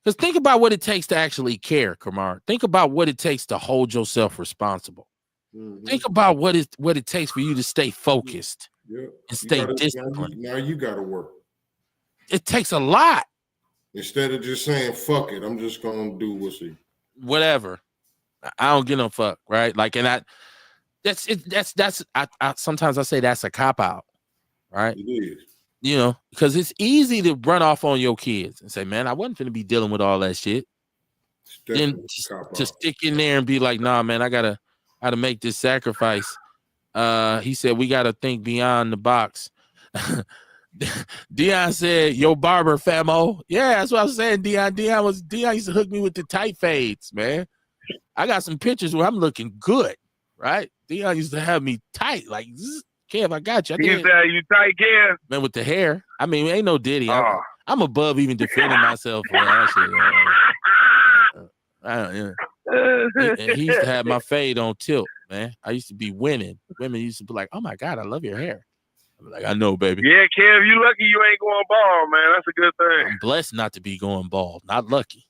Because think about what it takes to actually care, Kamar. Think about what it takes to hold yourself responsible. Mm-hmm. Think about what it takes for you to stay focused and stay disciplined. Now you got to work. It takes a lot. Instead of just saying, fuck it, I'm just going to do whatever. I don't give no fuck, right? Like, and sometimes I say that's a cop-out, right? It is. You know, because it's easy to run off on your kids and say, man, I wasn't going to be dealing with all that shit. Then to stick in there and be like, nah, man, I gotta make this sacrifice. He said, we got to think beyond the box. Dion said, yo, barber, famo. Yeah, that's what I was saying, Dion. Dion used to hook me with the tight fades, man. I got some pictures where I'm looking good, right? Dion used to have me tight, like, Kev, I got you. He used to have you tight, Kev? Man, with the hair. I mean, ain't no Diddy. I'm above even defending myself for that shit. He used to have my fade on tilt, man. I used to be winning. Women used to be like, oh, my God, I love your hair. I'm like, I know, baby. Yeah, Kev, you lucky you ain't going bald, man. That's a good thing. I'm blessed not to be going bald. Not lucky.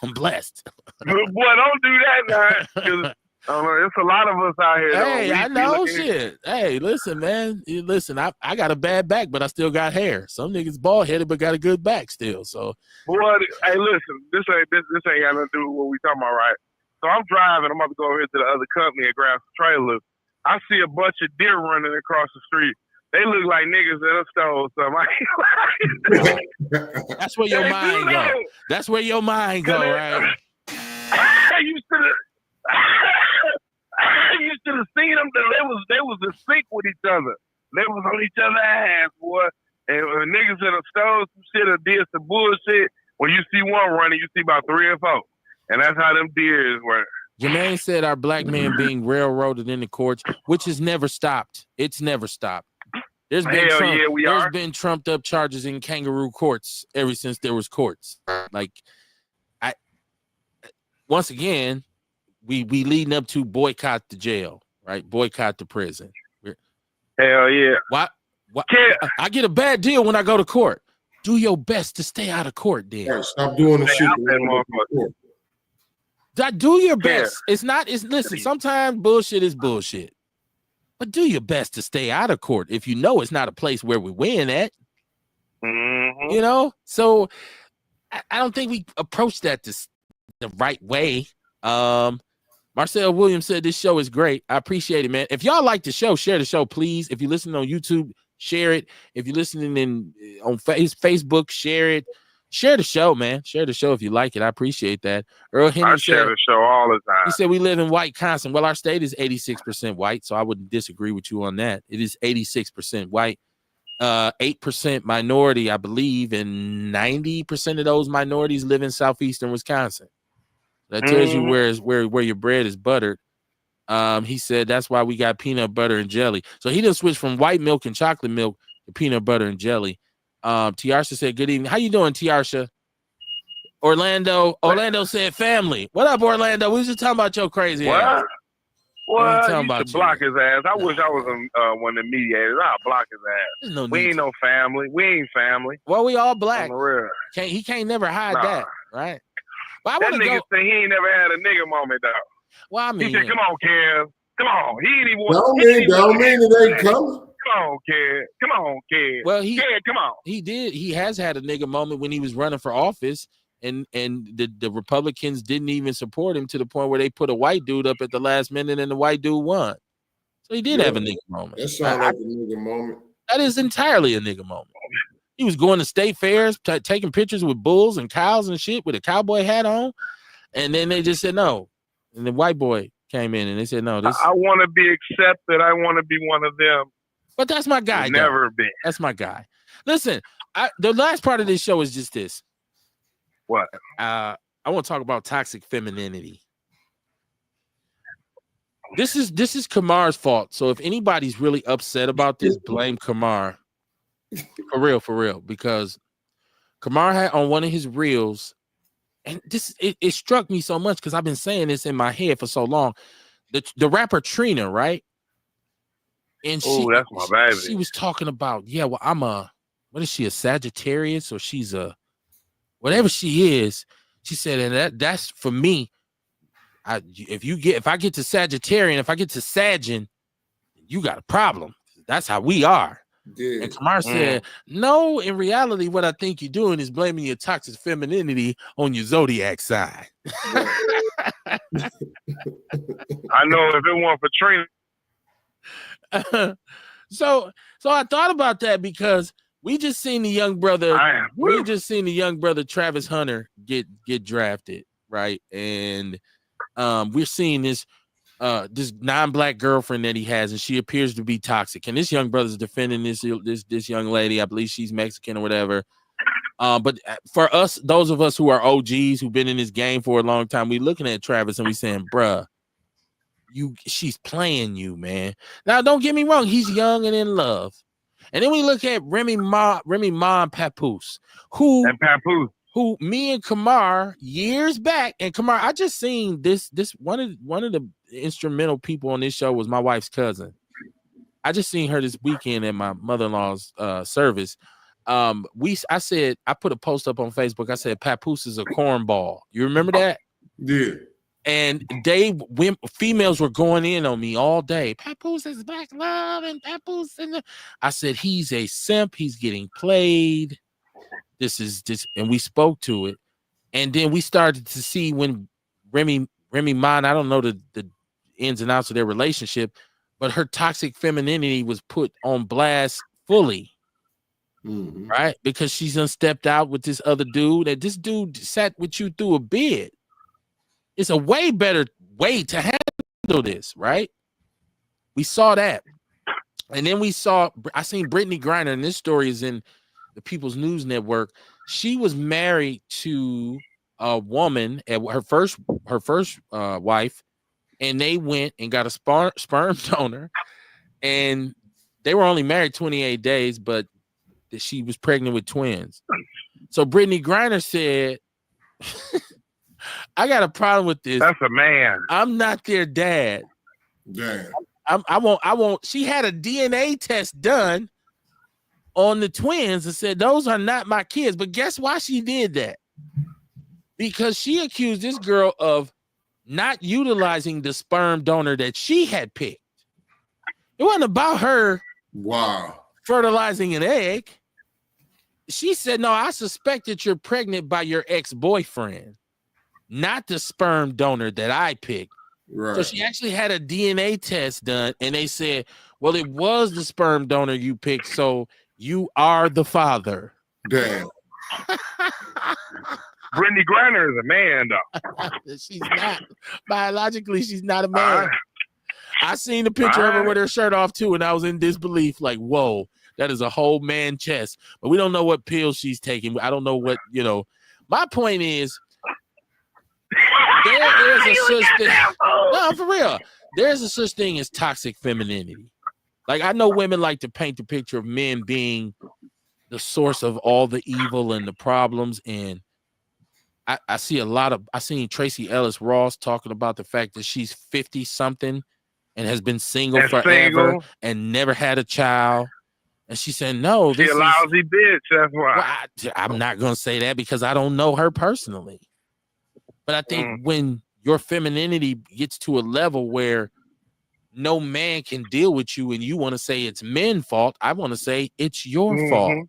I'm blessed. Boy, don't do that now. It's a lot of us out here. Hey, I know shit. Hey, listen, man. Listen, I got a bad back, but I still got hair. Some niggas bald headed, but got a good back still. So, boy, hey, listen, this ain't got nothing to do with what we talking about, right? So I'm driving. I'm about to go over here to the other company and grab some trailers. I see a bunch of deer running across the street. They look like niggas that stole something. That's where your mind go. That's where your mind go, right? You should have seen them. They was in sync with each other. They was on each other's ass, boy. And niggas that have stole some shit or did some bullshit. When you see one running, you see about 3 or 4. And that's how them deers were. Jermaine said our black men being railroaded in the courts, which has never stopped. It's never stopped. There's been trumped up charges in kangaroo courts ever since there was courts. Like, once again, we leading up to boycott the jail, right? Boycott the prison. Hell yeah. What? I get a bad deal when I go to court. Do your best to stay out of court, then. Right, stop doing the shit. Do your best. Listen, sometimes bullshit is bullshit. But do your best to stay out of court if you know it's not a place where we win at. Mm-hmm. You know? So I don't think we approach that the right way. Marcel Williams said this show is great. I appreciate it, man. If y'all like the show, share the show, please. If you're listening on YouTube, share it. If you're listening on Facebook, share it. Share the show, man. Share the show if you like it. I appreciate that. Earl Henry share the show all the time. He said we live in white Wisconsin. Well, our state is 86% white, so I wouldn't disagree with you on that. It is 86% white, 8% minority, I believe, and 90% of those minorities live in southeastern Wisconsin. That tells you where your bread is buttered. He said that's why we got peanut butter and jelly. So he didn't switch from white milk and chocolate milk to peanut butter and jelly. Tiarsha said, good evening. How you doing, Tiarsha? Orlando said family. What up, Orlando? We was just talking about your crazy ass. What? You should block his ass. I wish I was one of the mediators. I'll block his ass. We ain't no family. We ain't family. Well, we all black. He can't never hide that, right? But that nigga say he ain't never had a nigga moment, though. Well, I mean, he said, come on, Kev. Come on. He ain't even don't mean it ain't coming. Come on, kid. Come on, kid. Well, come on. He did. He has had a nigga moment when he was running for office, and the Republicans didn't even support him to the point where they put a white dude up at the last minute, and the white dude won. So he did have a nigga moment. That sounds like a nigga moment. That is entirely a nigga moment. He was going to state fairs, taking pictures with bulls and cows and shit with a cowboy hat on. And then they just said no. And the white boy came in and they said, no, this. I want to be accepted. I want to be one of them. But that's my guy. Never been. That's my guy. Listen, the last part of this show is just this. What? I want to talk about toxic femininity. This is Kamar's fault. So if anybody's really upset about this, blame Kamar. For real. Because Kamar had on one of his reels, and it struck me so much because I've been saying this in my head for so long. The rapper Trina, right? And that's my baby. She was talking about, what is she, a Sagittarius, or she's a whatever she is. She said, and that's for me. If I get to Sagittarian, if I get to Sagin, you got a problem. That's how we are. Yeah. And Kamar said, no, in reality, what I think you're doing is blaming your toxic femininity on your zodiac sign. I know if it weren't for Trina. So I thought about that because we just seen the young brother. We just seen the young brother Travis Hunter get drafted, right? And we're seeing this non-black girlfriend that he has, and she appears to be toxic. And this young brother's defending this young lady. I believe she's Mexican or whatever. But for us, those of us who are OGs who've been in this game for a long time, we looking at Travis and we saying, bruh, she's playing you, man. Now, don't get me wrong, he's young and in love. And then we look at Remy Ma and Papoose, who me and Kamar years back, and Kamar, I just seen this one of the instrumental people on this show was my wife's cousin. I just seen her this weekend at my mother-in-law's service. I put a post up on Facebook. I said Papoose is a cornball. You remember that? Yeah. And females were going in on me all day. Papoose is black love, and Papoose I said he's a simp. He's getting played. This, and we spoke to it, and then we started to see when Remy Ma, I don't know the ins and outs of their relationship, but her toxic femininity was put on blast fully, right? Because she's stepped out with this other dude, and this dude sat with you through a bid. It's a way better way to handle this, right? We saw that, and then I seen Brittany Griner, and this story is in the People's News Network. She was married to a woman at her first wife, and they went and got a sperm donor, and they were only married 28 days, but she was pregnant with twins. So Brittany Griner said, I got a problem with this. That's a man. I'm not their dad. Damn. I won't. She had a DNA test done on the twins and said, those are not my kids. But guess why she did that? Because she accused this girl of not utilizing the sperm donor that she had picked. It wasn't about her fertilizing an egg. She said, no, I suspect that you're pregnant by your ex-boyfriend, not the sperm donor that I picked. Right. So she actually had a DNA test done, and they said, well, it was the sperm donor you picked, so you are the father. Damn. Brittany Griner is a man, though. She's not. Biologically, she's not a man. I seen the picture of her with her shirt off, too, and I was in disbelief, like, whoa, that is a whole man chest. But we don't know what pills she's taking. I don't know what, My point is, there is a such thing. No, for real. There's a such thing as toxic femininity. Like, I know women like to paint the picture of men being the source of all the evil and the problems. And I seen Tracy Ellis Ross talking about the fact that she's 50 something and has been single forever and never had a child. And she said, no, she's a lousy bitch. That's why. Well, I'm not going to say that because I don't know her personally. But I think when your femininity gets to a level where no man can deal with you and you want to say it's men's fault, I want to say it's your fault.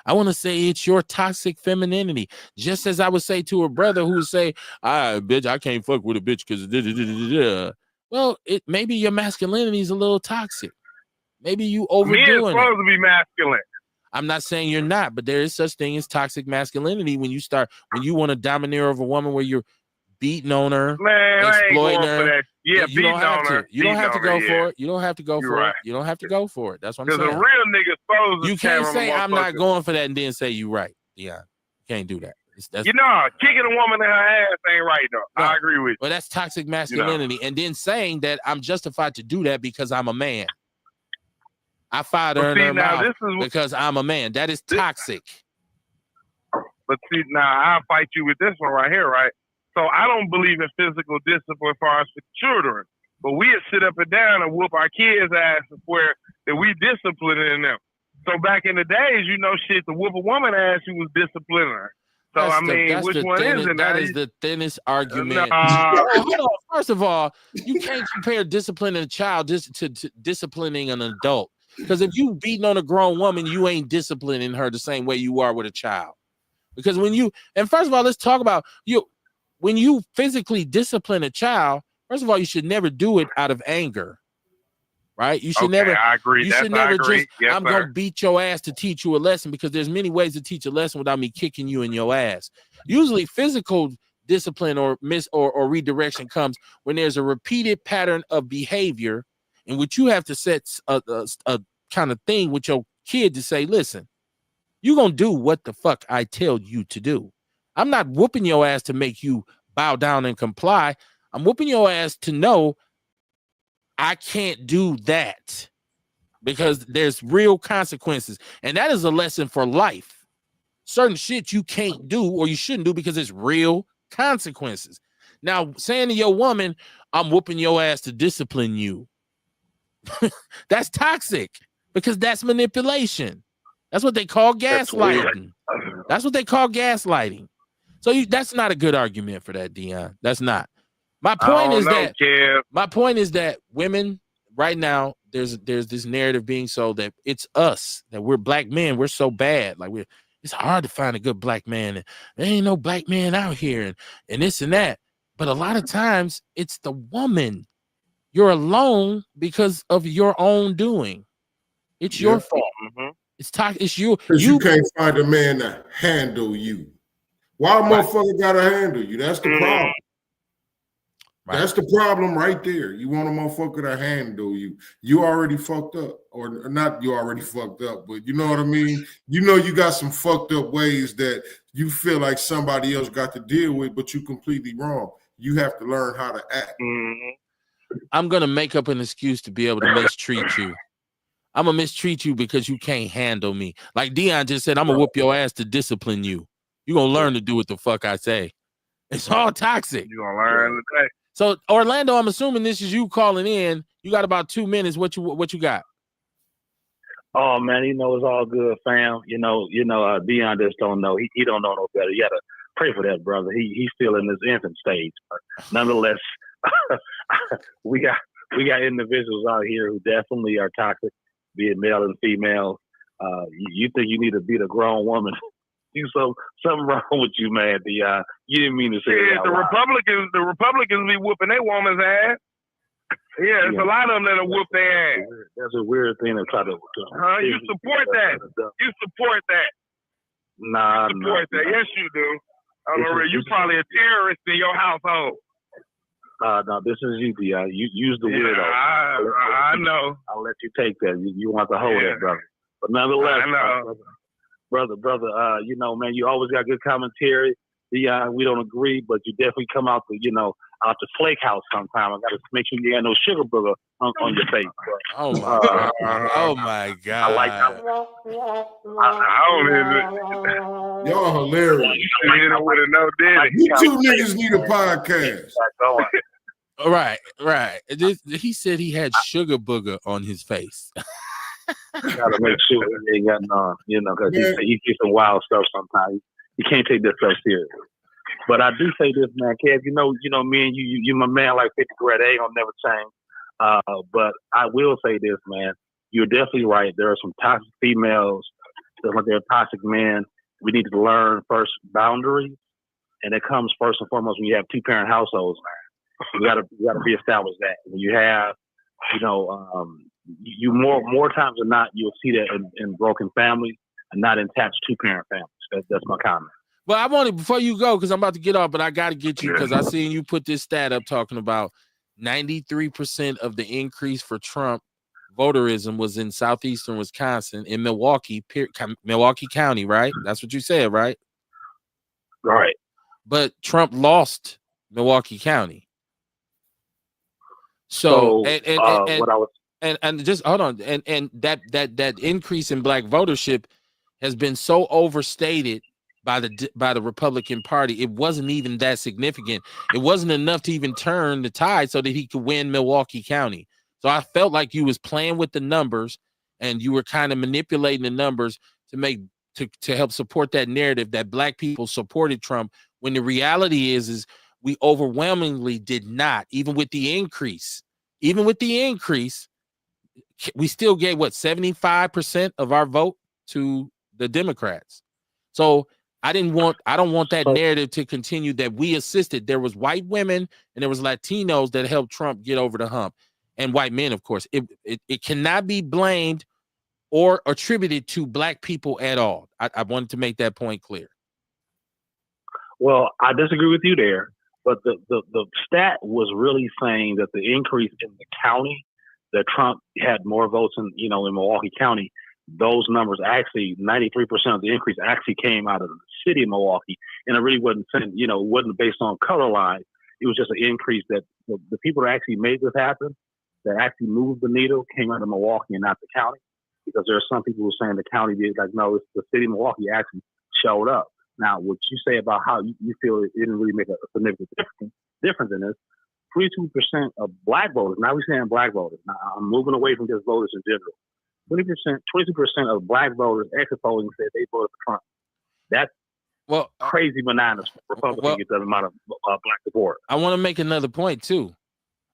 I want to say it's your toxic femininity. Just as I would say to a brother who would say, bitch, I can't fuck with a bitch because well, maybe your masculinity is a little toxic. Maybe you overdoing it. Men supposed to be masculine. I'm not saying you're not, but there is such thing as toxic masculinity when you want to domineer over a woman where you're beating on her, Man, I ain't exploiting going her. for that. Yeah, You don't have to. You don't have to go for it. You don't have to go for it. You don't have to go for it. That's what I'm saying. Because a real nigga supposed to you can't say I'm not going for that and then say you right. Yeah, you can't do that. You know, kicking a woman in her ass ain't right though. No. I agree with you. Well, that's toxic masculinity, and then saying that I'm justified to do that because I'm a man. I fired her in her mouth because I'm a man. That is toxic. But see, now I'll fight you with this one right here, right? So I don't believe in physical discipline for our children, but we sit up and down and whoop our kids' asses where that we disciplining them. So back in the days, you know, shit, to whoop a woman ass, you was disciplining her. So I mean, which one is it? That is the thinnest argument. Hold on. First of all, you can't compare disciplining a child to disciplining an adult. Because if you beating on a grown woman, you ain't disciplining her the same way you are with a child. Because and first of all, let's talk about when you physically discipline a child, first of all, you should never do it out of anger. Right? You should never. I agree. You should never just. Yes, I'm gonna beat your ass to teach you a lesson, because there's many ways to teach a lesson without me kicking you in your ass. Usually, physical discipline or redirection comes when there's a repeated pattern of behavior in which you have to set a kind of thing with your kid to say, listen, you're gonna do what the fuck I tell you to do. I'm not whooping your ass to make you bow down and comply. I'm whooping your ass to know I can't do that, because there's real consequences. And that is a lesson for life. Certain shit you can't do or you shouldn't do because it's real consequences. Now, saying to your woman, I'm whooping your ass to discipline you, that's toxic, because that's manipulation. That's what they call gaslighting. That's what they call gaslighting. So that's not a good argument for that, Dion. That's not. My point is that women right now, there's this narrative being sold that it's us, that we're black men, we're so bad. Like it's hard to find a good black man. And there ain't no black man out here and this and that. But a lot of times it's the woman. You're alone because of your own doing. It's your fault. Mm-hmm. It's you. Because you can't find a man to handle you. Why a motherfucker gotta handle you? That's the problem. Right. That's the problem right there. You want a motherfucker to handle you. You already fucked up. Or not you already fucked up, but you know what I mean? You know you got some fucked up ways that you feel like somebody else got to deal with, but you completely wrong. You have to learn how to act. Mm-hmm. I'm going to make up an excuse to be able to mistreat you. I'm going to mistreat you because you can't handle me. Like Dion just said, I'm going to whoop your ass to discipline you. You're going to learn to do what the fuck I say. It's all toxic. You're going to learn today. So Orlando, I'm assuming this is you calling in. You got about 2 minutes. What you got? Oh man, it's all good, fam. Dion just don't know. He don't know no better. You gotta pray for that brother. He's still in his infant stage. But nonetheless, we got individuals out here who definitely are toxic, be it male and female. You think you need to beat a grown woman? Something wrong with you, man. You didn't mean to say that. The Republicans be whooping their woman's ass. Yeah, there's a lot of them that'll whoop their ass. That's a weird thing to try to. You support that? You support that? Nah, you support that? Yes, you do. You probably a terrorist in your household. No, this is you, Dion. You use the weirdo. I know. I'll let you take that. You want to hold it, brother. But nonetheless, I know. Brother, man, you always got good commentary. We don't agree, but you definitely come out the flake house sometime. I got to make sure you got no sugar booger on your face. Bro. Oh my God! Oh my God! I like that. Y'all hilarious. You two niggas need a podcast. All right. He said he had sugar booger on his face. Gotta make sure he ain't got none, because he gets some wild stuff sometimes. You can't take that stuff serious. But I do say this, man, Kev, me and you my man like 50 grade. They ain't gonna never change. But I will say this, man. You're definitely right. There are some toxic females. There are toxic men. We need to learn first boundaries, and it comes first and foremost when you have 2-parent households, man. You gotta reestablish that. When you have, you more times than not, you'll see that in broken families and not attached 2-parent families. That's my comment. Well, I wanted before you go because I'm about to get off, but I got to get you because I seen you put this stat up talking about 93% of the increase for Trump voterism was in southeastern Wisconsin, in Milwaukee County, right? That's what you said, right? Right. But Trump lost Milwaukee County. So what I was and just hold on, and that increase in black votership has been so overstated by the Republican Party. It wasn't even that significant. It wasn't enough to even turn the tide so that he could win Milwaukee County. So I felt like you was playing with the numbers and you were kind of manipulating the numbers to help support that narrative that black people supported Trump, when the reality is we overwhelmingly did not. Even with the increase, we still gave 75% of our vote to the Democrats. So I don't want that narrative to continue that we assisted. There was white women and there was Latinos that helped Trump get over the hump, and white men, of course. It cannot be blamed or attributed to black people at all. I wanted to make that point clear. Well, I disagree with you there, but the stat was really saying that the increase in the county, that Trump had more votes in Milwaukee County. Those numbers actually, 93% of the increase actually came out of the city of Milwaukee, and it really wasn't wasn't based on color line. It was just an increase that the people that actually made this happen, that actually moved the needle, came out of Milwaukee and not the county. Because there are some people who are saying the county did, like, no, it's the city of Milwaukee actually showed up. Now, what you say about how you feel it didn't really make a significant difference in this, 22% of black voters, now we're saying black voters, now I'm moving away from just voters in general, 22% of black voters exit polling said they voted for Trump. That's crazy bananas for Republicans to get that amount of black support. I want to make another point, too.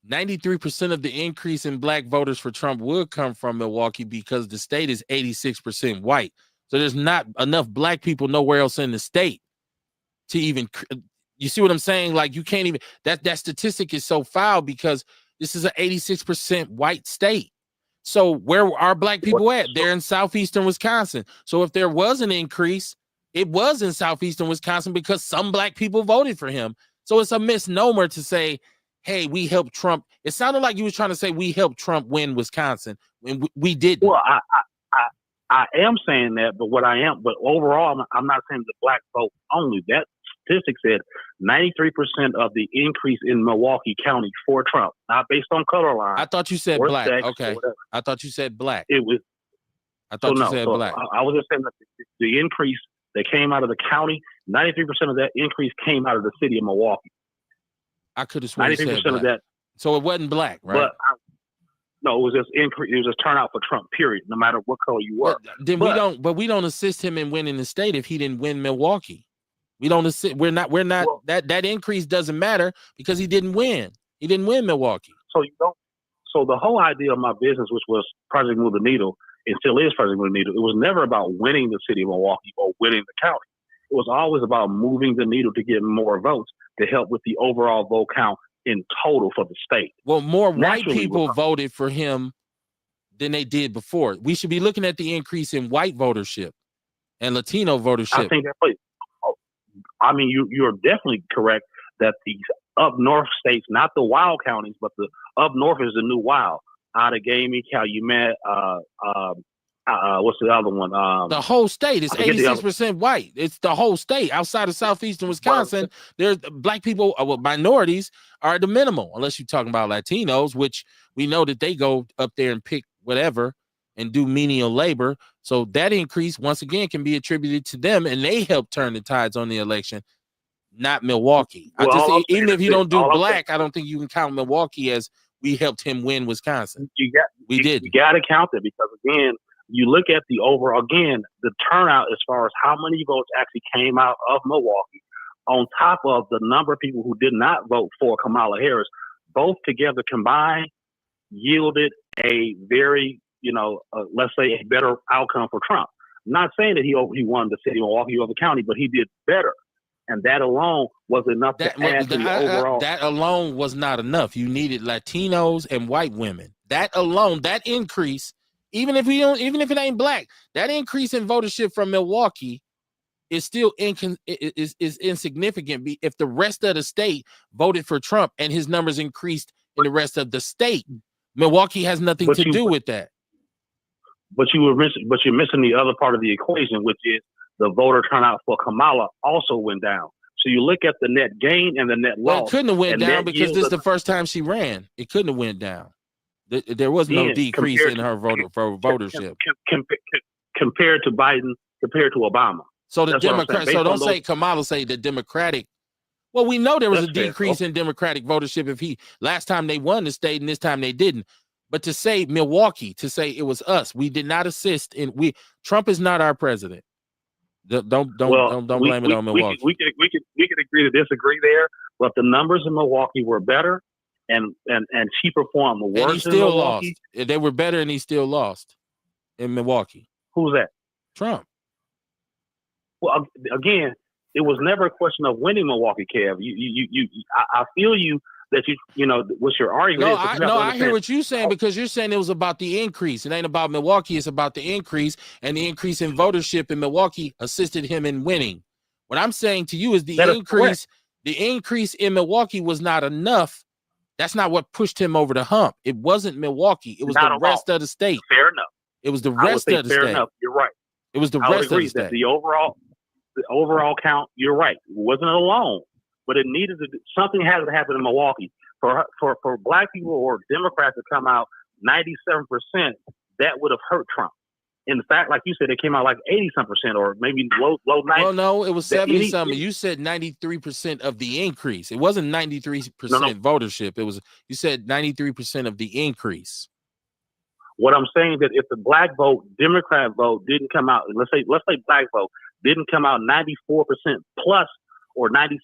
93% of the increase in black voters for Trump would come from Milwaukee because the state is 86% white. So there's not enough black people nowhere else in the state to even, you see what I'm saying? Like, you can't even, that statistic is so foul because this is an 86% white state. So where are black people at? They're in southeastern Wisconsin. So if there was an increase, it was in southeastern Wisconsin because some black people voted for him. So it's a misnomer to say, hey, we helped Trump. It sounded like you was trying to say we helped Trump win Wisconsin when we didn't. Well, I am saying that, but overall, I'm not saying the black vote only. That statistic said 93% of the increase in Milwaukee County for Trump, not based on color line. I thought you said black. Okay. I thought you said black. It was. I thought you said black. I was just saying that the increase that came out of the county, 93% of that increase came out of the city of Milwaukee. I could have sworn 93% of that. So it wasn't black, right? No, it was just increase. It was just turnout for Trump. Period. No matter what color you were. We don't assist him in winning the state if he didn't win Milwaukee. We don't assist. We're not. That increase doesn't matter because he didn't win. He didn't win Milwaukee. So you don't. So the whole idea of my business, which was Project Move the Needle, and still is Project Move the Needle, it was never about winning the city of Milwaukee or winning the county. It was always about moving the needle to get more votes to help with the overall vote count in total for the state. Well, more white people voted for him than they did before. We should be looking at the increase in white votership and Latino votership. I think you're definitely correct that the up north states, not the wild counties, but the up north is the new wild. Outagamie, Calumet, what's the other one? The whole state is 86% white. It's the whole state. Outside of southeastern Wisconsin, there's black people, minorities are the minimal, unless you're talking about Latinos, which we know that they go up there and pick whatever and do menial labor. So that increase, once again, can be attributed to them, and they help turn the tides on the election, not Milwaukee. Even if you don't do black, I don't think you can count Milwaukee as we helped him win Wisconsin. You got to count that because, again, you look at the overall, again, the turnout as far as how many votes actually came out of Milwaukee, on top of the number of people who did not vote for Kamala Harris, both together combined yielded a very, let's say a better outcome for Trump. I'm not saying that he won the city of Milwaukee over the county, but he did better. And that alone was enough to add to the overall. That alone was not enough. You needed Latinos and white women. That alone, that increase, even if it ain't black, that increase in votership from Milwaukee is still is insignificant if the rest of the state voted for Trump and his numbers increased in the rest of the state. Milwaukee has nothing to do with that. But you're missing the other part of the equation, which is the voter turnout for Kamala also went down. So you look at the net gain and the net loss. Well, it couldn't have went down because this is the first time she ran. It couldn't have went down. There was no decrease in her votership compared to Biden, compared to Obama. So the Democrats. So don't say Kamala. Say the Democratic. Well, we know there was a decrease in Democratic votership if last time they won the state and this time they didn't. But to say Milwaukee, to say it was us, we did not assist in. Trump is not our president. Don't blame it on Milwaukee. We could agree to disagree there, but the numbers in Milwaukee were better, and she performed worse. And he still lost. They were better, and he still lost in Milwaukee. Who's that? Trump. Well, again, it was never a question of winning Milwaukee, Kev. I feel you. That what's your argument? I hear what you're saying, because you're saying it was about the increase. It ain't about Milwaukee. It's about the increase, and the increase in votership in Milwaukee assisted him in winning. What I'm saying to you is the increase in Milwaukee was not enough. That's not what pushed him over the hump. It wasn't Milwaukee. It was the rest of the state. Fair enough. It was the rest of the state. Fair enough. You're right. It was the rest of the state. The overall count. You're right. It wasn't alone. But it needed something had to happen in Milwaukee for black people or Democrats to come out 97%. That would have hurt Trump. In fact, like you said, it came out like 80-some% or maybe low 90. Well, no, it was 70-something. You said 93% of the increase. It wasn't 93% votership. It was, you said 93% of the increase. What I'm saying is that if the black vote, Democrat vote didn't come out, let's say black vote didn't come out 94% plus or 96%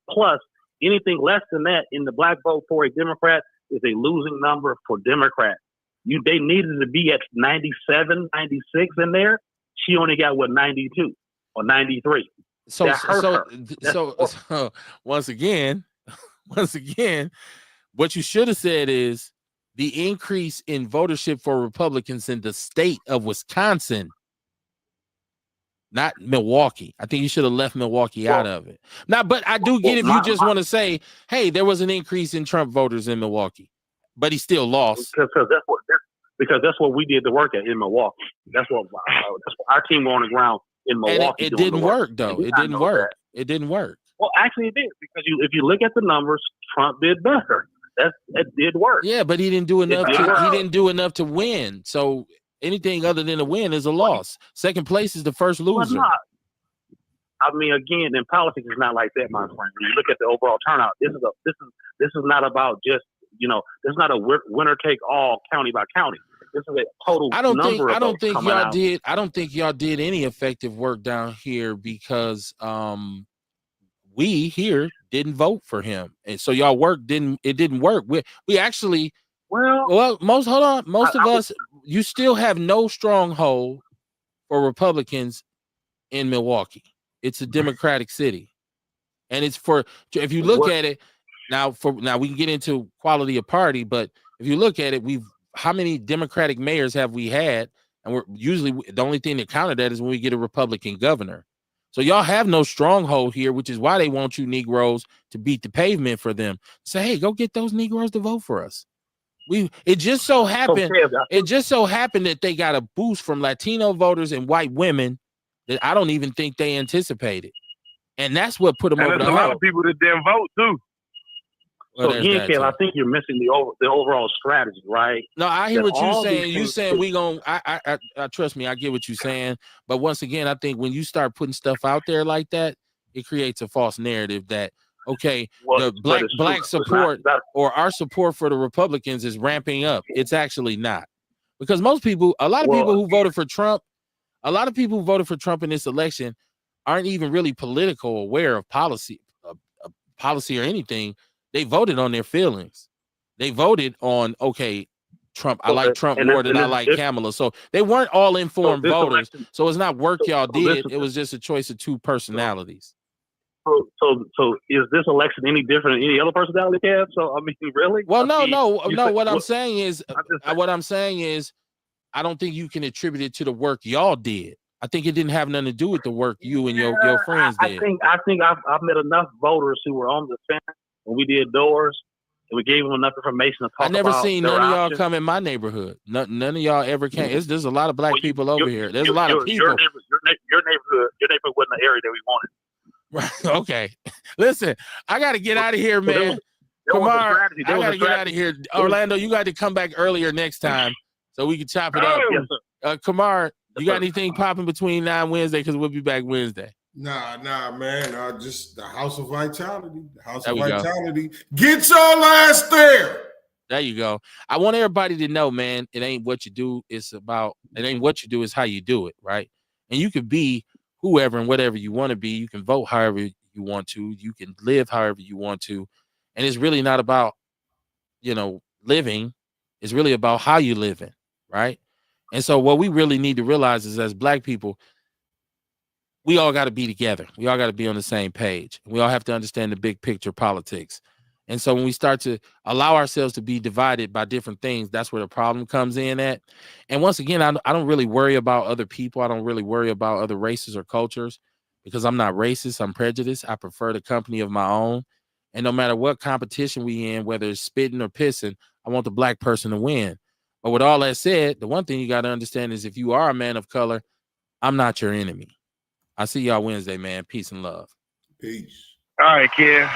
plus, anything less than that in the black vote for a Democrat is a losing number for Democrats. They needed to be at 97, 96 in there. She only got 92 or 93. So once again, what you should have said is the increase in votership for Republicans in the state of Wisconsin, not Milwaukee. I think you should have left Milwaukee out of it. Now, but I do get if you just want to say, hey, there was an increase in Trump voters in Milwaukee, but he still lost. Because that's what we did the work at in Milwaukee. That's what our team were on the ground in Milwaukee. And it didn't work, though. It didn't work. It didn't work. Well, actually, it did, because if you look at the numbers, Trump did better. That did work. Yeah, but he didn't do enough. He didn't do enough to win. So anything other than a win is a loss. Second place is the first loser. I mean, again, in politics, it's not like that, my friend. When you look at the overall turnout, this is not about just this is not a winner take all county by county. This is a total. I don't think y'all did any effective work down here because we here didn't vote for him, and so y'all work didn't work. We actually most of us, you still have no stronghold for Republicans in Milwaukee. It's a Democratic city, and it's if you look at it now we can get into quality of party, but if you look at it, how many Democratic mayors have we had? And we're usually the only thing that counted that is when we get a Republican governor. So y'all have no stronghold here, which is why they want you Negroes to beat the pavement for them. Say, hey, go get those Negroes to vote for us. It just so happened that they got a boost from Latino voters and white women that I don't even think they anticipated. And that's what put them over the hump. There's a lot of people that didn't vote too. So again, Kel, I think you're missing the overall strategy, right? No, I hear what you're saying. You saying we gonna? I trust me. I get what you're saying. But once again, I think when you start putting stuff out there like that, it creates a false narrative that the black support or our support for the Republicans is ramping up. It's actually not, because a lot of people who voted for Trump in this election aren't even really political aware of policy or anything. They voted on their feelings. They voted on, Trump. I like Trump more than I like Kamala. So they weren't all informed voters. So it's not work y'all did. It was just a choice of two personalities. So is this election any different than any other personality, Kev? So I mean, really? Well, no. What I'm saying is, I don't think you can attribute it to the work y'all did. I think it didn't have nothing to do with the work you and your friends did. I think I've met enough voters who were on the fence when we did doors, and we gave them enough information to talk about. I never seen none of y'all options. come in my neighborhood. None of y'all ever came. There's a lot of black people over here. There's a lot of people. Your neighborhood wasn't the area that we wanted. Right. Okay. Listen, I got to get out of here, man. Kamar, I got to get out of here. Orlando, you got to come back earlier next time so we can chop it up. Yes, sir. Kamar, you got anything popping between now and Wednesday? Because we'll be back Wednesday. Nah, man. Just the House of Vitality. The House There of we go. Vitality. Get your ass there. There you go. I want everybody to know, man, it ain't what you do. It's how you do it, right? And you could be whoever and whatever you want to be. You can vote however you want to. You can live however you want to. And it's really not about, living. It's really about how you living, right? And so what we really need to realize is as black people, we all got to be together. We all got to be on the same page. We all have to understand the big picture politics. And so when we start to allow ourselves to be divided by different things, that's where the problem comes in at. And once again, I don't really worry about other people. I don't really worry about other races or cultures because I'm not racist. I'm prejudiced. I prefer the company of my own. And no matter what competition we in, whether it's spitting or pissing, I want the black person to win. But with all that said, the one thing you got to understand is if you are a man of color, I'm not your enemy. I'll see y'all Wednesday, man. Peace and love. Peace. All right, kid.